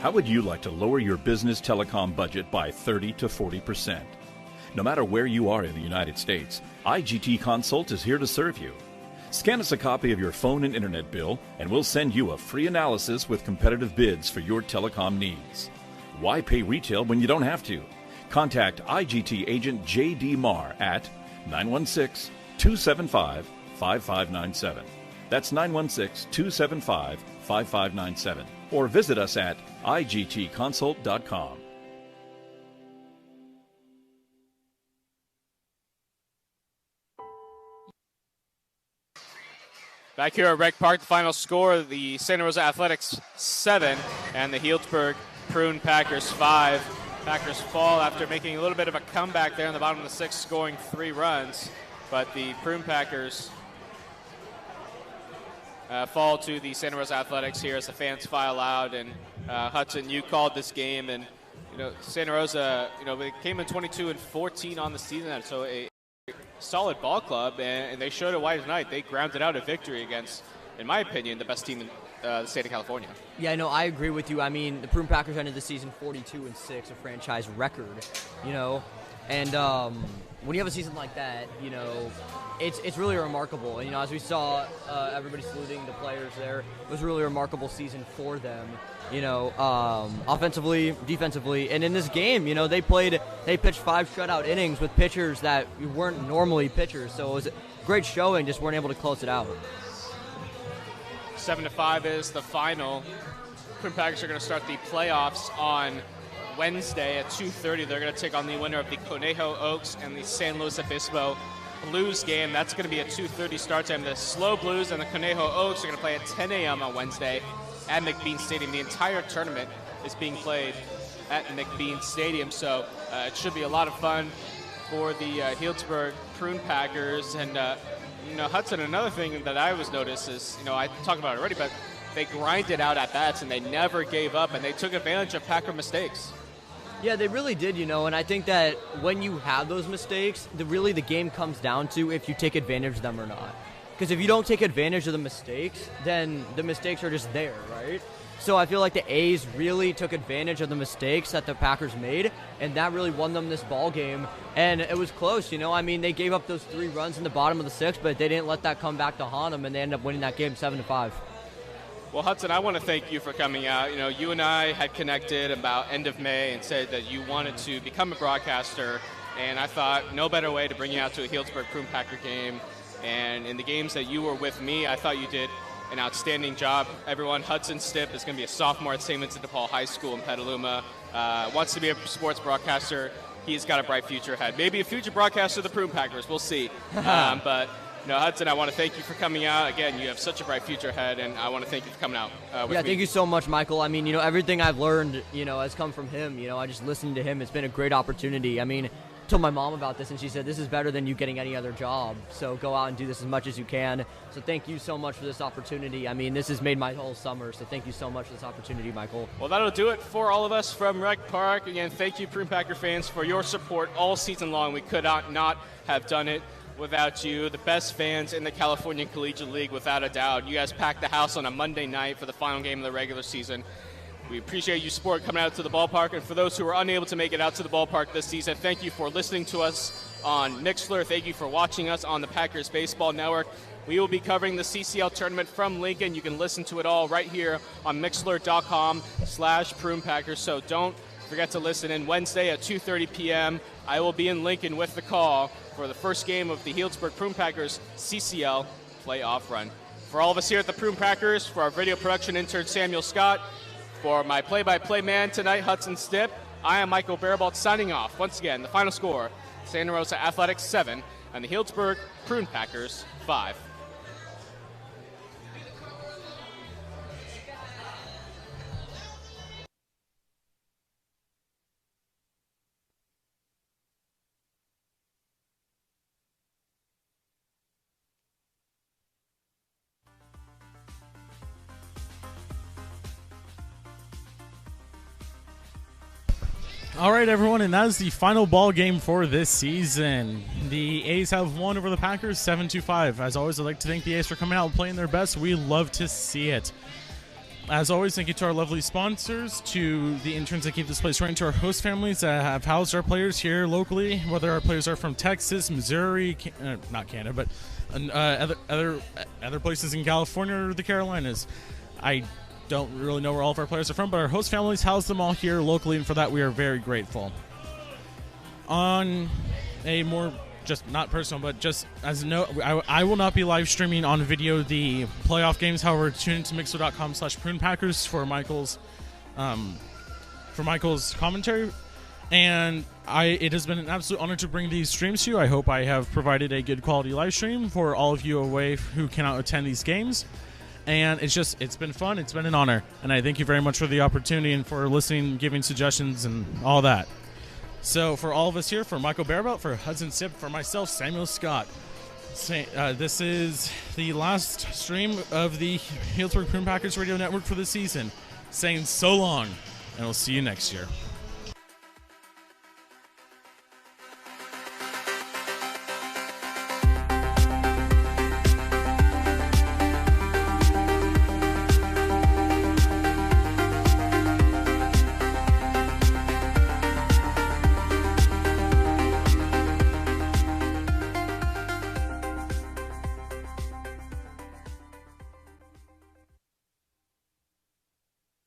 How would you like to lower your business telecom budget by 30 to 40%? No matter where you are in the United States, IGT Consult is here to serve you. Scan us a copy of your phone and internet bill, and we'll send you a free analysis with competitive bids for your telecom needs. Why pay retail when you don't have to? Contact IGT agent J.D. Marr at 916-275-5597. That's 916-275-5597. Or visit us at igtconsult.com. Back here at Rec Park, the final score, the Santa Rosa Athletics 7 and the Healdsburg Prune Packers 5. Packers fall after making a little bit of a comeback there in the bottom of the 6th, scoring 3 runs. But the Prune Packers fall to the Santa Rosa Athletics here as the fans file out. And Hudson, you called this game, and Santa Rosa, they came in 22-14 on the season, so a solid ball club, and they showed it why tonight. They grounded out a victory against, in my opinion, the best team in the state of California. Yeah, no, I agree with you. I mean, the Prune Packers ended the season 42-6, a franchise record, And when you have a season like that, you know, it's really remarkable. And, you know, as we saw everybody saluting the players there, it was a really remarkable season for them, you know, offensively, defensively. And in this game, you know, they pitched 5 shutout innings with pitchers that weren't normally pitchers. So it was a great showing, just weren't able to close it out. 7-5 is the final. Prune Packers are going to start the playoffs on Wednesday at 2:30. They're going to take on the winner of the Conejo Oaks and the San Luis Obispo Blues game. That's going to be a 2:30 start time. The Slow Blues and the Conejo Oaks are going to play at 10 a.m. on Wednesday at McBean Stadium. The entire tournament is being played at McBean Stadium, so it should be a lot of fun for the Healdsburg Prune Packers. And you know, Hudson, another thing that I was noticed is, you know, I talked about it already, but they grinded out at bats and they never gave up, and they took advantage of Packer mistakes. Yeah, they really did, you know, and I think that when you have those mistakes, the game comes down to if you take advantage of them or not. Because if you don't take advantage of the mistakes, then the mistakes are just there, right? So I feel like the A's really took advantage of the mistakes that the Packers made, and that really won them this ball game. And it was close, you know. I mean, they gave up those 3 runs in the bottom of the 6th, but they didn't let that come back to haunt them, and they ended up winning that game 7-5. Well, Hudson, I want to thank you for coming out. You know, you and I had connected about end of May and said that you wanted to become a broadcaster, and I thought no better way to bring you out to a Healdsburg Prune Packer game. And in the games that you were with me, I thought you did an outstanding job. Everyone, Hudson Stipp is going to be a sophomore at St. Vincent de Paul High School in Petaluma. Wants to be a sports broadcaster. He's got a bright future ahead. Maybe a future broadcaster of the Prune Packers. We'll see. But no, Hudson, I want to thank you for coming out. Again, you have such a bright future ahead, and I want to thank you for coming out with me. Yeah, thank you so much, Michael. I mean, you know, everything I've learned, you know, has come from him. You know, I just listened to him. It's been a great opportunity. I mean, I told my mom about this, and she said, this is better than you getting any other job. So go out and do this as much as you can. So thank you so much for this opportunity. I mean, this has made my whole summer, so thank you so much for this opportunity, Michael. Well, that'll do it for all of us from Rec Park. Again, thank you, Prune Packer fans, for your support all season long. We could not have done it without you. The best fans in the California Collegiate League, without a doubt. You guys packed the house on a Monday night for the final game of the regular season. We appreciate your support coming out to the ballpark. And for those who are unable to make it out to the ballpark this season, thank you for listening to us on Mixlr. Thank you for watching us on the Packers Baseball Network. We will be covering the CCL tournament from Lincoln. You can listen to it all right here on Mixlr.com/Prune Packers. So don't forget to listen in Wednesday at 2:30 p.m. I will be in Lincoln with the call for the first game of the Healdsburg Prune Packers CCL playoff run. For all of us here at the Prune Packers, for our video production intern Samuel Scott, for my play-by-play man tonight, Hudson Stipp, I am Michael Barabalt signing off. Once again, the final score, Santa Rosa Athletics 7 and the Healdsburg Prune Packers 5. All right, everyone, and that is the final ball game for this season. The A's have won over the Packers 7-5. As always, I'd like to thank the A's for coming out and playing their best. We love to see it. As always, thank you to our lovely sponsors, to the interns that keep this place running, to our host families that have housed our players here locally, whether our players are from Texas, Missouri, not Canada, but other places in California or the Carolinas. I don't really know where all of our players are from, but our host families house them all here locally, and for that we are very grateful. On a more just not personal, but just as a note, I will not be live streaming on video the playoff games. However, tune into Mixer.com/Prune Packers for Michael's commentary. And it has been an absolute honor to bring these streams to you. I hope I have provided a good quality live stream for all of you away who cannot attend these games. And it's been fun. It's been an honor. And I thank you very much for the opportunity and for listening, giving suggestions, and all that. So for all of us here, for Michael Barabelt, for Hudson Stipp, for myself, Samuel Scott, this is the last stream of the Healdsburg Prune Packers Radio Network for the season. Saying so long, and we'll see you next year.